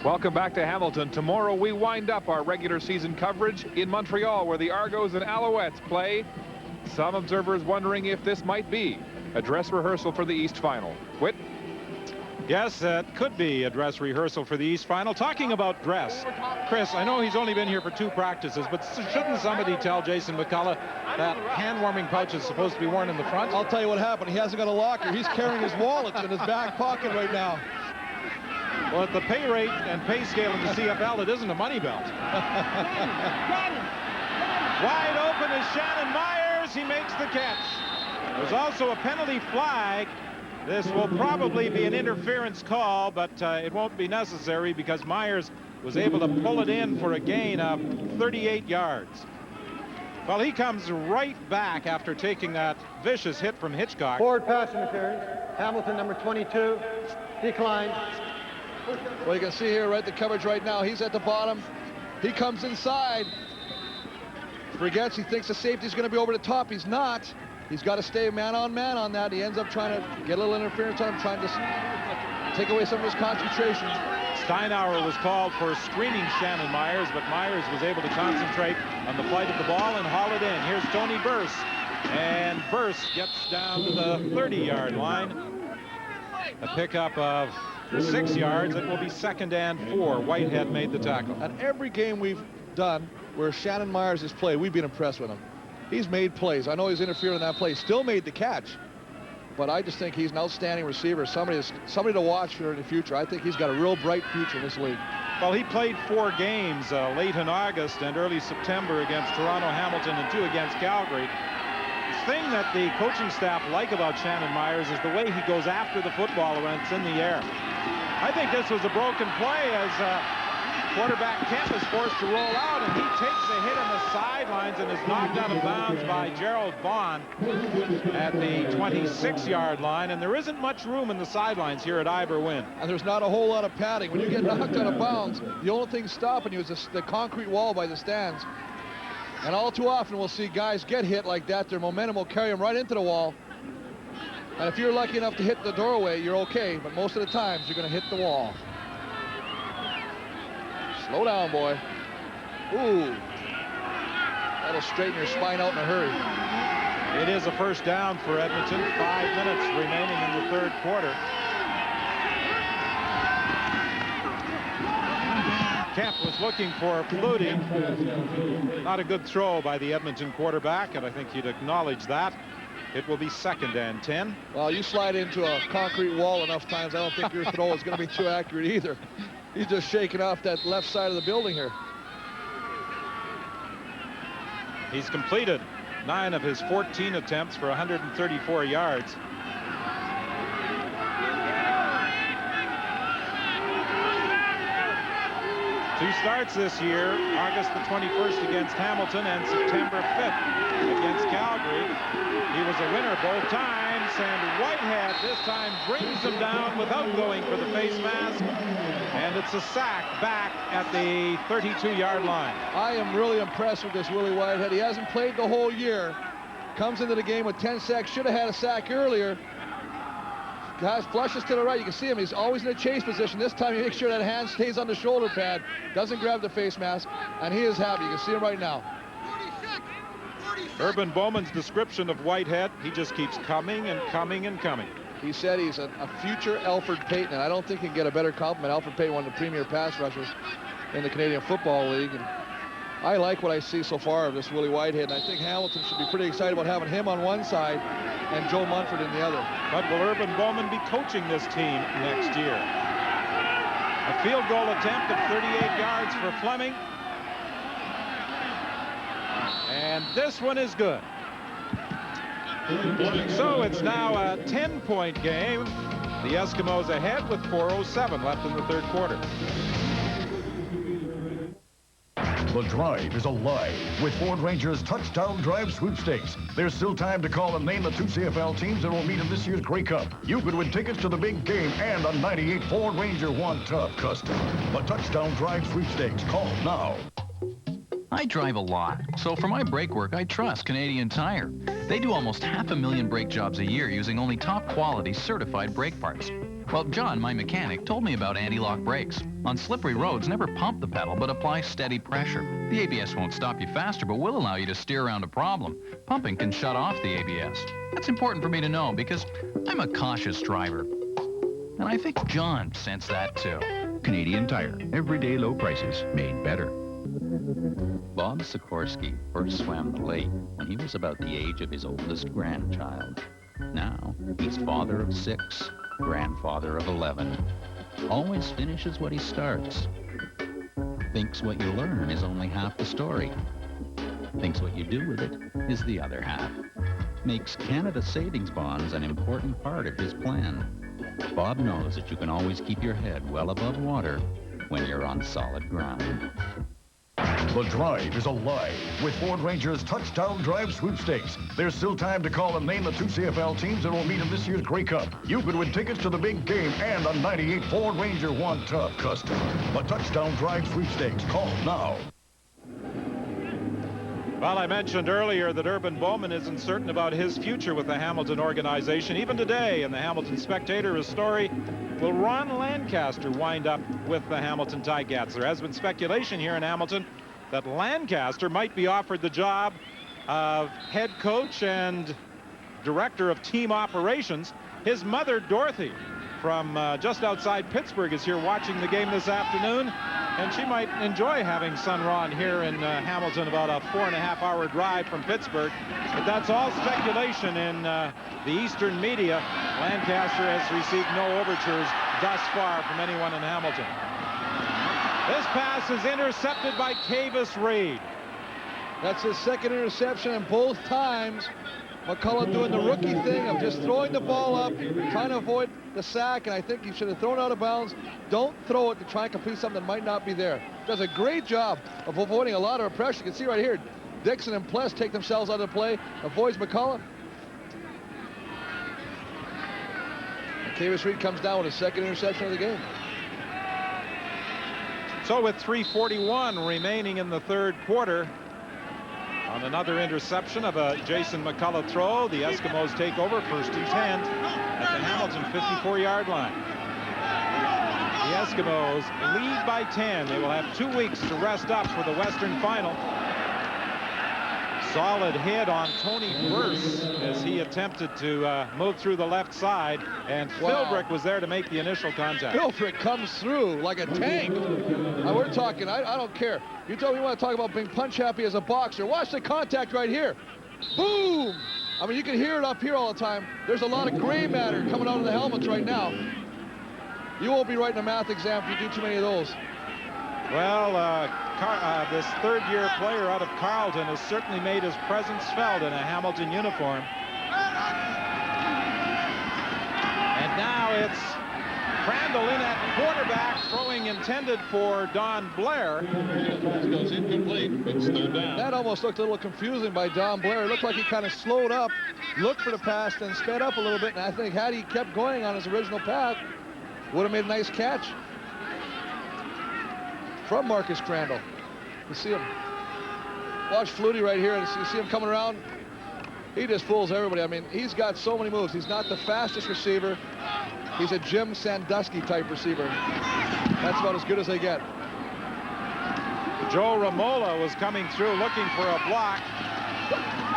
Welcome back to Hamilton. Tomorrow we wind up our regular season coverage in Montreal, where the Argos and Alouettes play. Some observers wondering if this might be a dress rehearsal for the East Final. Whit? Yes, that could be a dress rehearsal for the East Final. Talking about dress, Chris, I know he's only been here for 2 practices, but shouldn't somebody tell Jason McCullough that hand-warming pouch is supposed to be worn in the front? I'll tell you what happened. He hasn't got a locker. He's carrying his wallets in his back pocket right now. Well, at the pay rate and pay scale in the CFL, it isn't a money belt. Wide open is Shannon Myers. He makes the catch. There's also a penalty flag. This will probably be an interference call, but it won't be necessary because Myers was able to pull it in for a gain of 38 yards. Well, he comes right back after taking that vicious hit from Hitchcock. Forward pass interference. Hamilton, number 22, declined. Well, you can see here, right, the coverage right now. He's at the bottom. He comes inside. Forgets, he thinks the safety's going to be over the top. He's not. He's got to stay man-on-man on that. He ends up trying to get a little interference on him, trying to take away some of his concentration. Steinauer was called for screening Shannon Myers, but Myers was able to concentrate on the flight of the ball and haul it in. Here's Tony Burse, and Burse gets down to the 30-yard line. A pickup of 6 yards. It will be 2nd and 4. Whitehead made the tackle. At every game we've done where Shannon Myers has played, we've been impressed with him. He's made plays. I know he's interfered in that play. Still made the catch. But I just think he's an outstanding receiver. Somebody to watch for in the future. I think he's got a real bright future in this league. Well, he played 4 games late in August and early September against Toronto, Hamilton, and 2 against Calgary. The thing that the coaching staff like about Shannon Myers is the way he goes after the football when it's in the air. I think this was a broken play as quarterback Kemp is forced to roll out, and he takes a hit on the sidelines and is knocked out of bounds by Gerald Vaughn at the 26-yard line, and there isn't much room in the sidelines here at Iberwin. And there's not a whole lot of padding. When you get knocked out of bounds, the only thing stopping you is the concrete wall by the stands. And all too often we'll see guys get hit like that. Their momentum will carry them right into the wall. And if you're lucky enough to hit the doorway, you're okay, but most of the times you're going to hit the wall. Slow down, boy. Ooh. That'll straighten your spine out in a hurry. It is a first down for Edmonton. 5 minutes remaining in the third quarter. Kemp was looking for Flutie. Not a good throw by the Edmonton quarterback, and I think you'd acknowledge that. It will be 2nd and 10. Well, you slide into a concrete wall enough times, I don't think your throw is going to be too accurate either. He's just shaking off that left side of the building here. He's completed 9 of his 14 attempts for 134 yards. Two starts this year, August the 21st against Hamilton and September 5th against Calgary. He was a winner both times, and Whitehead this time brings him down without going for the face mask, and it's a sack back at the 32-yard line. I am really impressed with this Willie Whitehead. He hasn't played the whole year. Comes into the game with 10 sacks. Should have had a sack earlier. Guys, flushes to the right. You can see him. He's always in a chase position. This time he makes sure that hand stays on the shoulder pad, doesn't grab the face mask, and he is happy. You can see him right now. Urban Bowman's description of Whitehead, he just keeps coming and coming and coming. He said he's a future Alfred Payton, and I don't think he can get a better compliment. Alfred Payton, one of the premier pass rushers in the Canadian Football League. And I like what I see so far of this Willie Whitehead, and I think Hamilton should be pretty excited about having him on one side and Joe Munford in the other. But will Urban Bowman be coaching this team next year? A field goal attempt of 38 yards for Fleming. And this one is good. So it's now a 10-point game. The Eskimos ahead with 4:07 left in the third quarter. The drive is alive with Ford Ranger's Touchdown Drive Sweepstakes. There's still time to call and name the 2 CFL teams that will meet in this year's Grey Cup. You could win tickets to the big game and a '98 Ford Ranger One Tough Custom. The Touchdown Drive Sweepstakes. Call now. I drive a lot, so for my brake work, I trust Canadian Tire. They do almost 500,000 brake jobs a year using only top-quality certified brake parts. Well, John, my mechanic, told me about anti-lock brakes. On slippery roads, never pump the pedal, but apply steady pressure. The ABS won't stop you faster, but will allow you to steer around a problem. Pumping can shut off the ABS. That's important for me to know because I'm a cautious driver. And I think John sensed that too. Canadian Tire. Everyday low prices made better. Bob Sikorsky first swam the lake when he was about the age of his oldest grandchild. Now, he's father of 6, grandfather of 11. Always finishes what he starts. Thinks what you learn is only half the story. Thinks what you do with it is the other half. Makes Canada savings bonds an important part of his plan. Bob knows that you can always keep your head well above water when you're on solid ground. The drive is alive with Ford Ranger's Touchdown Drive Sweepstakes. There's still time to call and name the 2 CFL teams that will meet in this year's Grey Cup. You could win tickets to the big game and a '98 Ford Ranger One Tough Custom. The Touchdown Drive Sweepstakes. Call now. Well, I mentioned earlier that Urban Bowman isn't certain about his future with the Hamilton organization. Even today in the Hamilton Spectator, a story, will Ron Lancaster wind up with the Hamilton Ticats? There has been speculation here in Hamilton that Lancaster might be offered the job of head coach and director of team operations. His mother, Dorothy, from just outside Pittsburgh, is here watching the game this afternoon, and she might enjoy having son Ron here in Hamilton, about a 4.5-hour drive from Pittsburgh. But that's all speculation in the Eastern media. Lancaster has received no overtures thus far from anyone in Hamilton. This pass is intercepted by Kavis Reed. That's his second interception, and both times McCullough doing the rookie thing of just throwing the ball up, trying to avoid the sack, and I think he should have thrown out of bounds. Don't throw it to try and complete something that might not be there. Does a great job of avoiding a lot of pressure. You can see right here, Dixon and Pless take themselves out of play, avoids McCullough. And Kavis Reed comes down with his second interception of the game. So with 3:41 remaining in the third quarter, on another interception of a Jason McCullough throw, the Eskimos take over 1st and 10 at the Hamilton 54-yard line. The Eskimos lead by 10. They will have 2 weeks to rest up for the Western Final. Solid hit on Tony Burse as he attempted to move through the left side, and Philbrick was there to make the initial contact. Philbrick comes through like a tank. We're talking, I don't care. You tell me you want to talk about being punch happy as a boxer. Watch the contact right here. Boom! I mean, you can hear it up here all the time. There's a lot of gray matter coming out of the helmets right now. You won't be writing a math exam if you do too many of those. Well, this third-year player out of Carleton has certainly made his presence felt in a Hamilton uniform. And now it's Crandall in at quarterback, throwing intended for Don Blair. Goes incomplete. It's third down. That almost looked a little confusing by Don Blair. It looked like he kind of slowed up, looked for the pass, then sped up a little bit. And I think had he kept going on his original path, would have made a nice catch from Marcus Crandall. You see him. Watch Flutie right here. You see him coming around. He just fools everybody. I mean, he's got so many moves. He's not the fastest receiver. He's a Jim Sandusky type receiver. That's about as good as they get. Joe Ramola was coming through looking for a block.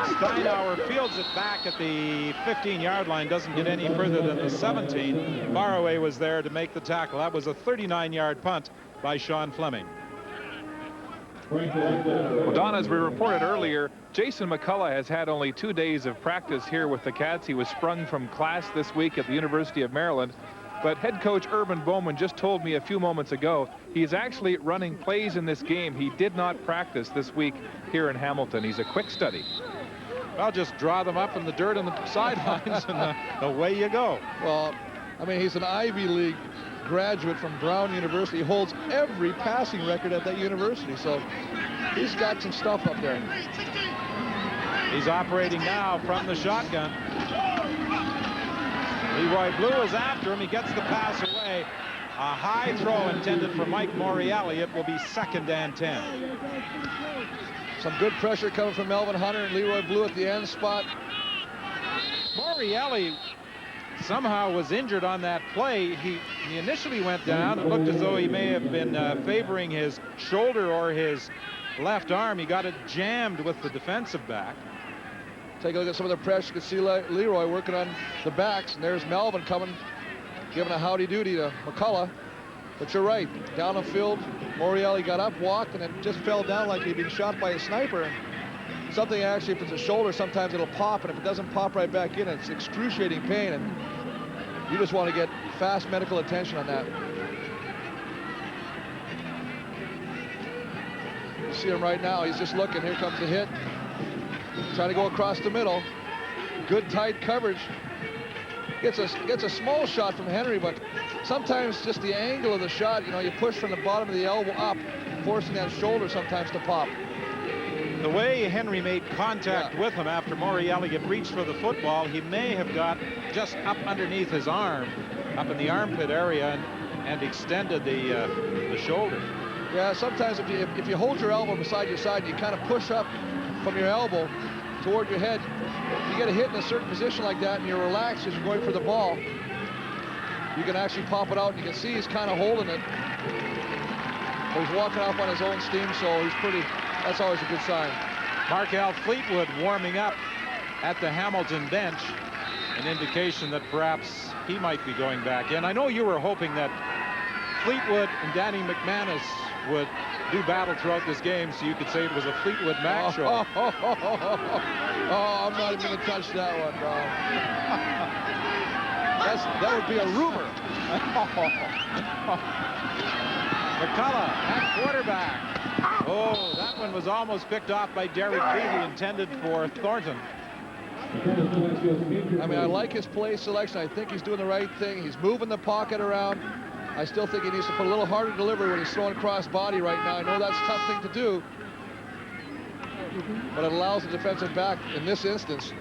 Steinauer fields it back at the 15-yard line, doesn't get any further than the 17. Faraway was there to make the tackle. That was a 39-yard punt by Sean Fleming. Well, Don, as we reported earlier, Jason McCullough has had only 2 days of practice here with the Cats. He was sprung from class this week at the University of Maryland. But head coach Urban Bowman just told me a few moments ago he's actually running plays in this game. He did not practice this week here in Hamilton. He's a quick study. I'll just draw them up in the dirt on the sidelines and away you go. Well, I mean, he's an Ivy League graduate from Brown University. He holds every passing record at that university, so he's got some stuff up there. He's operating now from the shotgun. Leroy Blue is after him. He gets the pass away. A high throw intended for Mike Morielli. It will be 2nd and 10. Some good pressure coming from Melvin Hunter and Leroy Blue at the end spot. Morielli somehow was injured on that play. He initially went down. It looked as though he may have been favoring his shoulder or his left arm. He got it jammed with the defensive back. Take a look at some of the pressure. You can see Leroy working on the backs, and there's Melvin coming, giving a howdy-doody to McCullough. But you're right, down the field, Morielli got up, walked, and it just fell down like he'd been shot by a sniper. And something actually, if it's a shoulder, sometimes it'll pop, and if it doesn't pop right back in, it's excruciating pain, and you just want to get fast medical attention on that. You see him right now, he's just looking. Here comes the hit. Trying to go across the middle. Good tight coverage. Gets a small shot from Henry, but sometimes just the angle of the shot, you know, you push from the bottom of the elbow up, forcing that shoulder sometimes to pop. The way Henry made contact with him after Morielli had reached for the football, he may have got just up underneath his arm, up in the armpit area, and extended the shoulder. Yeah, sometimes if you hold your elbow beside your side and you kind of push up from your elbow toward your head, you get a hit in a certain position like that and you're relaxed as you're going for the ball, you can actually pop it out, and you can see he's kind of holding it, but he's walking off on his own steam, so he's pretty, that's always a good sign. Markel Fleetwood warming up at the Hamilton bench, an indication that perhaps he might be going back in. I know you were hoping that Fleetwood and Danny McManus would do battle throughout this game, so you could say it was a Fleetwood match. Oh, I'm not even going to touch that one, no. That would be a rumor. McCullough at quarterback. Oh, that one was almost picked off by Derek Beatty, intended for Thornton. I mean, I like his play selection. I think he's doing the right thing. He's moving the pocket around. I still think he needs to put a little harder delivery when he's throwing cross body right now. I know that's a tough thing to do, but it allows the defensive back, in this instance,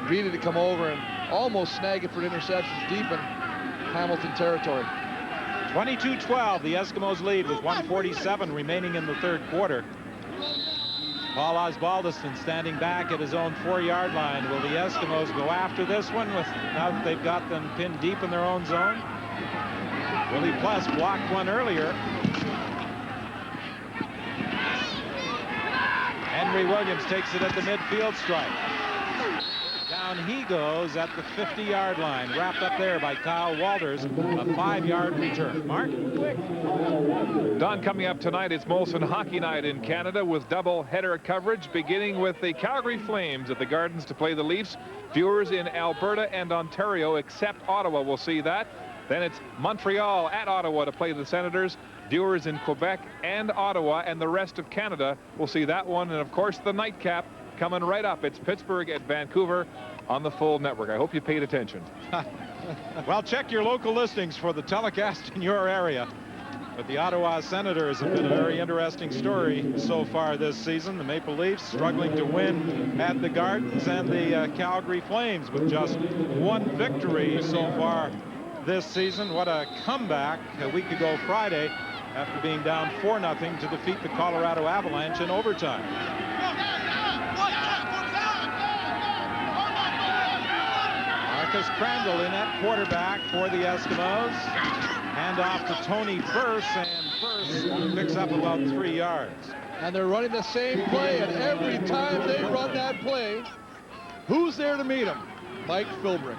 Beatty, to come over and almost snag it for an interception deep in Hamilton territory. 22-12, the Eskimos lead with 1:47 remaining in the third quarter. Paul Osbaldiston standing back at his own 4-yard line. Will the Eskimos go after this one now that they've got them pinned deep in their own zone? Willie Plus blocked one earlier. And Henry Williams takes it at the midfield stripe. Down he goes at the 50-yard line. Wrapped up there by Kyle Walters. A 5-yard return. Mark? Don, coming up tonight, it's Molson Hockey Night in Canada with double header coverage, beginning with the Calgary Flames at the Gardens to play the Leafs. Viewers in Alberta and Ontario, except Ottawa, will see that. Then it's Montreal at Ottawa to play the Senators. Viewers in Quebec and Ottawa and the rest of Canada will see that one. And, of course, the nightcap coming right up. It's Pittsburgh at Vancouver on the full network. I hope you paid attention. Well, check your local listings for the telecast in your area. But the Ottawa Senators have been a very interesting story so far this season. The Maple Leafs struggling to win at the Gardens, and the Calgary Flames with just one victory so far this season. What a comeback a week ago Friday after being down 4-0 to defeat the Colorado Avalanche in overtime. Marcus Crandall in at quarterback for the Eskimos. Hand off to Tony Burse, and Burse picks up about 3 yards. And they're running the same play, and every time they run that play, who's there to meet him? Mike Philbrick.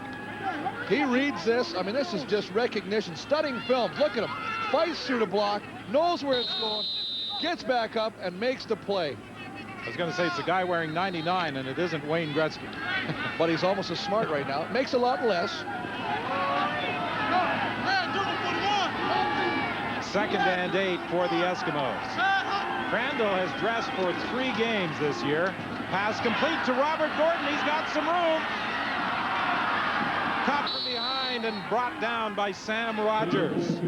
He reads this. I mean, this is just recognition. Studying films. Look at him. Fights through the block, knows where it's going, gets back up, and makes the play. I was going to say it's a guy wearing 99, and it isn't Wayne Gretzky. But he's almost as smart right now. It makes a lot less. Second and 8 for the Eskimos. Crandall has dressed for 3 games this year. Pass complete to Robert Gordon. He's got some room. Caught from behind and brought down by Sam Rogers.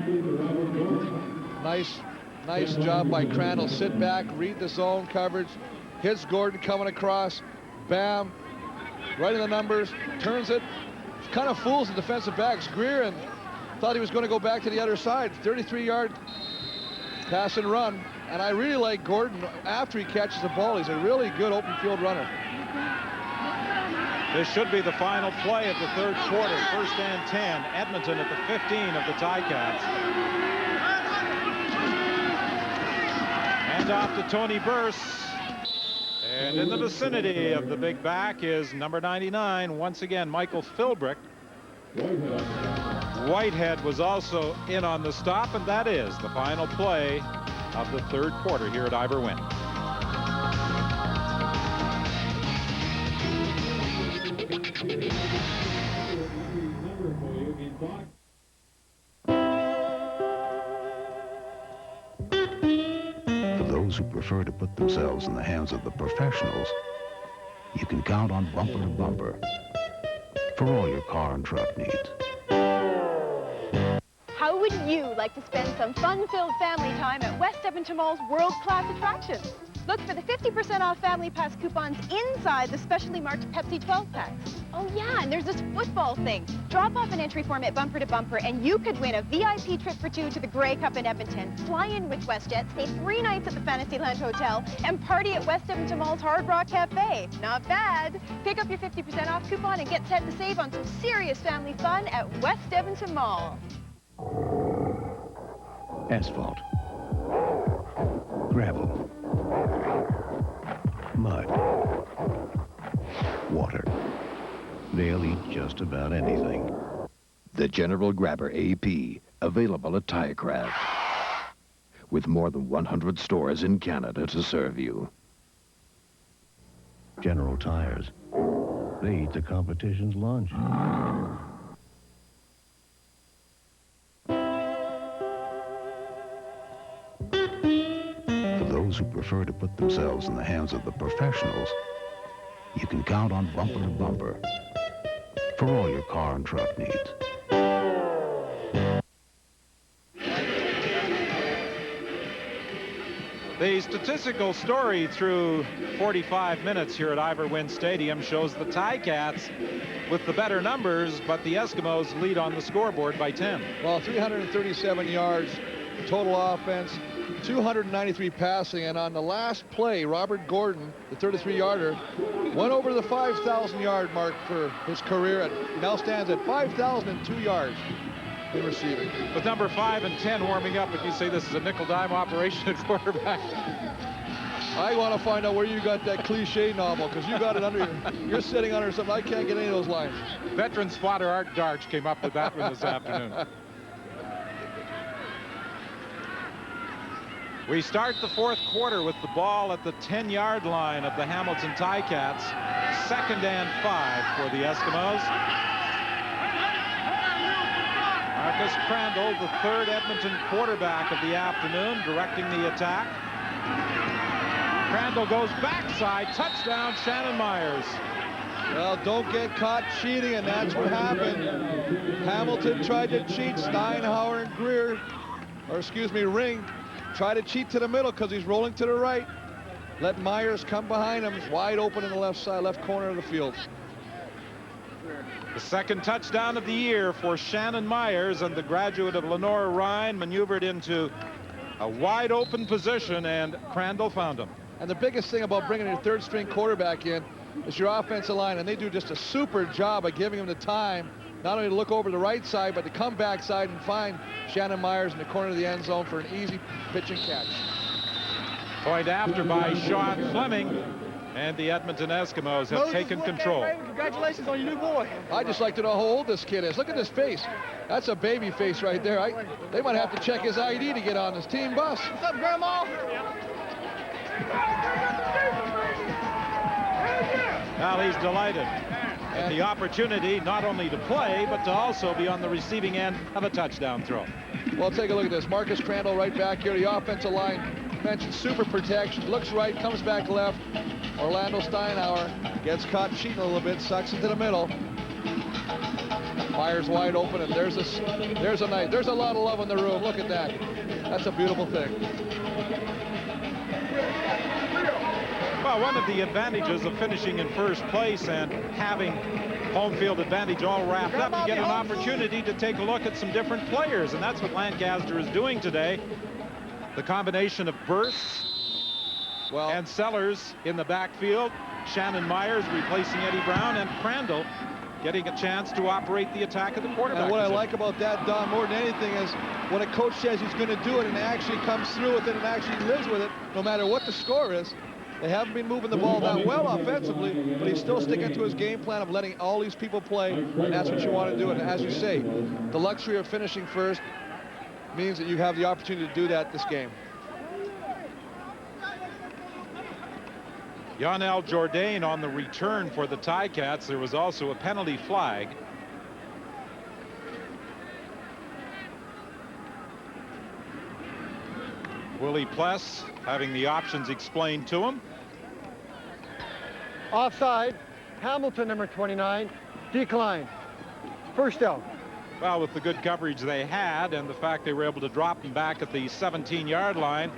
Nice job by Crandall. Sit back, read the zone coverage. Hits Gordon coming across. Bam. Right in the numbers. Turns it. Kind of fools the defensive backs. Greer and thought he was going to go back to the other side. 33-yard pass and run. And I really like Gordon after he catches the ball. He's a really good open field runner. This should be the final play of the third quarter. 1st and 10. Edmonton at the 15 of the Ticats. Hand off to Tony Burse. And in the vicinity of the big back is number 99, once again, Michael Philbrick. Whitehead was also in on the stop, and that is the final play of the third quarter here at Ivor Wynne. For those who prefer to put themselves in the hands of the professionals, you can count on Bumper to Bumper for all your car and truck needs. How would you like to spend some fun-filled family time at West Edmonton Mall's world-class attractions? Look for the 50% off Family Pass coupons inside the specially marked Pepsi 12-packs. Oh yeah, and there's this football thing. Drop off an entry form at Bumper to Bumper and you could win a VIP trip for 2 to the Grey Cup in Edmonton. Fly in with WestJet, stay 3 nights at the Fantasyland Hotel, and party at West Edmonton Mall's Hard Rock Cafe. Not bad. Pick up your 50% off coupon and get set to save on some serious family fun at West Edmonton Mall. Asphalt. Gravel. Mud. Water. They'll eat just about anything. The General Grabber AP, available at Tirecraft. With more than 100 stores in Canada to serve you. General Tires. They eat the competition's lunch. For those who prefer to put themselves in the hands of the professionals, you can count on Bumper to Bumper for all your car and truck needs. The statistical story through 45 minutes here at Ivor Wynne Stadium shows the Ticats with the better numbers, but the Eskimos lead on the scoreboard by 10. Well, 337 yards total offense, 293 passing, and on the last play, Robert Gordon, the 33-yarder, went over the 5,000-yard mark for his career, and he now stands at 5,002 yards in receiving. With number 5 and 10 warming up, would you say this is a nickel-dime operation at quarterback? I want to find out where you got that cliche novel, because you got it under you're sitting under something. I can't get any of those lines. Veteran spotter Art Darch came up with that one this afternoon. We start the fourth quarter with the ball at the 10-yard line of the Hamilton Ticats. 2nd and 5 for the Eskimos. Marcus Crandall, the 3rd Edmonton quarterback of the afternoon, directing the attack. Crandall goes backside, touchdown, Shannon Myers. Well, don't get caught cheating, and that's what happened. Hamilton tried to cheat. Steinhauer and Greer, or excuse me, Ring, try to cheat to the middle because he's rolling to the right. Let Myers come behind him. He's wide open in the left side, left corner of the field. The 2nd touchdown of the year for Shannon Myers, and the graduate of Lenore Rhine maneuvered into a wide open position, and Crandall found him. And the biggest thing about bringing your 3rd string quarterback in is your offensive line, and they do just a super job of giving him the time not only to look over the right side, but to come backside and find Shannon Myers in the corner of the end zone for an easy pitch and catch. Point after by Sean Fleming, and the Edmonton Eskimos have taken control. Congratulations on your new boy. I just like to know how old this kid is. Look at this face. That's a baby face right there. They might have to check his ID to get on this team bus. What's up, Grandma? Well, he's delighted at the opportunity not only to play, but to also be on the receiving end of a touchdown throw. Well, take a look at this. Marcus Crandall right back here. The offensive line mentioned super protection. Looks right, comes back left. Orlando Steinhauer gets caught cheating a little bit, sucks into the middle. Myers wide open, and there's a night. There's a lot of love in the room. Look at that. That's a beautiful thing. Well, one of the advantages of finishing in first place and having home field advantage all wrapped up, you get an opportunity to take a look at some different players, and that's what Lancaster is doing today. The combination of bursts and Sellers in the backfield, Shannon Myers replacing Eddie Brown, and Crandall getting a chance to operate the attack of the quarterback. And what position. I like about that, Don, more than anything, is when a coach says he's going to do it and actually comes through with it and actually lives with it, no matter what the score is. They haven't been moving the ball that well offensively, but he's still sticking to his game plan of letting all these people play, and that's what you want to do. And as you say, the luxury of finishing first means that you have the opportunity to do that this game. Yonel Jourdain on the return for the Ticats. There was also a penalty flag. Willie Pless having the options explained to him. Offside. Hamilton, number 29, declined. First down. Well, with the good coverage they had and the fact they were able to drop him back at the 17-yard line,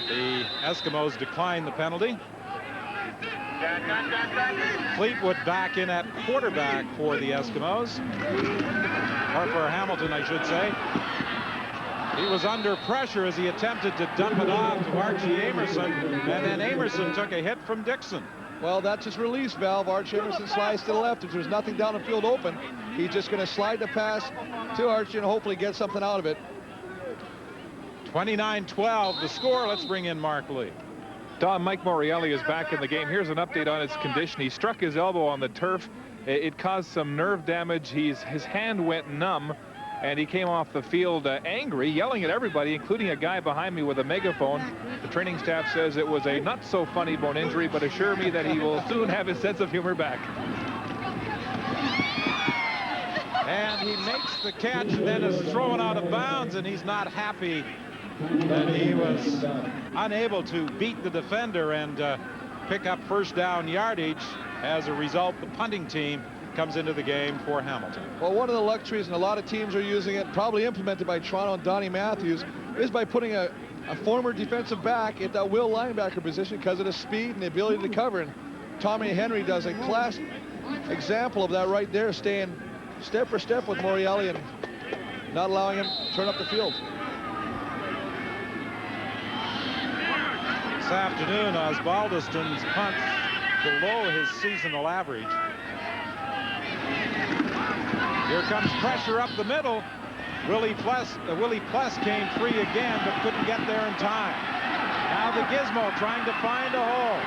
the Eskimos declined the penalty. Fleetwood back in at quarterback for the Eskimos, or for Hamilton, I should say. He was under pressure as he attempted to dump it off to Archie Amerson, and then Amerson took a hit from Dixon. Well, that's his release valve. Archie Amerson slides to the left. If there's nothing down the field open, he's just going to slide the pass to Archie and hopefully get something out of it. 29-12 the score. Let's bring in Mark Lee. Don, Mike Morreale is back in the game. Here's an update on his condition. He struck his elbow on the turf. It caused some nerve damage. His hand went numb, and he came off the field angry, yelling at everybody, including a guy behind me with a megaphone. The training staff says it was a not-so-funny bone injury, but assure me that he will soon have his sense of humor back. And he makes the catch and then is thrown out of bounds, and he's not happy that he was unable to beat the defender and pick up first down yardage. As a result, the punting team comes into the game for Hamilton. Well, one of the luxuries, and a lot of teams are using it, probably implemented by Toronto and Donnie Matthews, is by putting a former defensive back at that will linebacker position because of the speed and the ability to cover. And Tommy Henry does a class example of that right there, staying step for step with Morreale and not allowing him to turn up the field. This afternoon, Osbaldiston's punt below his seasonal average. Here comes pressure up the middle. Willie Pless came free again, but couldn't get there in time. Now Now the Gizmo trying to find a hole.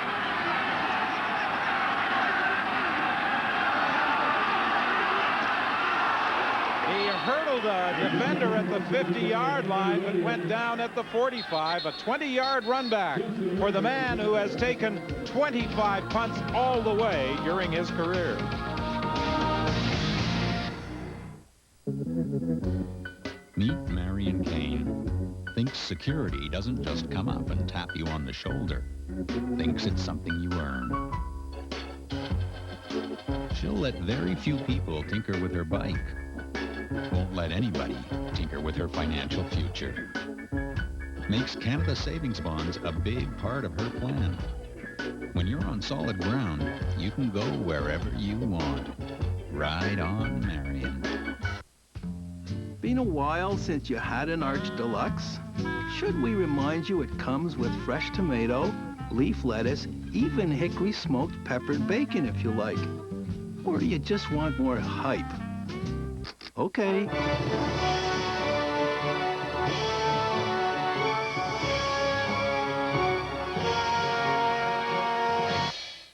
He hurdled a defender at the 50-yard line, but went down at the 45. A 20-yard run back for the man who has taken 25 punts all the way during his career. Meet Marion Kane. Thinks security doesn't just come up and tap you on the shoulder. Thinks it's something you earn. She'll let very few people tinker with her bike. Won't let anybody tinker with her financial future. Makes Canada Savings Bonds a big part of her plan. When you're on solid ground, you can go wherever you want. Ride on, Marion. Been a while since you had an Arch Deluxe? Should we remind you it comes with fresh tomato, leaf lettuce, even hickory smoked peppered bacon if you like? Or do you just want more hype? Okay.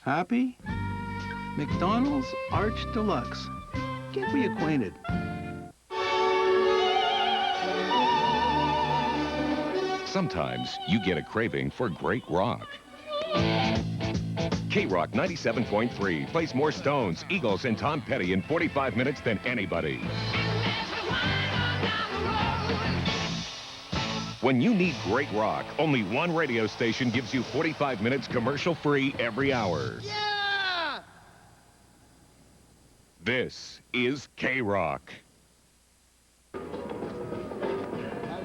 Happy? McDonald's Arch Deluxe. Get reacquainted. Sometimes you get a craving for great rock. K-Rock 97.3 plays more Stones, Eagles, and Tom Petty in 45 minutes than anybody. When you need great rock, only one radio station gives you 45 minutes commercial-free every hour. Yeah! This is K-Rock.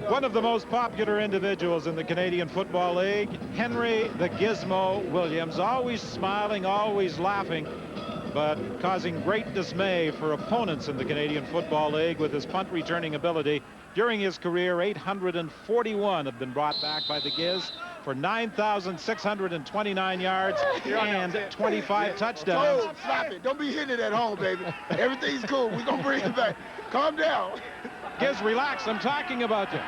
One of the most popular individuals in the Canadian Football League, Henry the Gizmo Williams, always smiling, always laughing, but causing great dismay for opponents in the Canadian Football League with his punt returning ability. During his career, 841 have been brought back by the Giz for 9,629 yards and 25 touchdowns. Oh, stop it. Don't be hitting it at home, baby. Everything's cool. We're going to bring it back. Calm down. Giz, relax. I'm talking about you.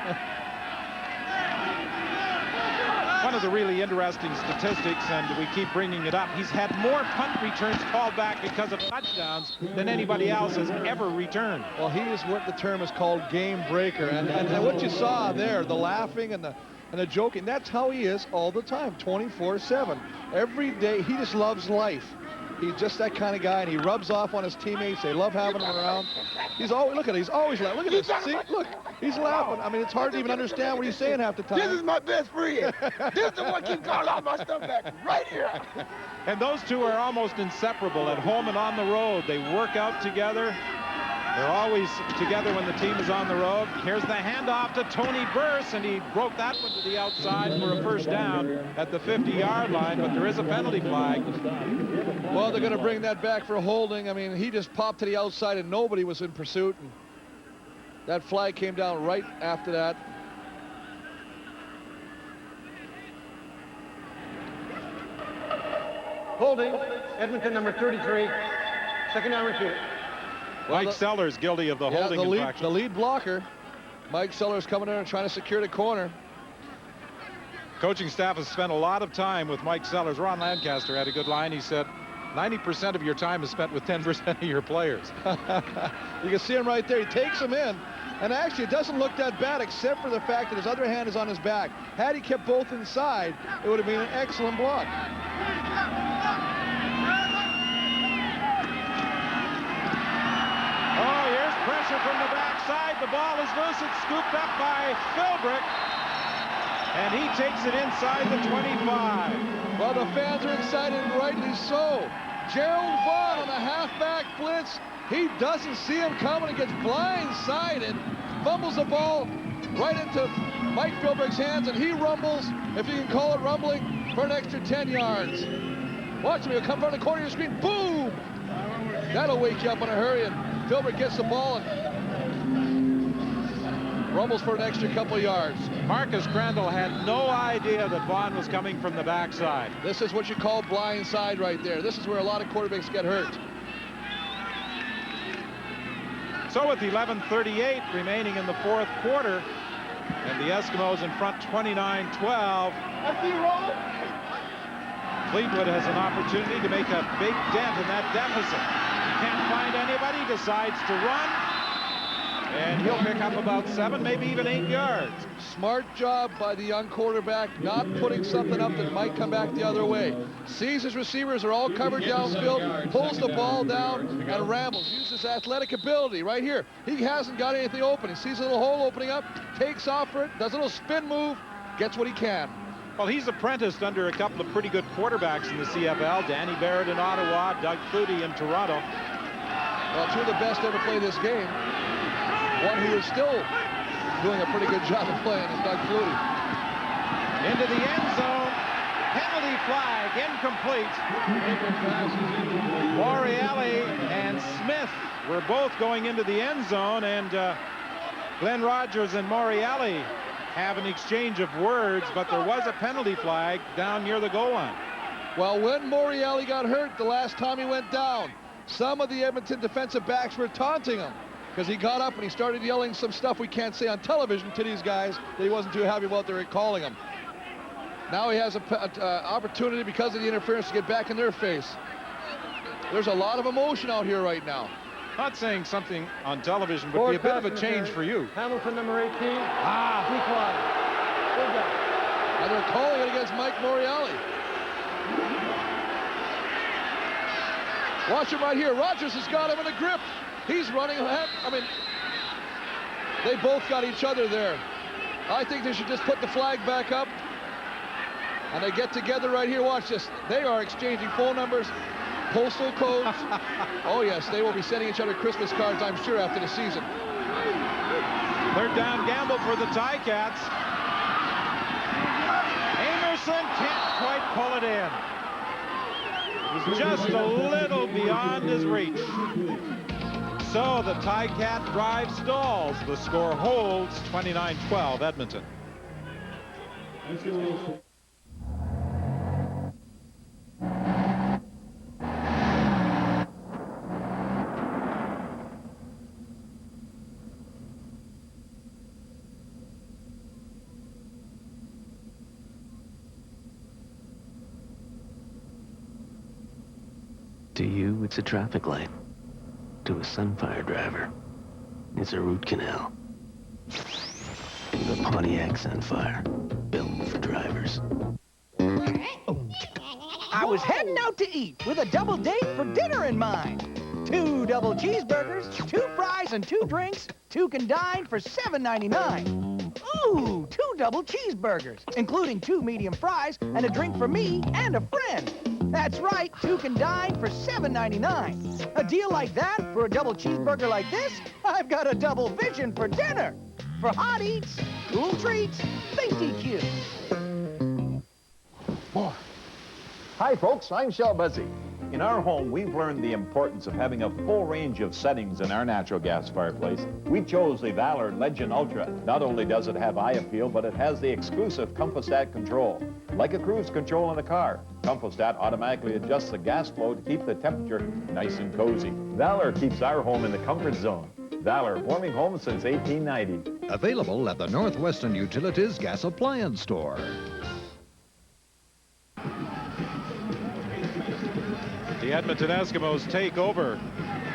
One of the really interesting statistics, and we keep bringing it up, he's had more punt returns called back because of touchdowns than anybody else has ever returned. Well, he is what the term is called game breaker. And what you saw there, the laughing and the joking, that's how he is all the time, 24/7. Every day, he just loves life. He's just that kind of guy, and he rubs off on his teammates. They love having him around. He's always, look at it, he's always laughing. Look at this, see, look, he's laughing. I mean, it's hard to even understand what he's saying half the time. This is my best friend. This is the one keep calling all my stuff back right here. And those two are almost inseparable at home and on the road. They work out together. They're always together when the team is on the road. Here's the handoff to Tony Burse, and he broke that one to the outside for a first down at the 50-yard line, but there is a penalty flag. Well, they're going to bring that back for holding. I mean, he just popped to the outside, and nobody was in pursuit. And that flag came down right after that. Holding, Edmonton number 33, second down repeated. Well, Mike Sellers guilty of the holding infraction. The lead blocker, Mike Sellers, coming in and trying to secure the corner. Coaching staff has spent a lot of time with Mike Sellers. Ron Lancaster had a good line. He said, 90% of your time is spent with 10% of your players. You can see him right there. He takes him in. And actually, it doesn't look that bad, except for the fact that his other hand is on his back. Had he kept both inside, it would have been an excellent block. Oh, here's pressure from the backside. The ball is loose. It's scooped up by Philbrick. And he takes it inside the 25. Well, the fans are excited, and rightly so. Gerald Vaughn on a halfback blitz. He doesn't see him coming and gets blindsided. Fumbles the ball right into Mike Philbrick's hands, and he rumbles, if you can call it rumbling, for an extra 10 yards. Watch him. He'll come from the corner of your screen. Boom! That'll wake you up in a hurry, and Philbrick gets the ball and rumbles for an extra couple yards. Marcus Crandall had no idea that Vaughn was coming from the backside. This is what you call blindside right there. This is where a lot of quarterbacks get hurt. So with 11:38 remaining in the fourth quarter, And the Eskimos in front 29-12. Fleetwood has an opportunity to make a big dent in that deficit. He can't find anybody, decides to run, and he'll pick up about 7, maybe even 8 yards. Smart job by the young quarterback, not putting something up that might come back the other way. Sees his receivers are all covered downfield, pulls the ball down, and rambles. Uses athletic ability right here. He hasn't got anything open. He sees a little hole opening up, takes off for it, does a little spin move, gets what he can. Well, he's apprenticed under a couple of pretty good quarterbacks in the CFL. Danny Barrett in Ottawa, Doug Flutie in Toronto. Well, two of the best ever play this game. One who is still doing a pretty good job of playing is Doug Flutie. Into the end zone. Penalty flag, incomplete. Morreale and Smith were both going into the end zone, and Glenn Rogers and Morreale have an exchange of words, but there was a penalty flag down near the goal line. Well, when Morreale got hurt the last time he went down, some of the Edmonton defensive backs were taunting him because he got up and he started yelling some stuff we can't say on television to these guys that he wasn't too happy about they're calling him. Now he has an opportunity because of the interference to get back in their face. There's a lot of emotion out here right now. Not saying something on television, but be a bit of a change for you. Hamilton, number 18. Decline. And they're calling it against Mike Morreale. Watch him right here. Rogers has got him in a grip. He's running ahead. I mean, they both got each other there. I think they should just put the flag back up. And they get together right here. Watch this. They are exchanging phone numbers. Postal codes. Oh, yes, they will be sending each other Christmas cards, I'm sure, after the season. Third down gamble for the Ticats. Amerson can't quite pull it in. It was just a little beyond his reach. So the Ticat drive stalls. The score holds 29-12 Edmonton. To you, it's a traffic light. To a Sunfire driver, it's a root canal. The Pontiac Sunfire, built for drivers. I was heading out to eat with a double date for dinner in mind. 2 double cheeseburgers, 2 fries, and 2 drinks. 2 can dine for $7.99. Ooh, 2 double cheeseburgers, including 2 medium fries and a drink for me and a friend. That's right, 2 can dine for $7.99. A deal like that for a double cheeseburger like this? I've got a double vision for dinner. For hot eats, cool treats, think DQ. Hi, folks. I'm Shell Buzzy. In our home, we've learned the importance of having a full range of settings in our natural gas fireplace. We chose the Valor Legend Ultra. Not only does it have eye appeal, but it has the exclusive ComfoStat control. Like a cruise control in a car, ComfoStat automatically adjusts the gas flow to keep the temperature nice and cozy. Valor keeps our home in the comfort zone. Valor, warming homes since 1890. Available at the Northwestern Utilities Gas Appliance Store. The Edmonton Eskimos take over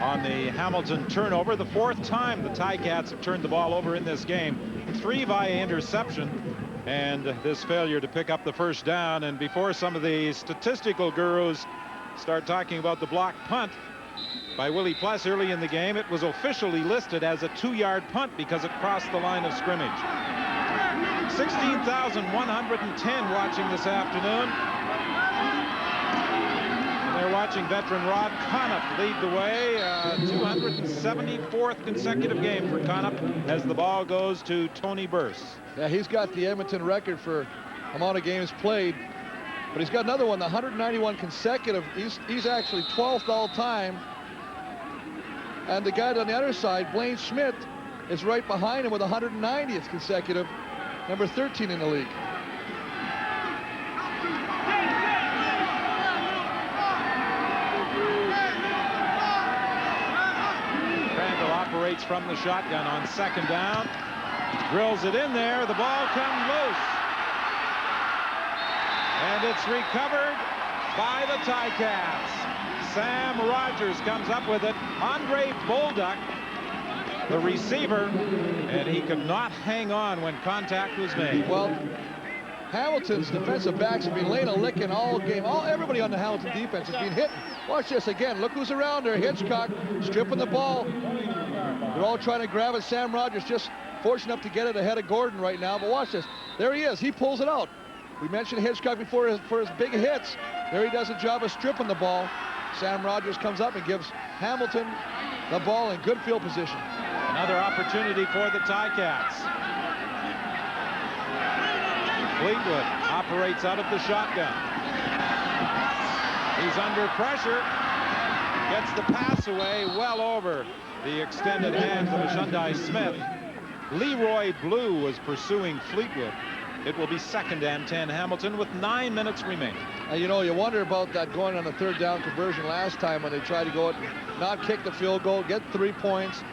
on the Hamilton turnover. The 4th time the Ticats have turned the ball over in this game. 3 via interception, and this failure to pick up the first down. And before some of the statistical gurus start talking about the block punt by Willie Pless early in the game, it was officially listed as a 2-yard punt because it crossed the line of scrimmage. 16,110 watching this afternoon. They're watching veteran Rod Connup lead the way. 274th consecutive game for Connup as the ball goes to Tony Burse. Yeah, he's got the Edmonton record for amount of games played, but he's got another one, the 191 consecutive. He's actually 12th all time. And the guy on the other side, Blaine Schmidt, is right behind him with 190th consecutive, number 13 in the league. Crandall operates from the shotgun on 2nd down. Drills it in there. The ball comes loose. And it's recovered by the Ticats. Sam Rogers comes up with it. Andre Bolduc, the receiver, and he could not hang on when contact was made. Well, Hamilton's defensive backs have been laying a licking all game. Everybody on the Hamilton defense has been hitting. Watch this again. Look who's around there. Hitchcock stripping the ball. They're all trying to grab it. Sam Rogers just fortunate enough to get it ahead of Gordon right now. But watch this. There he is. He pulls it out. We mentioned Hitchcock before for his big hits. There he does a job of stripping the ball. Sam Rogers comes up and gives Hamilton the ball in good field position. Another opportunity for the Ticats. Fleetwood operates out of the shotgun. He's under pressure. Gets the pass away well over the extended hands of Shundai Smith. Leroy Blue was pursuing Fleetwood. It will be 2nd and 10 Hamilton with 9 minutes remaining. You know, you wonder about that going on a 3rd down conversion last time when they tried to go it, not kick the field goal, get 3 points.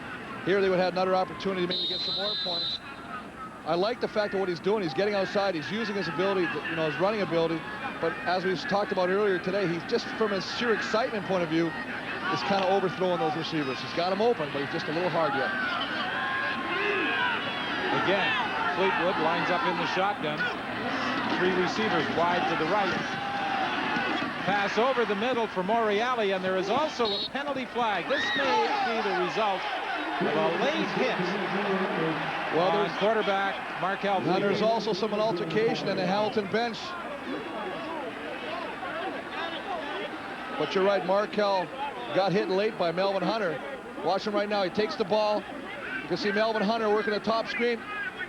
Here they would have another opportunity maybe to get some more points. I like the fact that what he's doing, he's getting outside, he's using his ability, you know, his running ability. But as we talked about earlier today, he's just from his sheer excitement point of view, is kind of overthrowing those receivers. He's got them open, but he's just a little hard yet. Again, Fleetwood lines up in the shotgun. 3 receivers wide to the right. Pass over the middle for Morreale, and there is also a penalty flag. This may be the result of a late hit on quarterback Markel Fleetwood. Now there's also some altercation in the Hamilton bench. But you're right, Markel got hit late by Melvin Hunter. Watch him right now. He takes the ball. You can see Melvin Hunter working the top screen.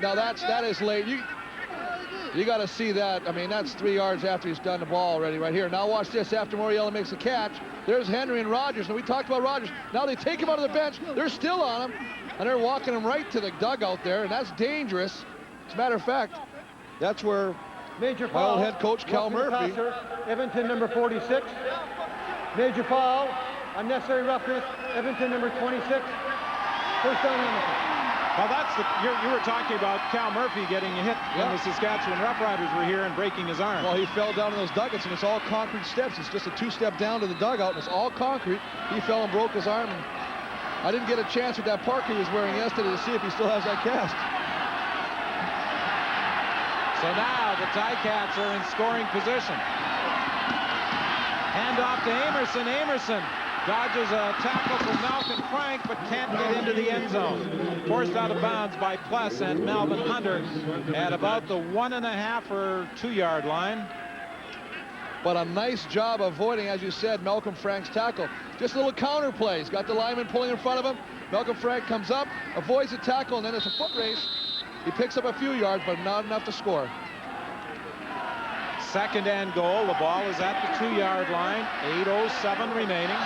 Now that is late. You got to see that. I mean, that's 3 yards after he's done the ball already right here. Now watch this. After Morreale makes the catch, there's Henry and Rogers. And we talked about Rogers. Now they take him out of the bench. They're still on him. And they're walking him right to the dugout there. And that's dangerous. As a matter of fact, that's where Major my foul. old head coach, Cal Murphy. Passer, Edmonton number 46. Major foul. Unnecessary roughness. Edmonton number 26. 1st down Hamilton. Well, that's the, you were talking about Cal Murphy getting a hit when the Saskatchewan Roughriders were here and breaking his arm. Well, he fell down in those dugots, and it's all concrete steps. It's just a 2-step down to the dugout, and it's all concrete. He fell and broke his arm. And I didn't get a chance with that park he was wearing yesterday to see if he still has that cast. So now the Ticats are in scoring position. Hand off to Amerson. Amerson dodges a tackle from Malcolm Frank, but can't get into the end zone. Forced out of bounds by Pless and Melvin Hunter at about the 1.5 or 2 yard line. But a nice job avoiding, as you said, Malcolm Frank's tackle. Just a little counter play. He's got the lineman pulling in front of him. Malcolm Frank comes up, avoids the tackle, and then it's a foot race. He picks up a few yards, but not enough to score. 2nd and goal. The ball is at the 2 yard line. 8:07 remaining.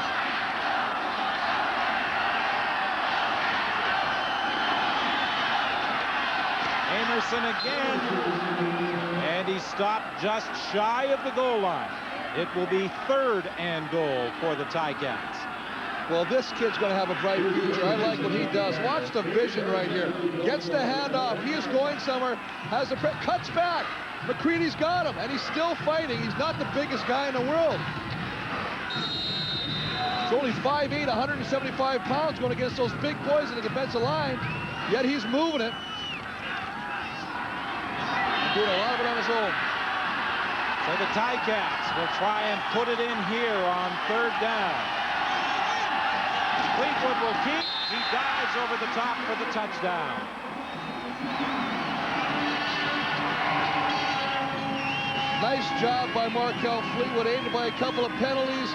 Amerson again, and he stopped just shy of the goal line. It will be 3rd and goal for the Ticats. Well, this kid's going to have a bright future. I like what he does. Watch the vision right here. Gets the handoff. He is going somewhere. Has the cuts back. McCready's got him, and he's still fighting. He's not the biggest guy in the world. He's only 5'8", 175 pounds going against those big boys in the defensive line. Yet he's moving it. Doing a lot of it on his own. So the Ticats will try and put it in here on 3rd down. Fleetwood will keep. He dives over the top for the touchdown. Nice job by Markel Fleetwood, aided by a couple of penalties.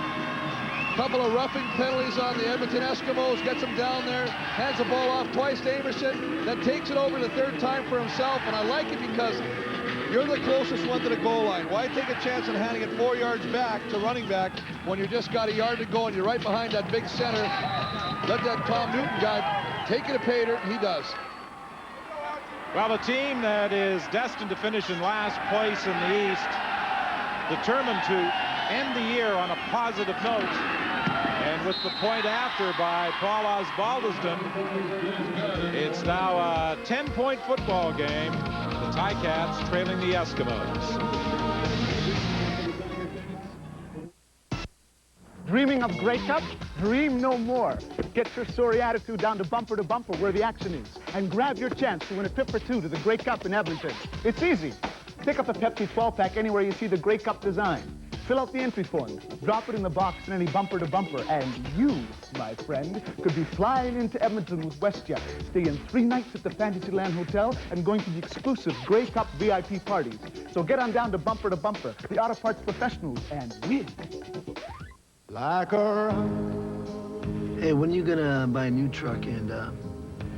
Couple of roughing penalties on the Edmonton Eskimos. Gets him down there. Hands the ball off twice to Amerson. Then takes it over the 3rd time for himself. And I like it because you're the closest one to the goal line. Why take a chance on handing it 4 yards back to running back when you just got a yard to go and you're right behind that big center? Let that Tom Newton guy take it to Pater, and he does. Well, a team that is destined to finish in last place in the East, determined to end the year on a positive note, And with the point after by Paul Osbaldiston, it's now a 10-point football game. The Ticats trailing the Eskimos. Dreaming of Grey Cup? Dream no more. Get your sorry attitude down to Bumper, where the action is, and grab your chance to win a trip for two to the Grey Cup in Edmonton. It's easy. Pick up a Pepsi 12-pack anywhere you see the Grey Cup design. Fill out the entry form, drop it in the box in any Bumper, and you, my friend, could be flying into Edmonton with WestJet, staying 3 nights at the Fantasyland Hotel, and going to the exclusive Grey Cup VIP parties. So get on down to Bumper, the auto parts professionals, and win. Like a... Hey, when are you gonna buy a new truck and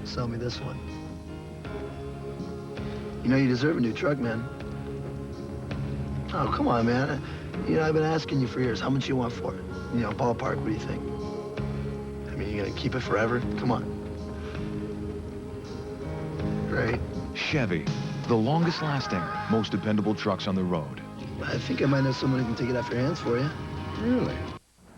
sell me this one? You know you deserve a new truck, man. Oh, come on, man. You know, I've been asking you for years, how much you want for it? You know, ballpark, what do you think? I mean, you gonna keep it forever? Come on. Great. Chevy, the longest lasting, most dependable trucks on the road. I think I might know someone who can take it off your hands for you. Really?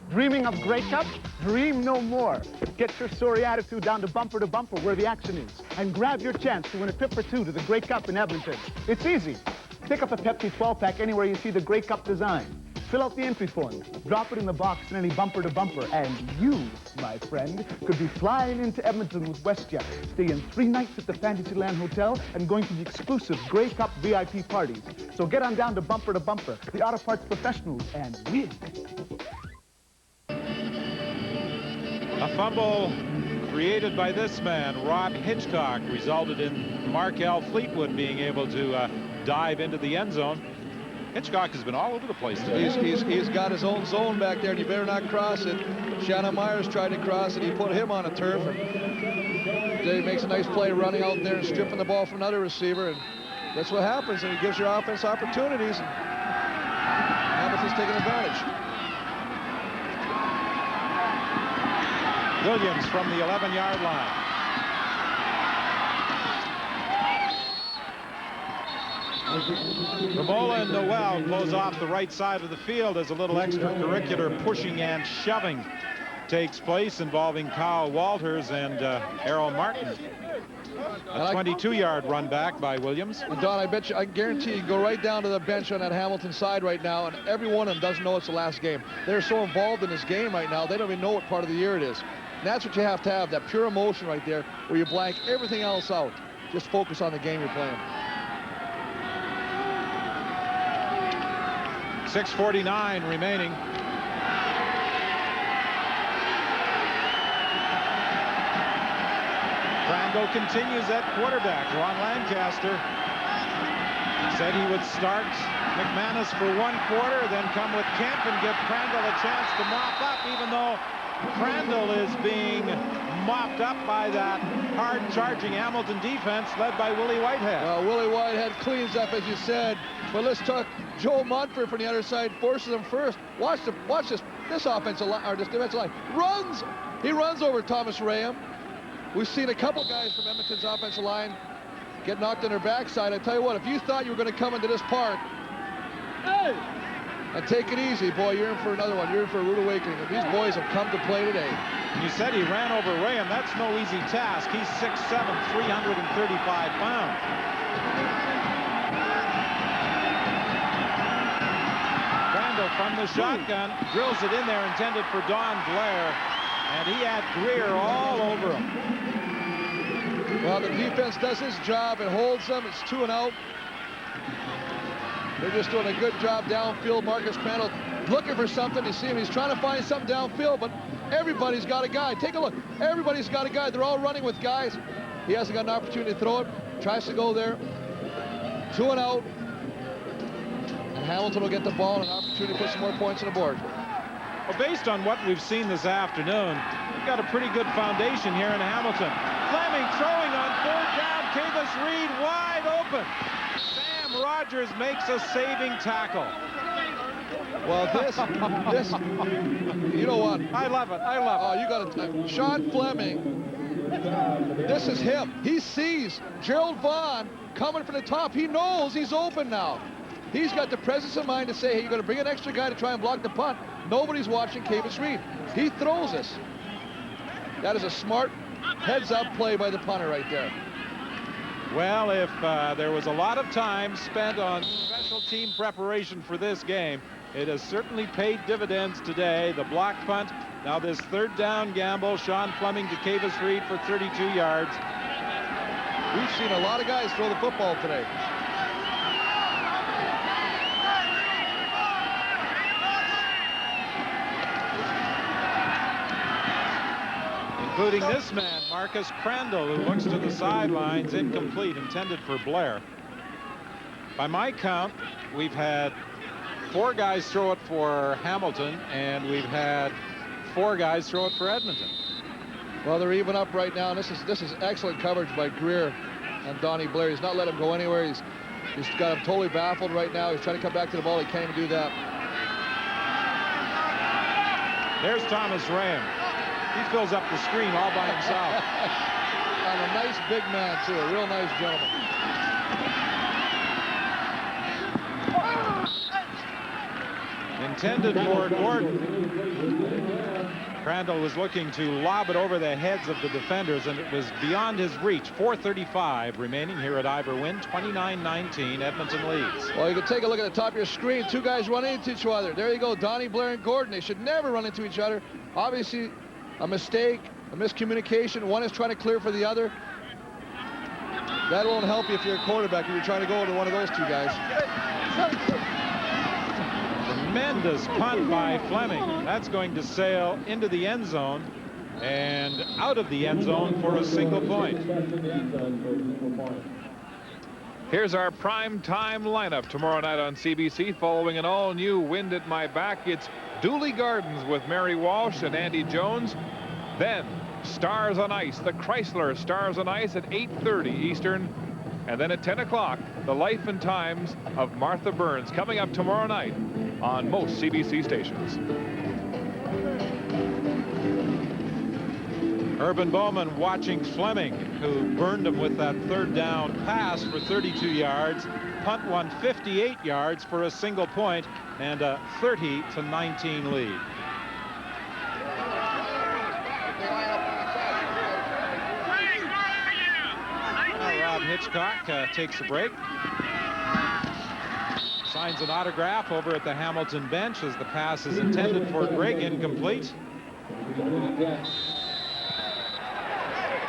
Dreaming of Grey Cup? Dream no more. Get your sorry attitude down to Bumper, where the action is, and grab your chance to win a trip for two to the Grey Cup in Edmonton. It's easy. Pick up a Pepsi 12-pack anywhere you see the Grey Cup design. Fill out the entry form, drop it in the box in any Bumper, and you, my friend, could be flying into Edmonton with WestJet, staying 3 nights at the Fantasyland Hotel, and going to the exclusive Grey Cup VIP parties. So get on down to Bumper, the auto parts professionals, and win. A fumble created by this man, Rob Hitchcock, resulted in Markel Fleetwood being able to dive into the end zone. Hitchcock has been all over the place today. He's got his own zone back there, and you better not cross it. Shannon Myers tried to cross it. He put him on a turf. And he makes a nice play running out there and stripping the ball from another receiver. And that's what happens, and he gives your offense opportunities. And Hamilton's taking advantage. Williams from the 11-yard line. Ramola and Noel goes off the right side of the field as a little extracurricular pushing and shoving takes place involving Kyle Walters and Errol Martin. A 22-yard run back by Williams. And Don, I guarantee you go right down to the bench on that Hamilton side right now, and every one of them doesn't know it's the last game. They're so involved in this game right now, they don't even know what part of the year it is. And that's what you have to have, that pure emotion right there, where you blank everything else out. Just focus on the game you're playing. 6:49 remaining. Crandall continues at quarterback. Ron Lancaster said he would start McManus for 1 quarter, then come with Kemp and give Crandall a chance to mop up, even though Crandall is being mopped up by that hard-charging Hamilton defense led by Willie Whitehead. Well, Willie Whitehead cleans up, as you said. But let's talk Joe Montford from the other side, forces him first. Watch this offensive line, or this defensive line. He runs over Thomas Rayham. We've seen a couple guys from Edmonton's offensive line get knocked on their backside. I tell you what, if you thought you were going to come into this park and take it easy, boy, you're in for another one. You're in for a rude awakening. And these boys have come to play today. You said he ran over Rayham. That's no easy task. He's 6'7", 335 pounds. Crandall from the shotgun drills it in there, intended for Don Blair, and he had Greer all over him. Well, the defense does his job. It holds them. It's 2 and out. They're just doing a good job downfield. Marcus Crandall looking for something. You see him. He's trying to find something downfield, but everybody's got a guy. Take a look. Everybody's got a guy. They're all running with guys. He hasn't got an opportunity to throw it. Tries to go there. 2 and out. And Hamilton will get the ball and an opportunity to put some more points on the board. Well, based on what we've seen this afternoon, we've got a pretty good foundation here in Hamilton. Fleming throwing on 3rd down. Kavis Reed wide open. Sam Rogers makes a saving tackle. Well, this, you know what? I love it. I love it. Oh, you got to, Sean Fleming. This is him. He sees Gerald Vaughn coming from the top. He knows he's open now. He's got the presence of mind to say, hey, you're going to bring an extra guy to try and block the punt. Nobody's watching Kavis Reed. He throws us. That is a smart heads-up play by the punter right there. Well, if there was a lot of time spent on special team preparation for this game, it has certainly paid dividends today. The block punt, now this third down gamble, Sean Fleming to Kavis Reed for 32 yards. We've seen a lot of guys throw the football today. Including this man, Marcus Crandall, who looks to the sidelines, incomplete, intended for Blair. By my count, we've had 4 guys throw it for Hamilton, and we've had 4 guys throw it for Edmonton. Well, they're even up right now, and this is excellent coverage by Greer and Donnie Blair. He's not let him go anywhere. He's got him totally baffled right now. He's trying to come back to the ball. He can't even do that. There's Thomas Ram. He fills up the screen all by himself. And a nice big man, too. A real nice gentleman. Intended for Gordon. Crandall was looking to lob it over the heads of the defenders, and it was beyond his reach. 4:35 remaining here at Ivor Wynne. 29-19. Edmonton leads. Well, you can take a look at the top of your screen. 2 guys running into each other. There you go, Donnie Blair and Gordon. They should never run into each other. Obviously, a mistake, a miscommunication. One is trying to clear for the other. That won't help you if you're a quarterback, if you're trying to go to one of those 2 guys. Tremendous punt by Fleming. That's going to sail into the end zone and out of the end zone for a single point. Here's our prime time lineup tomorrow night on CBC. Following an all-new Wind at My Back, it's Dooley Gardens with Mary Walsh and Andy Jones. Then Stars on Ice, the Chrysler Stars on Ice at 8:30 Eastern. And then at 10 o'clock, the life and times of Martha Burns, coming up tomorrow night on most CBC stations. Urban Bowman watching Fleming, who burned him with that third down pass for 32 yards. Punt won 58 yards for a single point and a 30-19 lead. Rob Hitchcock takes a break. Signs an autograph over at the Hamilton bench as the pass is intended for Greg, incomplete.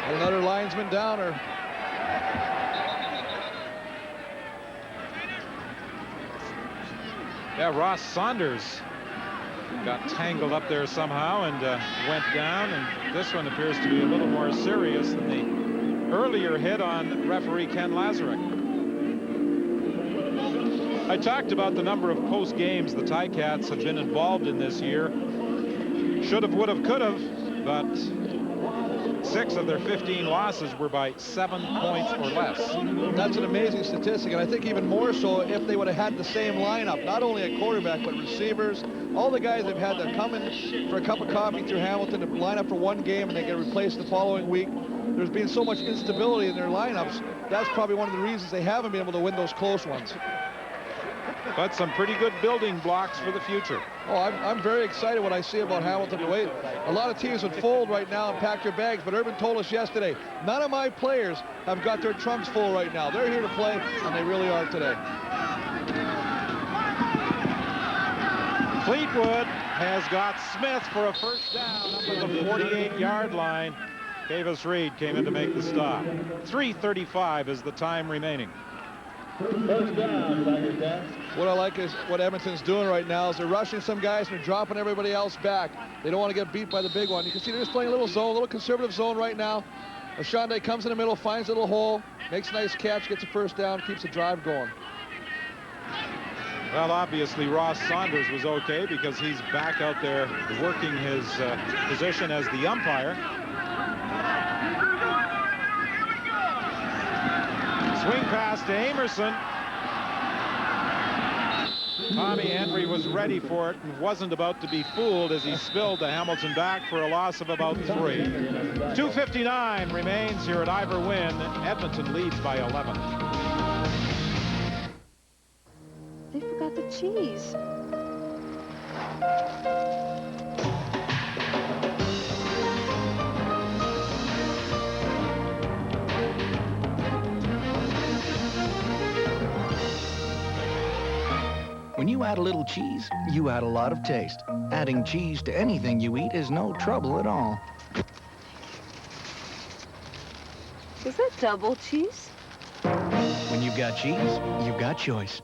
Another linesman downer. Yeah, Ross Saunders got tangled up there somehow and went down, and this one appears to be a little more serious than the earlier hit on referee Ken Lazarek. I talked about the number of close games the Ticats have been involved in this year. Should have, would have, could have, but 6 of their 15 losses were by 7 points or less. That's an amazing statistic, and I think even more so if they would have had the same lineup, not only at quarterback, but receivers. All the guys they've had that come in for a cup of coffee through Hamilton to line up for one game and they get replaced the following week. There's been so much instability in their lineups. That's probably one of the reasons they haven't been able to win those close ones. But some pretty good building blocks for the future. Oh, I'm very excited what I see about Hamilton. A lot of teams would fold right now and pack their bags, but Urban told us yesterday, none of my players have got their trunks full right now. They're here to play, and they really are today. Fleetwood has got Smith for a first down up at the 48-yard line. Kavis Reed came in to make the stop. 3:35 is the time remaining. What I like is what Edmonton's doing right now is they're rushing some guys and they're dropping everybody else back. They don't want to get beat by the big one. You can see they're just playing a little zone, a little conservative zone right now. Ashande comes in the middle, finds a little hole, makes a nice catch, gets a first down, keeps the drive going. Well, obviously Ross Saunders was okay because he's back out there working his position as the umpire. Swing pass to Amerson. Tommy Henry was ready for it and wasn't about to be fooled as he spilled the Hamilton back for a loss of about 3. 2:59 remains here at Ivor Wynne. Edmonton leads by 11. cheese. When you add a little cheese, you add a lot of taste. Adding cheese to anything you eat is no trouble at all. Is that double cheese? When you've got cheese, you've got choice.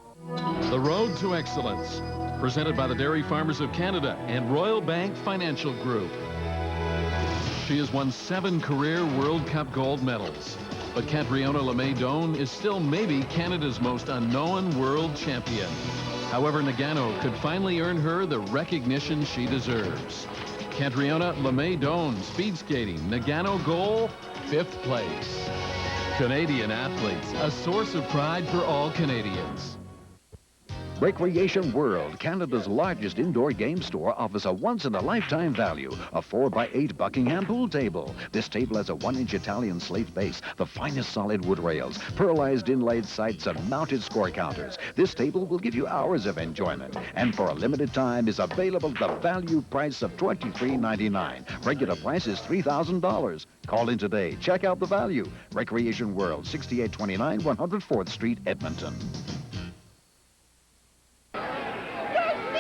The Road to Excellence, presented by the Dairy Farmers of Canada and Royal Bank Financial Group. She has won 7 career World Cup gold medals. But Catriona LeMay-Doan is still maybe Canada's most unknown world champion. However, Nagano could finally earn her the recognition she deserves. Catriona LeMay-Doan, speed skating, Nagano goal, 5th place. Canadian athletes, a source of pride for all Canadians. Recreation World, Canada's largest indoor game store, offers a once-in-a-lifetime value, a 4x8 Buckingham pool table. This table has a 1-inch Italian slate base, the finest solid wood rails, pearlized inlaid sights, and mounted score counters. This table will give you hours of enjoyment, and for a limited time is available at the value price of $23.99. Regular price is $3,000. Call in today. Check out the value. Recreation World, 6829 104th Street, Edmonton.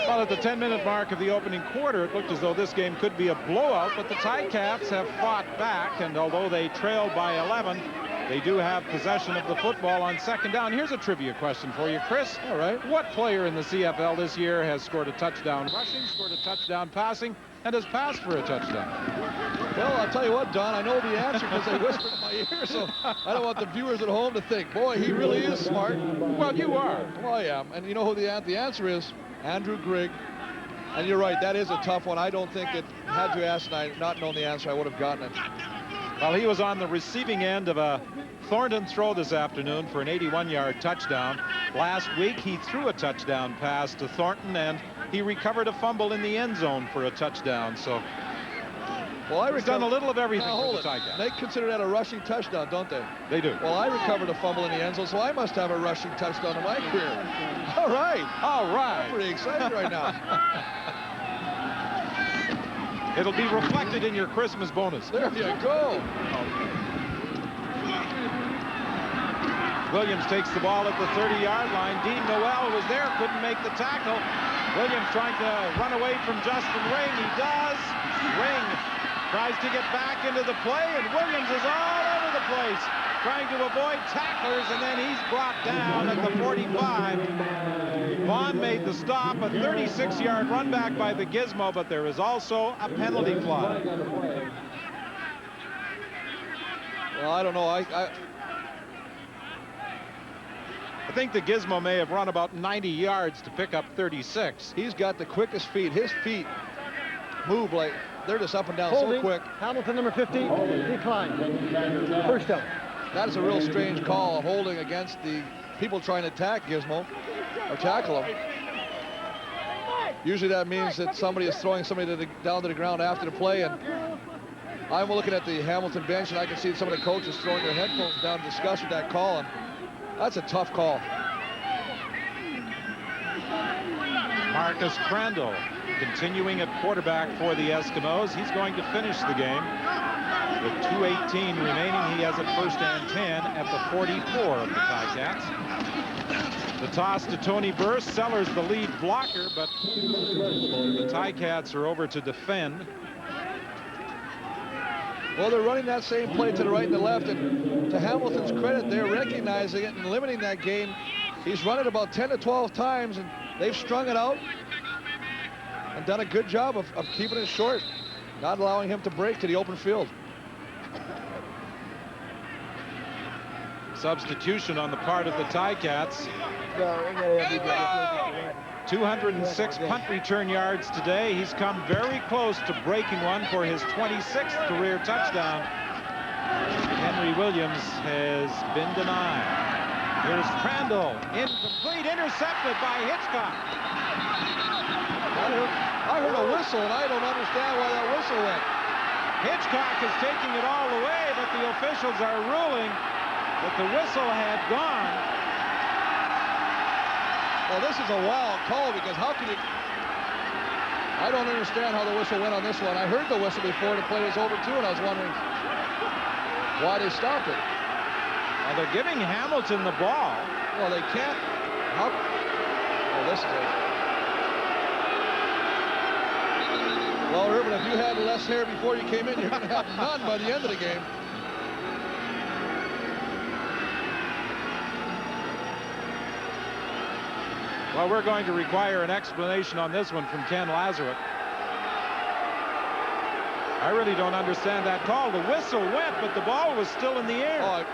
Well, at the 10-minute mark of the opening quarter, it looked as though this game could be a blowout, but the Ticats have fought back, and although they trailed by 11, they do have possession of the football on second down. Here's a trivia question for you, Chris. All right. What player in the CFL this year has scored a touchdown rushing, scored a touchdown passing, and has passed for a touchdown? Well, I'll tell you what, Don, I know the answer because they whispered in my ear, so I don't want the viewers at home to think, boy, he really is smart. Well, you are. Well, I am. And you know who the answer is? Andrew Grigg. And you're right, that is a tough one. I don't think that, had you asked and I not known the answer, I would have gotten it. Well, he was on the receiving end of a Thornton throw this afternoon for an 81-yard touchdown. Last week, he threw a touchdown pass to Thornton, and he recovered a fumble in the end zone for a touchdown. So, well, he's done a little of everything for the Ticats. They consider that a rushing touchdown, don't they? They do. Well, I recovered a fumble in the end zone, so I must have a rushing touchdown in my career. All right. All right. I'm pretty excited right now. It'll be reflected in your Christmas bonus. There you go. Williams takes the ball at the 30-yard line. Dean Noel was there, couldn't make the tackle. Williams trying to run away from Justin Ring. He does. Ring tries to get back into the play, and Williams is all over the place, trying to avoid tacklers, and then he's brought down at the 45. Vaughn made the stop, a 36-yard run back by the Gizmo, but there is also a penalty flag. Well, I don't know. I think the Gizmo may have run about 90 yards to pick up 36. He's got the quickest feet. His feet move like they're just up and down Holding. so quick. Hamilton, number 50, decline. First down. That is a real strange call, holding against the people trying to attack Gizmo or tackle him. Usually that means that somebody is throwing somebody down to the ground after the play, and I'm looking at the Hamilton bench, and I can see some of the coaches throwing their headphones down to discuss with that call, and that's a tough call. Marcus Crandall continuing at quarterback for the Eskimos. He's going to finish the game. With 2:18 remaining, he has it first and 10 at the 44 of the Ticats. The toss to Tony Burse. Sellers the lead blocker, but the Ticats are over to defend. Well, they're running that same play to the right and the left, and to Hamilton's credit, they're recognizing it and limiting that game. He's run it about 10 to 12 times, and they've strung it out and done a good job of keeping it short, not allowing him to break to the open field. Substitution on the part of the Ticats. 206 punt return yards today. He's come very close to breaking one for his 26th career touchdown. Henry Williams has been denied. Here's Crandall, incomplete, intercepted by Hitchcock. I heard a whistle, and I don't understand why that whistle went. Hitchcock is taking it all away, but the officials are ruling that the whistle had gone. Well, this is a wild call because how can you... I don't understand how the whistle went on this one. I heard the whistle before the play was over, too, and I was wondering why they stopped it. Well, they're giving Hamilton the ball. Well, they can't... How... Oh, this is it. Well, Urban, if you had less hair before you came in, you're going to have none by the end of the game. Well, we're going to require an explanation on this one from Ken Lazaruk. I really don't understand that call. The whistle went, but the ball was still in the air.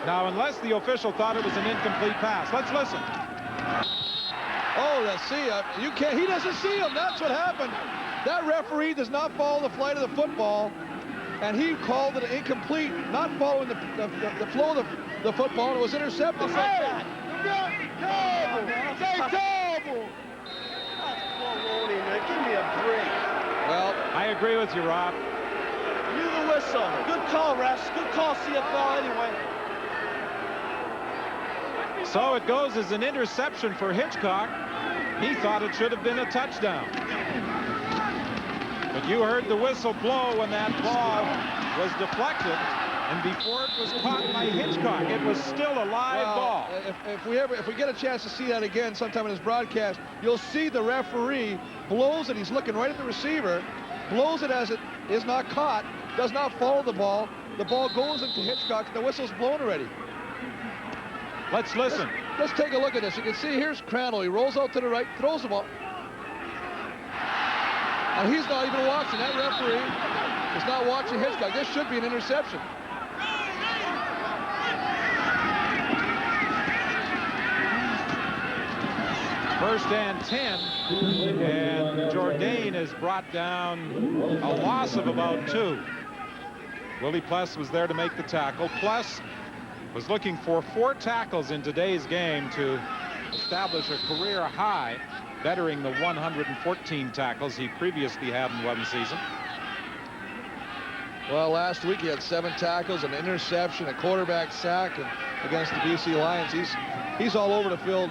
Now, unless the official thought it was an incomplete pass. Let's listen. Oh, let's see. You can't. He doesn't see him. That's what happened. That referee does not follow the flight of the football, and he called it incomplete, not following the flow of the football, and it was intercepted. Terrible! Terrible! That's baloney, man. Give me a break. Well, I agree with you, Rob. You the whistle. Good call, refs. Good call, CFL, anyway. So it goes as an interception for Hitchcock. He thought it should have been a touchdown. But you heard the whistle blow when that ball was deflected, and before it was caught by Hitchcock, it was still a live ball. If we get a chance to see that again sometime in this broadcast, you'll see the referee blows it. He's looking right at the receiver, blows it as it is not caught, does not follow the ball. The ball goes into Hitchcock, and the whistle's blown already. Let's listen. Let's take a look at this. You can see here's Crandall. He rolls out to the right, throws the ball. And he's not even watching. That referee is not watching Hitchcock. This should be an interception. First and 10, and Jourdain has brought down a loss of about 2. Willie Pless was there to make the tackle. Pless was looking for 4 tackles in today's game to establish a career high, bettering the 114 tackles he previously had in one season. Well, last week he had 7 tackles, an interception, a quarterback sack, and against the BC Lions. He's all over the field.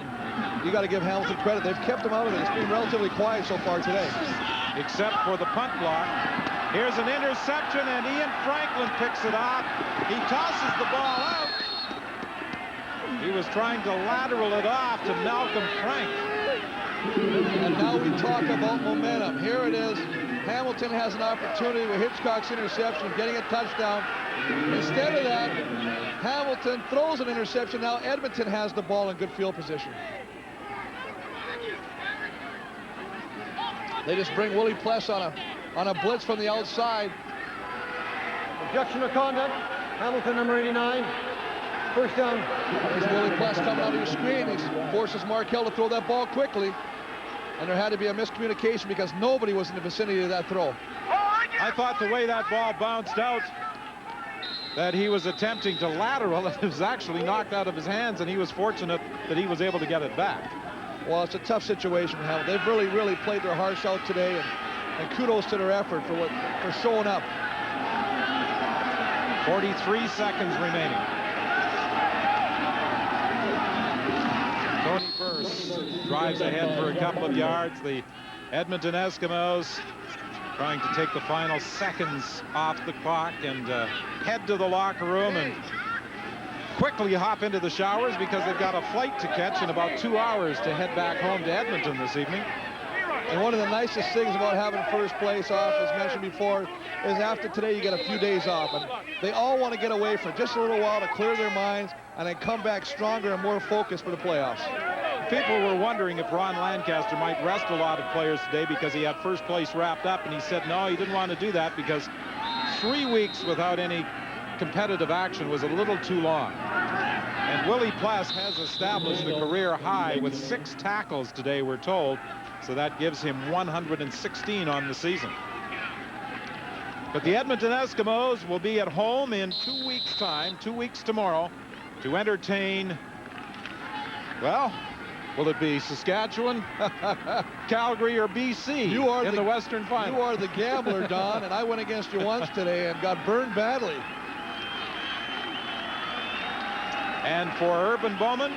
You got to give Hamilton credit. They've kept him out of it. It's been relatively quiet so far today. Except for the punt block. Here's an interception, and Ian Franklin picks it off. He tosses the ball out. He was trying to lateral it off to Malcolm Frank. And now we talk about momentum. Here it is. Hamilton has an opportunity with Hitchcock's interception of getting a touchdown. Instead of that, Hamilton throws an interception. Now Edmonton has the ball in good field position. They just bring Willie Pless on a blitz from the outside. Objection of conduct. Hamilton, number 89. First down. There's Willie Pless coming out of your screen. He forces Markell to throw that ball quickly. And there had to be a miscommunication because nobody was in the vicinity of that throw. I thought the way that ball bounced out, that he was attempting to lateral. It was actually knocked out of his hands, and he was fortunate that he was able to get it back. Well, it's a tough situation for Hamilton. They've really played their hearts out today, and kudos to their effort for showing up. 43 seconds remaining. Tony Burst drives ahead for a couple of yards. The Edmonton Eskimos trying to take the final seconds off the clock and head to the locker room and quickly hop into the showers because they've got a flight to catch in about 2 hours to head back home to Edmonton this evening. And one of the nicest things about having first place off, as mentioned before, is after today you get a few days off. And they all want to get away for just a little while to clear their minds and then come back stronger and more focused for the playoffs. People were wondering if Ron Lancaster might rest a lot of players today because he had first place wrapped up, and he said no, he didn't want to do that because 3 weeks without any competitive action was a little too long. And Willie Pless has established a career high with 6 tackles today, we're told. So that gives him 116 on the season. But the Edmonton Eskimos will be at home in 2 weeks' time, 2 weeks tomorrow, to entertain, well, will it be Saskatchewan, Calgary, or BC in the Western Final? You are the gambler, Don, and I went against you once today and got burned badly. And for Urban Bowman,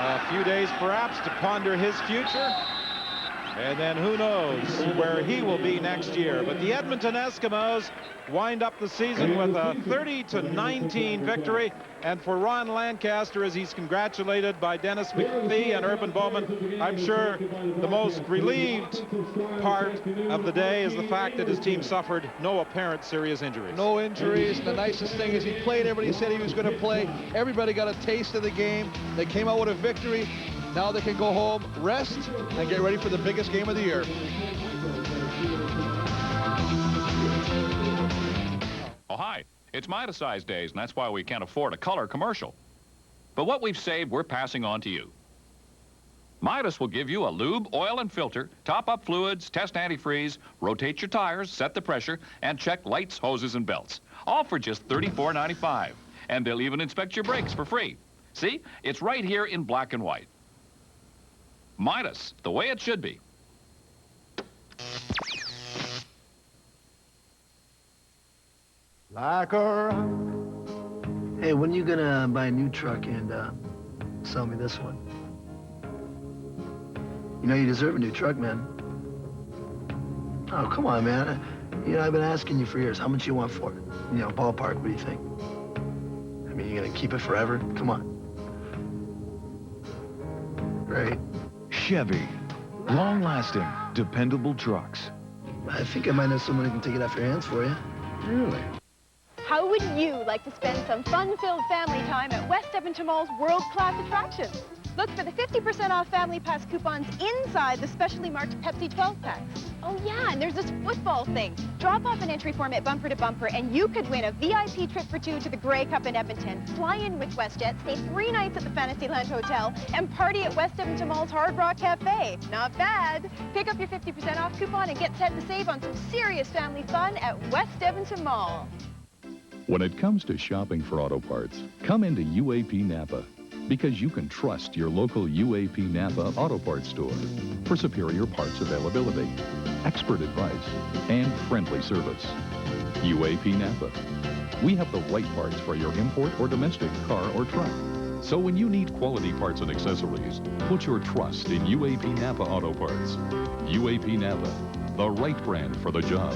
A few days perhaps to ponder his future. And then who knows where he will be next year. But the Edmonton Eskimos wind up the season with a 30-19 victory. And for Ron Lancaster, as he's congratulated by Dennis McPhee and Urban Bowman, I'm sure the most relieved part of the day is the fact that his team suffered no apparent serious injuries. No injuries. The nicest thing is he played everybody said he was going to play. Everybody got a taste of the game. They came out with a victory. Now they can go home, rest, and get ready for the biggest game of the year. Oh, hi. It's Midas days, and that's why we can't afford a color commercial. But what we've saved, we're passing on to you. Midas will give you a lube, oil, and filter, top up fluids, test antifreeze, rotate your tires, set the pressure, and check lights, hoses, and belts. All for just $34.95. And they'll even inspect your brakes for free. See? It's right here in black and white. Midas, the way it should be. Like a... Hey, when are you gonna buy a new truck and sell me this one? You know you deserve a new truck, man. Oh, come on, man. You know, I've been asking you for years how much you want for it. You know, ballpark, what do you think? I mean, you gonna keep it forever? Come on. Right. Chevy. Long-lasting, dependable trucks. I think I might know someone who can take it off your hands for you. Really? How would you like to spend some fun-filled family time at West Edmonton Mall's world-class attractions? Look for the 50% off Family Pass coupons inside the specially marked Pepsi 12 packs. Oh yeah, and there's this football thing. Drop off an entry form at Bumper to Bumper and you could win a VIP trip for two to the Grey Cup in Edmonton. Fly in with WestJet, stay 3 nights at the Fantasyland Hotel, and party at West Edmonton Mall's Hard Rock Cafe. Not bad. Pick up your 50% off coupon and get set to save on some serious family fun at West Edmonton Mall. When it comes to shopping for auto parts, come into UAP Napa, because you can trust your local UAP Napa Auto Parts store for superior parts availability, expert advice, and friendly service. UAP Napa. We have the right parts for your import or domestic car or truck. So when you need quality parts and accessories, put your trust in UAP Napa Auto Parts. UAP Napa, the right brand for the job.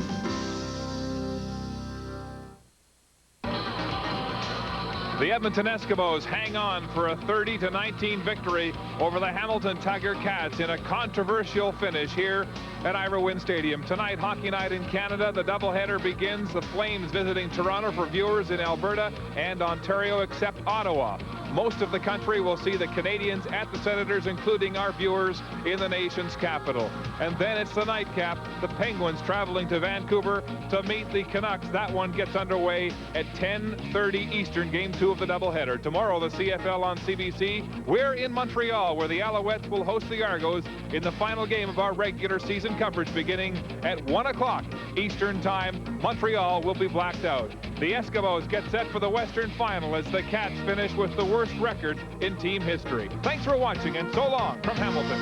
The Edmonton Eskimos hang on for a 30-19 victory over the Hamilton Tiger Cats in a controversial finish here at Ira Wynn Stadium. Tonight, Hockey Night in Canada. The doubleheader begins. The Flames visiting Toronto for viewers in Alberta and Ontario, except Ottawa. Most of the country will see the Canadians at the Senators, including our viewers in the nation's capital. And then it's the nightcap. The Penguins traveling to Vancouver to meet the Canucks. That one gets underway at 10:30 Eastern, Game 2 of the doubleheader. Tomorrow, the CFL on CBC. We're in Montreal, where the Alouettes will host the Argos in the final game of our regular season coverage, beginning at 1 o'clock Eastern Time. Montreal will be blacked out. The Eskimos get set for the Western Final as the Cats finish with the worst record in team history. Thanks for watching, and so long from Hamilton.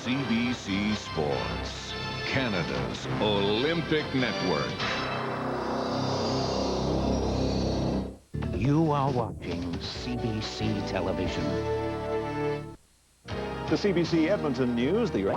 CBC Sports, Canada's Olympic Network. You are watching CBC Television. The CBC Edmonton News, the